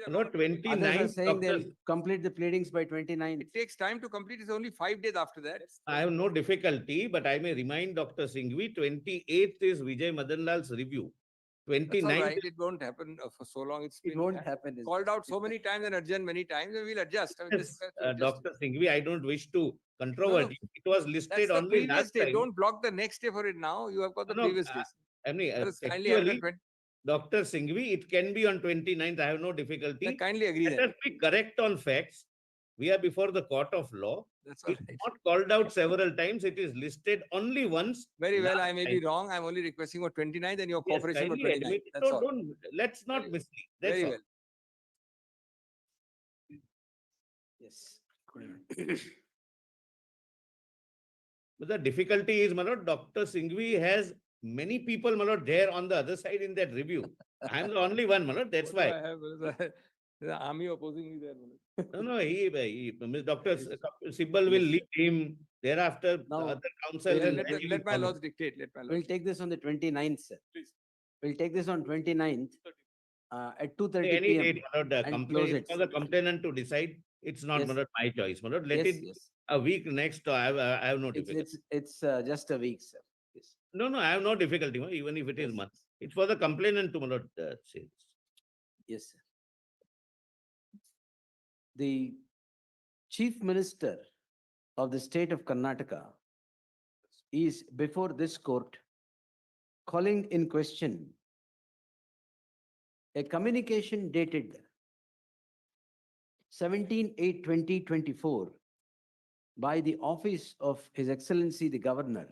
Speaker 1: No,
Speaker 2: others are
Speaker 1: 29th,
Speaker 2: saying
Speaker 1: Dr.
Speaker 2: they'll complete the pleadings by 29th.
Speaker 3: It takes time to complete. It's only 5 days after that.
Speaker 1: I have no difficulty, but I may remind Dr. Singhvi, 28th is Vijay Madanlal's review.
Speaker 3: That's all
Speaker 1: 29th
Speaker 3: right. It won't happen for so long. It's
Speaker 2: It
Speaker 3: been
Speaker 2: won't happen. is
Speaker 3: called
Speaker 2: just-
Speaker 3: out so many times and adjourned many times, and we'll adjust. I mean,
Speaker 1: is,
Speaker 3: just-
Speaker 1: Dr. Singhvi, I don't wish to controvert you. It was
Speaker 3: That's
Speaker 1: listed
Speaker 3: the
Speaker 1: only
Speaker 3: previous
Speaker 1: last
Speaker 3: day.
Speaker 1: time.
Speaker 3: Don't block the next day for it now. You have got the
Speaker 1: No,
Speaker 3: previous days.
Speaker 1: I mean,
Speaker 3: Let us kindly add
Speaker 1: actually,
Speaker 3: the 20
Speaker 1: Dr. Singhvi, it can be on 29th. I have no difficulty.
Speaker 3: kindly agree
Speaker 1: Let
Speaker 3: then.
Speaker 1: us be correct on facts. We are before the court of law.
Speaker 3: That's all
Speaker 1: It's
Speaker 3: right.
Speaker 1: not called out several times. It is listed only once.
Speaker 3: Very well, I
Speaker 1: last
Speaker 3: may
Speaker 1: time.
Speaker 3: be wrong. I'm only requesting for 29th and your
Speaker 1: Yes,
Speaker 3: cooperation for
Speaker 1: kindly
Speaker 3: 29th.
Speaker 1: admit it.
Speaker 3: That's all.
Speaker 1: Let's not
Speaker 3: Very well.
Speaker 1: mislead. That's
Speaker 3: Very
Speaker 1: all.
Speaker 3: well.
Speaker 2: Yes.
Speaker 1: But the difficulty is, Manoj, Dr. Singhvi has many people, Manoj, there on the other side in that review. I'm the only one, Manoj. That's
Speaker 3: What do
Speaker 1: why.
Speaker 3: I have? The army opposing me there. Manoj.
Speaker 1: No, Dr.
Speaker 3: Yes.
Speaker 1: Sibbal will
Speaker 2: Yes.
Speaker 1: lead him. Thereafter, the
Speaker 2: Now,
Speaker 1: other council.
Speaker 2: we'll-
Speaker 1: and
Speaker 3: Let,
Speaker 1: then he
Speaker 3: let
Speaker 1: will
Speaker 3: my
Speaker 1: follow.
Speaker 3: laws dictate. Let my laws.
Speaker 2: We'll take this on the 29th, sir.
Speaker 5: Please.
Speaker 2: We'll take this on 29th at 2:30
Speaker 1: Any
Speaker 2: PM.
Speaker 1: date, Manoj, the
Speaker 2: and
Speaker 1: complaint,
Speaker 2: close
Speaker 1: it's
Speaker 2: it.
Speaker 1: for the complainant to decide. It's not,
Speaker 2: Yes.
Speaker 1: Manoj, my choice. Manoj, let
Speaker 2: Yes,
Speaker 1: it
Speaker 2: yes.
Speaker 1: a week next. I have no difficulty.
Speaker 2: It's just a week, sir. Yes.
Speaker 1: No, I have no difficulty, Manoj, even if it is
Speaker 2: Yes.
Speaker 1: month. It's for the complainant to, Manoj, say this.
Speaker 2: Yes, sir. The Chief Minister of the state of Karnataka is before this court calling in question a communication dated 17/8/2024 by the office of His Excellency the Governor,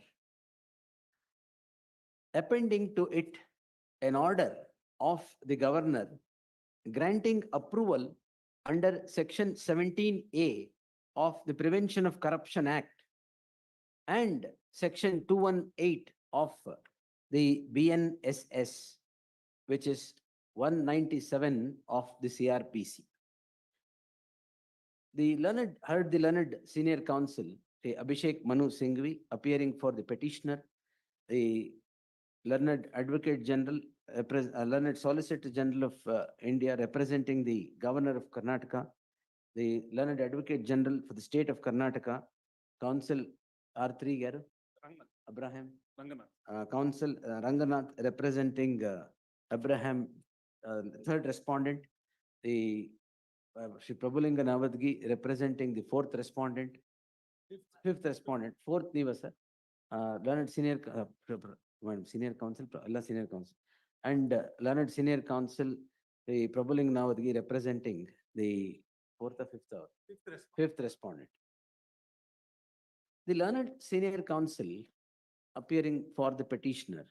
Speaker 2: appending to it an order of the Governor granting approval under Section 17A of the Prevention of Corruption Act and Section 218 of the BNSS, which is 197 of the CRPC. The learned senior counsel, the Abhishek Manu Singhvi, appearing for the petitioner, the learned advocate general, learned solicitor general of India representing the governor of Karnataka, the learned advocate general for the state of Karnataka, counsel R3 Garu,
Speaker 5: Rangan,
Speaker 2: Abraham,
Speaker 5: Ranganath.
Speaker 2: counsel Ranganath representing Abraham, third respondent, the Shri Prabhulinga Navadgi representing the fourth respondent, fifth respondent, fourth Niva sir, learned senior, senior counsel, Allah senior counsel, and learned senior counsel, the Prabhulinga Navadgi representing the fourth or fifth or fifth respondent. The learned senior counsel appearing for the petitioner,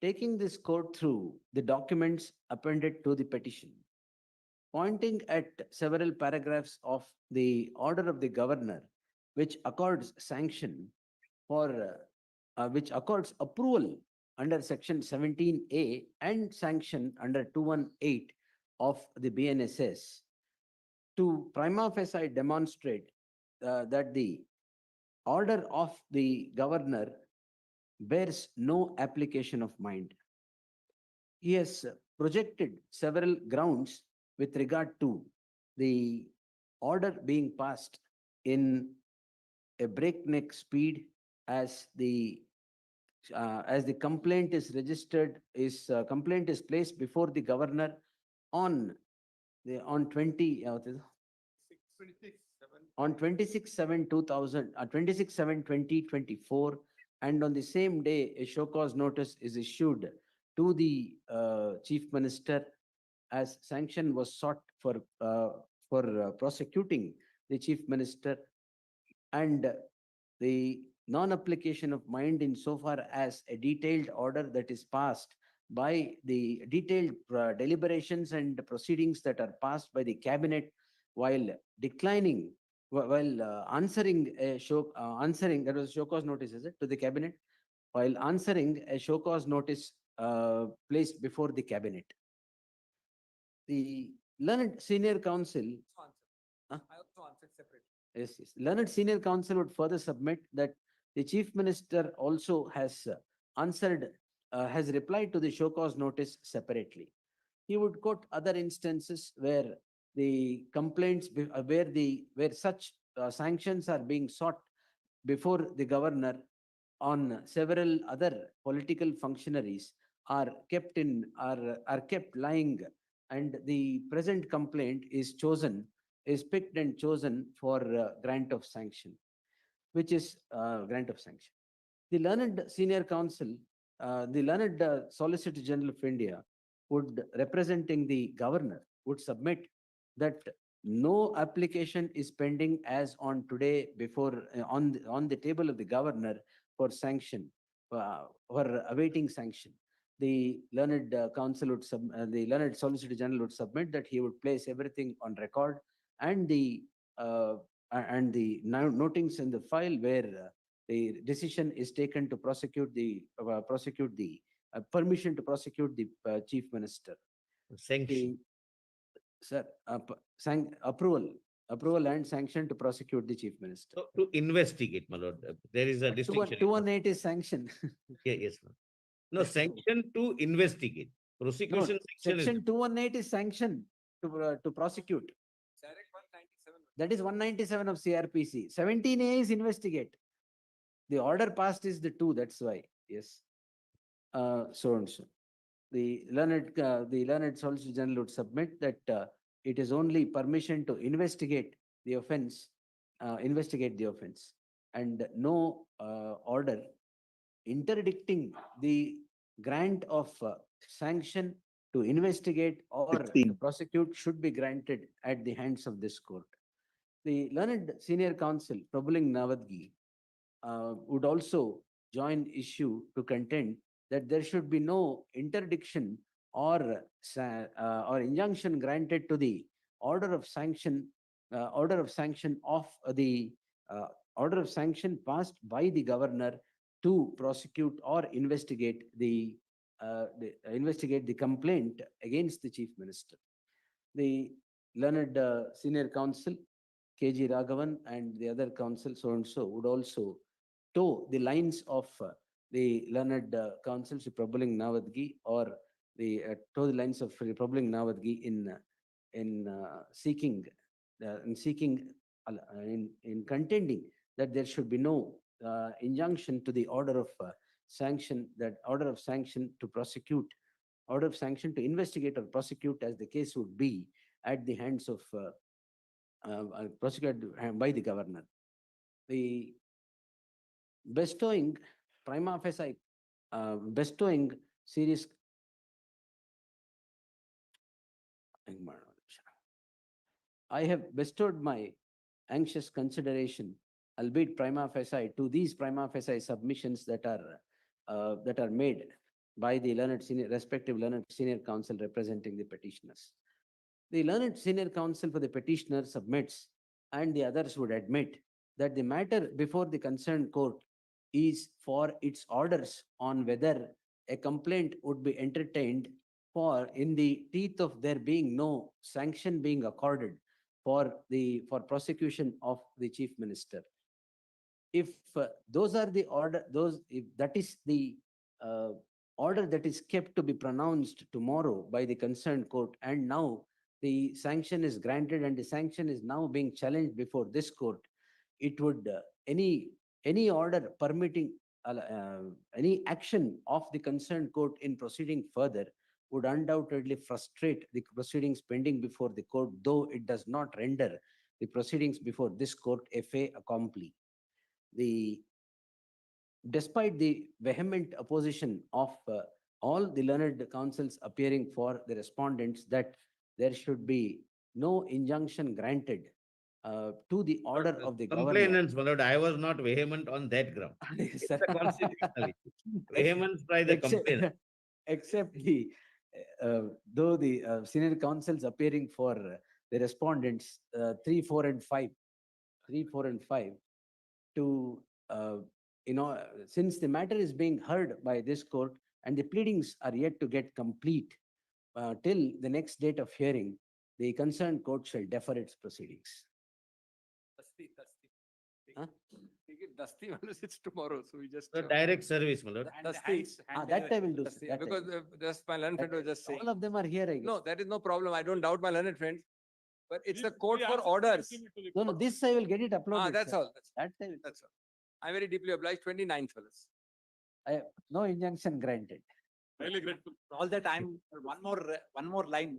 Speaker 2: taking this court through the documents appended to the petition, pointing at several paragraphs of the order of the governor, which accords sanction for, which accords approval under Section 17A and sanction under 218 of the BNSS, to prima facie demonstrate that the order of the governor bears no application of mind. He has projected several grounds with regard to the order being passed in a breakneck speed as the complaint is registered, complaint is placed before the governor on the on 20 what is it? On 26/7/2000, 26/7/2024, and on the same day, a show cause notice is issued to the chief minister as sanction was sought for prosecuting the chief minister, and the non-application of mind insofar as a detailed order that is passed by the detailed deliberations and proceedings that are passed by the cabinet while declining, while answering a show, answering, that was show cause notice, is it, to the cabinet? While answering a show cause notice placed before the cabinet. The learned senior counsel,
Speaker 3: Also answered.
Speaker 2: Huh?
Speaker 3: I also answered separately.
Speaker 2: yes, learned senior counsel would further submit that the chief minister also has answered, has replied to the show cause notice separately. He would quote other instances where the complaints, where such sanctions are being sought before the governor on several other political functionaries are kept lying, and the present complaint is picked and chosen for grant of sanction, which is grant of sanction. The learned senior counsel, the learned Solicitor General of India, would representing the governor, would submit that no application is pending as on today before on the table of the governor for sanction, for awaiting sanction. The learned the learned Solicitor General would submit that he would place everything on record, and uh, the notings in the file where the decision is taken to prosecute the permission to prosecute the chief minister.
Speaker 1: Sanction.
Speaker 2: The sir, approval and sanction to prosecute the chief minister.
Speaker 1: So to investigate, my lord, there is a distinction.
Speaker 2: 218 is sanction.
Speaker 1: Yeah, yes, ma'am. No, sanction to investigate.
Speaker 2: No,
Speaker 1: Prosecution sanction is
Speaker 2: section 218 is sanction to prosecute.
Speaker 3: Direct 197.
Speaker 2: That is 197 of CRPC. 17A is investigate. The order passed is the two, that's why. Yes. So and so. The learned Solicitor General would submit that it is only permission to investigate the offense, and no order interdicting the grant of sanction to investigate or to prosecute should be granted at the hands of this court. The learned senior counsel, Prabhuling Navadgi, would also join issue to contend that there should be no interdiction or injunction granted to the order of sanction, order of sanction of the order of sanction passed by the governor to prosecute or investigate the complaint against the chief minister. The learned senior counsel KG Raghavan and the other counsel so and so would also toe the lines of the learned counsel Sri Prabhuling Navadgi, or the toe the lines of Sri Prabhuling Navadgi in seeking in contending that there should be no injunction to the order of sanction, that order of sanction to prosecute, order of sanction to investigate or prosecute, as the case would be, at the hands of prosecuted by the governor. The bestowing prima facie, bestowing serious. I have bestowed my anxious consideration, albeit prima facie, to these prima facie submissions that are made by the respective learned senior counsel representing the petitioners. The learned senior counsel for the petitioner submits, and the others would admit, that the matter before the concerned court is for its orders on whether a complaint would be entertained, for in the teeth of there being no sanction being accorded for prosecution of the chief minister. If those are the order, those if that is the uh, order that is kept to be pronounced tomorrow by the concerned court, and now the sanction is granted and the sanction is now being challenged before this court, it would any order permitting any action of the concerned court in proceeding further would undoubtedly frustrate the proceedings pending before the court, though it does not render the proceedings before this court a fait accompli. The Despite the vehement opposition of all the learned counsels appearing for the respondents that there should be no injunction granted to the order of the governor.
Speaker 1: Complainants, my lord, I was not vehement on that ground. It's a constitutional issue. Vehemence by the
Speaker 2: Except,
Speaker 1: complainant.
Speaker 2: except though the senior counsels appearing for the respondents 3, 4, and 5, 3, 4, and 5, to since the matter is being heard by this court and the pleadings are yet to get complete, till the next date of hearing, the concerned court shall defer its proceedings.
Speaker 3: Dusty.
Speaker 2: Huh?
Speaker 3: Dusty, it's tomorrow, so we just.
Speaker 1: The direct service, my lord.
Speaker 4: And the
Speaker 3: Dusty.
Speaker 2: That I will do.
Speaker 3: Dusty,
Speaker 2: That I
Speaker 3: because
Speaker 2: will.
Speaker 3: just my learned friend was just saying.
Speaker 2: All of them are here, I guess.
Speaker 3: No, that is no problem. I don't doubt my learned friend. But it's
Speaker 5: We-
Speaker 3: a court
Speaker 5: we
Speaker 3: for
Speaker 5: asked the
Speaker 3: orders.
Speaker 5: ultimate to the
Speaker 2: No, no,
Speaker 5: court.
Speaker 2: this I will get it uploaded.
Speaker 3: That's
Speaker 2: sir.
Speaker 3: all.
Speaker 2: That I will.
Speaker 3: That's all. I'm very deeply obliged. 29th, fellas.
Speaker 2: No injunction granted.
Speaker 5: Highly grateful.
Speaker 4: All that I'm, one more line.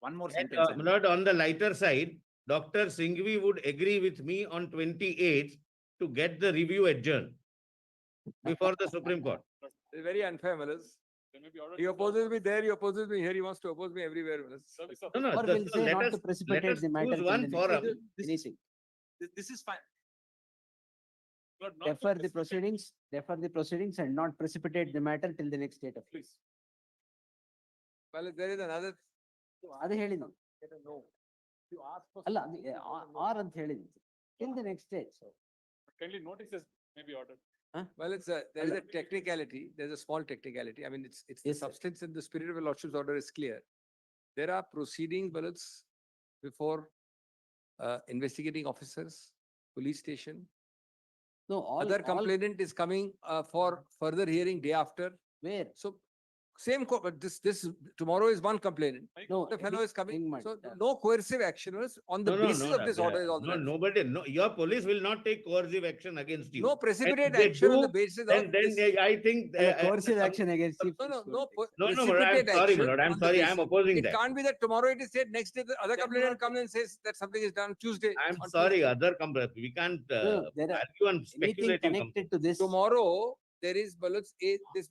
Speaker 4: One more
Speaker 1: And,
Speaker 4: sentence.
Speaker 1: my lord, on the lighter side, Dr. Singhvi would agree with me on 28th to get the review adjourned before the Supreme Court.
Speaker 3: It's very unfair, fellas.
Speaker 5: There may be order
Speaker 3: He
Speaker 5: to
Speaker 3: opposes me there, he opposes me here, he wants to oppose me everywhere. fellas.
Speaker 5: service of-
Speaker 1: No, no,
Speaker 2: Or
Speaker 1: the-
Speaker 2: we'll
Speaker 1: so
Speaker 2: say
Speaker 1: let
Speaker 2: not
Speaker 1: us-
Speaker 2: to
Speaker 1: let
Speaker 2: precipitate
Speaker 1: us
Speaker 2: the matter.
Speaker 1: choose
Speaker 2: till
Speaker 1: one
Speaker 2: the next
Speaker 1: forum.
Speaker 2: hearing. Anything.
Speaker 4: This is fine.
Speaker 5: Lord, not to
Speaker 2: Defer the
Speaker 5: precipitate-
Speaker 2: proceedings and not precipitate the matter till the next date of hearing.
Speaker 5: Please.
Speaker 3: Well, there is another.
Speaker 2: ಅದು ಹೇಳಿದ್ದು.
Speaker 3: No. You ask for.
Speaker 2: ಅಲ್ಲ R ಅಂತ ಹೇಳಿದ್ದು. Till the next date. So,
Speaker 5: Kindly notices may be ordered.
Speaker 3: Well, there is a technicality, there's a small technicality. I mean, it's the
Speaker 2: Yes, sir.
Speaker 3: substance and the spirit of a lordship's order is clear. There are proceedings, well, it's before investigating officers, police station.
Speaker 2: no,
Speaker 3: Other complainant is coming for further hearing day after.
Speaker 2: where?
Speaker 3: So same, but this tomorrow is one complainant.
Speaker 2: No,
Speaker 3: The fellow is coming.
Speaker 2: Ingman,
Speaker 3: So no coercive action was on the basis of this order is all.
Speaker 1: No, nobody, no, your police will not take coercive action against you.
Speaker 3: No precipitate
Speaker 1: And they
Speaker 3: action on
Speaker 1: do,
Speaker 3: the basis
Speaker 1: Then,
Speaker 3: of
Speaker 1: then
Speaker 3: this.
Speaker 1: I think.
Speaker 2: coercive action against chief.
Speaker 3: No,
Speaker 2: Justice.
Speaker 3: no,
Speaker 1: No, my lord, I'm
Speaker 3: precipitate
Speaker 1: sorry, my
Speaker 3: action
Speaker 1: lord, I'm
Speaker 3: on the
Speaker 1: sorry, I'm
Speaker 3: basis-
Speaker 1: opposing
Speaker 3: It
Speaker 1: that.
Speaker 3: can't be that tomorrow it is said, next day the other complainant comes and says that something is done Tuesday.
Speaker 1: I'm
Speaker 3: on
Speaker 1: sorry,
Speaker 3: Tuesday.
Speaker 1: other complaints, we can't
Speaker 2: No, there are
Speaker 1: argue on
Speaker 2: anything
Speaker 1: speculative
Speaker 2: connected to this.
Speaker 3: Tomorrow, there is ballots, this,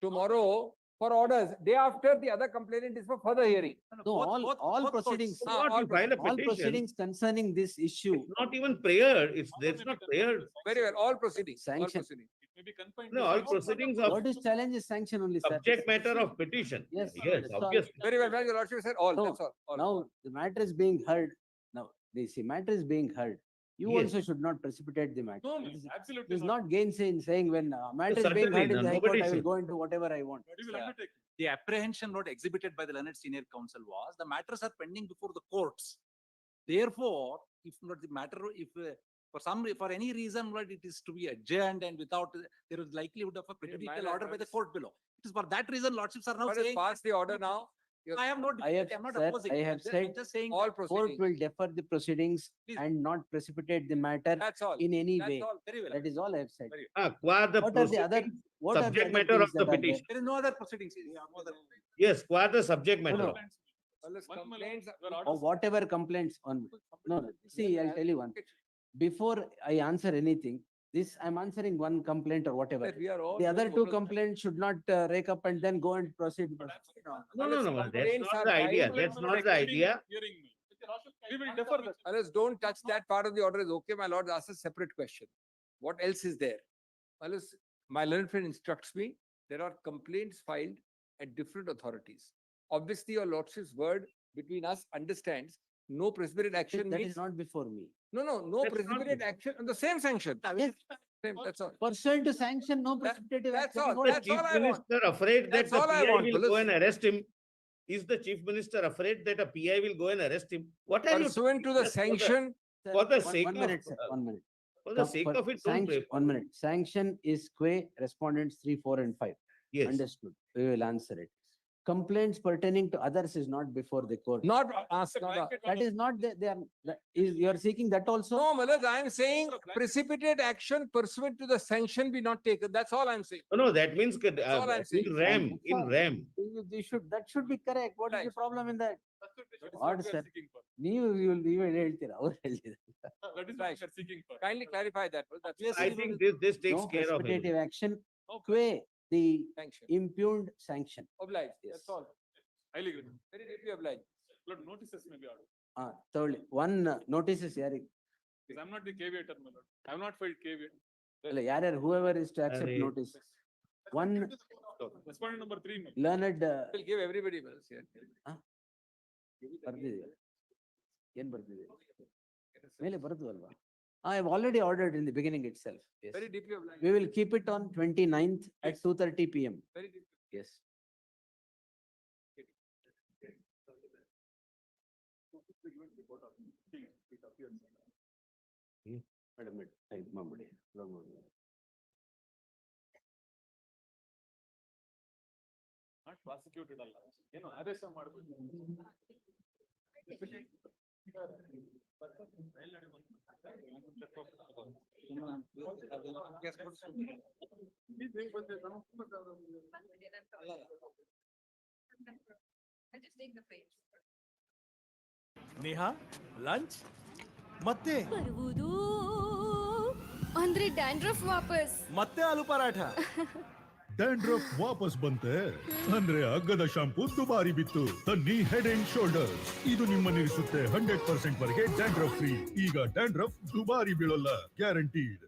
Speaker 3: tomorrow for orders, day after the other complainant is for further hearing.
Speaker 2: No, all proceedings,
Speaker 1: So what, you file a
Speaker 2: all
Speaker 1: petition,
Speaker 2: proceedings concerning this issue.
Speaker 1: it's not even prayer, it's,
Speaker 5: Order
Speaker 1: there's
Speaker 5: may be
Speaker 1: not
Speaker 5: confined
Speaker 1: prayer.
Speaker 5: to sanction.
Speaker 3: Very well, all proceedings, all
Speaker 2: Sanction.
Speaker 3: proceedings.
Speaker 5: It may be confined.
Speaker 1: No,
Speaker 5: to
Speaker 1: all
Speaker 5: sanction.
Speaker 1: proceedings of
Speaker 2: What is challenge is sanction only, sir.
Speaker 1: subject matter of petition.
Speaker 2: Yes,
Speaker 1: Yes,
Speaker 2: that's all.
Speaker 1: obviously.
Speaker 3: Very well, your lordship said all,
Speaker 2: No,
Speaker 3: that's all.
Speaker 2: Now, the matter is being heard. Now, this matter is being heard. You
Speaker 1: Yes.
Speaker 2: also should not precipitate the matter.
Speaker 5: No,
Speaker 2: It is-
Speaker 5: absolutely
Speaker 2: It is
Speaker 5: not.
Speaker 2: not gainsay in saying when matter is being
Speaker 1: certainly
Speaker 2: heard in
Speaker 1: not.
Speaker 2: the High Court,
Speaker 1: Nobody
Speaker 2: I will
Speaker 1: should.
Speaker 2: go into whatever I want.
Speaker 5: We will undertake.
Speaker 4: The apprehension not exhibited by the learned senior counsel was the matters are pending before the courts. Therefore, if not the matter, if for any reason, what it is to be adjourned and without, there is likelihood of a prejudicial order by the court below. It is for that reason lordships are now
Speaker 3: What has
Speaker 4: saying,
Speaker 3: passed the order now?
Speaker 4: I am not,
Speaker 2: I have,
Speaker 4: I'm not
Speaker 2: sir,
Speaker 4: opposing.
Speaker 2: I have
Speaker 4: I'm
Speaker 2: said
Speaker 4: just saying.
Speaker 3: All
Speaker 4: that
Speaker 2: Court
Speaker 3: proceedings,
Speaker 2: will defer the proceedings
Speaker 4: Please.
Speaker 2: and not precipitate the matter
Speaker 3: that's all,
Speaker 2: in any
Speaker 3: that's
Speaker 2: way.
Speaker 3: all.
Speaker 4: Very well.
Speaker 2: That is all I have said.
Speaker 1: Qua the
Speaker 2: What are the other,
Speaker 1: proceedings,
Speaker 2: what are the
Speaker 1: subject
Speaker 2: other
Speaker 1: matter of
Speaker 2: things
Speaker 1: the
Speaker 2: that are there?
Speaker 1: petition.
Speaker 4: There is no other proceedings. Yeah, no other-
Speaker 1: Yes, qua the subject matter.
Speaker 2: no.
Speaker 1: of-
Speaker 3: Well, it's
Speaker 5: One
Speaker 3: complaints
Speaker 5: Malone, your
Speaker 2: Or
Speaker 5: orders-
Speaker 2: whatever complaints on, no, no, see, I'll tell you one. Before I answer anything, this, I'm answering one complaint or whatever.
Speaker 3: That we are all
Speaker 2: The other
Speaker 3: very
Speaker 2: two
Speaker 3: open.
Speaker 2: complaints should not rake up and then go and proceed.
Speaker 1: No,
Speaker 3: Well,
Speaker 1: no,
Speaker 3: it's
Speaker 1: no, that's
Speaker 3: complaints
Speaker 1: not
Speaker 3: are
Speaker 1: the idea,
Speaker 3: filed,
Speaker 1: that's
Speaker 5: Malone,
Speaker 1: not the
Speaker 5: pending
Speaker 1: idea.
Speaker 5: hearing. We will defer that.
Speaker 3: Fellas, don't touch that part of the order is okay. My lord asks a separate question. What else is there? Fellas, my learned friend instructs me, there are complaints filed at different authorities. Obviously, your lordship's word between us understands no precipitate action
Speaker 2: That
Speaker 3: means,
Speaker 2: is not before me.
Speaker 3: no
Speaker 1: That's not
Speaker 3: precipitate
Speaker 1: before.
Speaker 3: action on the same sanction.
Speaker 2: Yes,
Speaker 3: Same, that's all.
Speaker 2: pursuant to sanction, no
Speaker 3: That-
Speaker 2: precipitative
Speaker 3: that's
Speaker 2: action.
Speaker 3: all,
Speaker 2: is what-
Speaker 1: The
Speaker 3: that's
Speaker 1: chief
Speaker 3: all I want.
Speaker 1: minister afraid that
Speaker 3: That's
Speaker 1: the
Speaker 3: all I
Speaker 1: PI
Speaker 3: want,
Speaker 1: will go
Speaker 3: fellas.
Speaker 1: and arrest him? Is the chief minister afraid that a PI will go and arrest him? What are you?
Speaker 3: Pursuant to the
Speaker 1: Just for the-
Speaker 3: sanction,
Speaker 2: Sir,
Speaker 1: for the
Speaker 2: one-
Speaker 1: sake
Speaker 2: one
Speaker 1: of,
Speaker 2: minute, sir, 1 minute.
Speaker 1: For the sake of it, don't
Speaker 2: Sanction,
Speaker 1: pray.
Speaker 2: 1 minute. Sanction is que respondents 3, 4 and 5.
Speaker 1: Yes.
Speaker 2: Understood. We will answer it. Complaints pertaining to others is not before the court.
Speaker 3: not
Speaker 5: It's a blanket
Speaker 2: That
Speaker 5: order.
Speaker 2: is not, they are, you are seeking that also?
Speaker 3: No, Malaz, I am saying
Speaker 5: Sir, blanket-
Speaker 3: precipitate action pursuant to the sanction be not taken. That's all I'm saying.
Speaker 1: No, that means
Speaker 3: all I'm saying.
Speaker 1: in RAM,
Speaker 2: That's
Speaker 1: in
Speaker 2: all.
Speaker 1: RAM.
Speaker 2: You should, that should be correct. What is the
Speaker 3: Right.
Speaker 2: problem in that?
Speaker 5: That is
Speaker 2: Odd,
Speaker 5: what we are
Speaker 2: sir.
Speaker 5: seeking for.
Speaker 2: ನೀವು ಹೇಳ್ತೀರಾ ಅವ್ರು ಹೇಳ್ತೀರಾ
Speaker 5: That is what we are seeking for.
Speaker 3: Kindly clarify that. Well, that's
Speaker 1: I think this takes
Speaker 2: No
Speaker 1: care of it.
Speaker 2: precipitative action,
Speaker 5: No,
Speaker 2: que the
Speaker 3: sanction.
Speaker 2: impugned sanction.
Speaker 3: Obliged,
Speaker 2: Yes.
Speaker 3: that's all.
Speaker 5: Highly grateful.
Speaker 3: Very deeply obliged.
Speaker 5: Lord, notices may be ordered.
Speaker 2: Thirdly, one notice is ಯಾರಿಗೆ
Speaker 5: Because I'm not the caveator, my lord. I have not filed caveat.
Speaker 2: ಅಲ್ಲ ಯಾರ್ಯಾರು whoever is to accept
Speaker 1: ಅರೆ.
Speaker 2: notice. One
Speaker 5: Respondent number 3, may.
Speaker 2: learned
Speaker 3: We'll give everybody Malaz here.
Speaker 2: ಬರ್ದಿದೆ ಏನ್ ಬರ್ದಿದೆ ಮೇಲೆ ಬರೆದ್ವಲ್ವಾ I have already ordered in the beginning itself. Yes.
Speaker 3: Very deeply obliged.
Speaker 2: We will keep it on 29th at
Speaker 3: Yes.
Speaker 2: 2:30 PM.
Speaker 3: Very deeply.
Speaker 2: Yes. Madam, type ಮಾಡ್ಬಿಡಿ, load ಮಾಡ್ಬಿಡಿ.
Speaker 5: Not prosecuted ಅಲ್ಲ, ಏನು ಆದೇಶ ಮಾಡಬೇಕು.
Speaker 7: ನೇಹಾ ಲಂಚ್ ಮತ್ತೆ
Speaker 8: ಬರುವುದು ಅಂದ್ರೆ ಡ್ಯಾಂಡ್ರಫ್ ವಾಪಸ್.
Speaker 7: ಮತ್ತೆ ಆಲೂ ಪರಾಠ.
Speaker 9: ಡ್ಯಾಂಡ್ರಫ್ ವಾಪಸ್ ಬಂತೆ ಅಂದ್ರೆ ಅಗ್ಗದ ಶಾಂಪೂ ದುಬಾರಿ ಬಿತ್ತು. ತನ್ನಿ ಹೆಡ್ ಅಂಡ್ ಶೋಲ್ಡರ್ಸ್, ಇದು ನಿಮ್ಮನ್ನಿರಿಸುತ್ತೆ 100% ವರೆಗೆ ಡ್ಯಾಂಡ್ರಫ್ ಫ್ರೀ. ಈಗ ಡ್ಯಾಂಡ್ರಫ್ ದುಬಾರಿ ಬೀಳಲ್ಲ, ಗ್ಯಾರಂಟೀಡ್.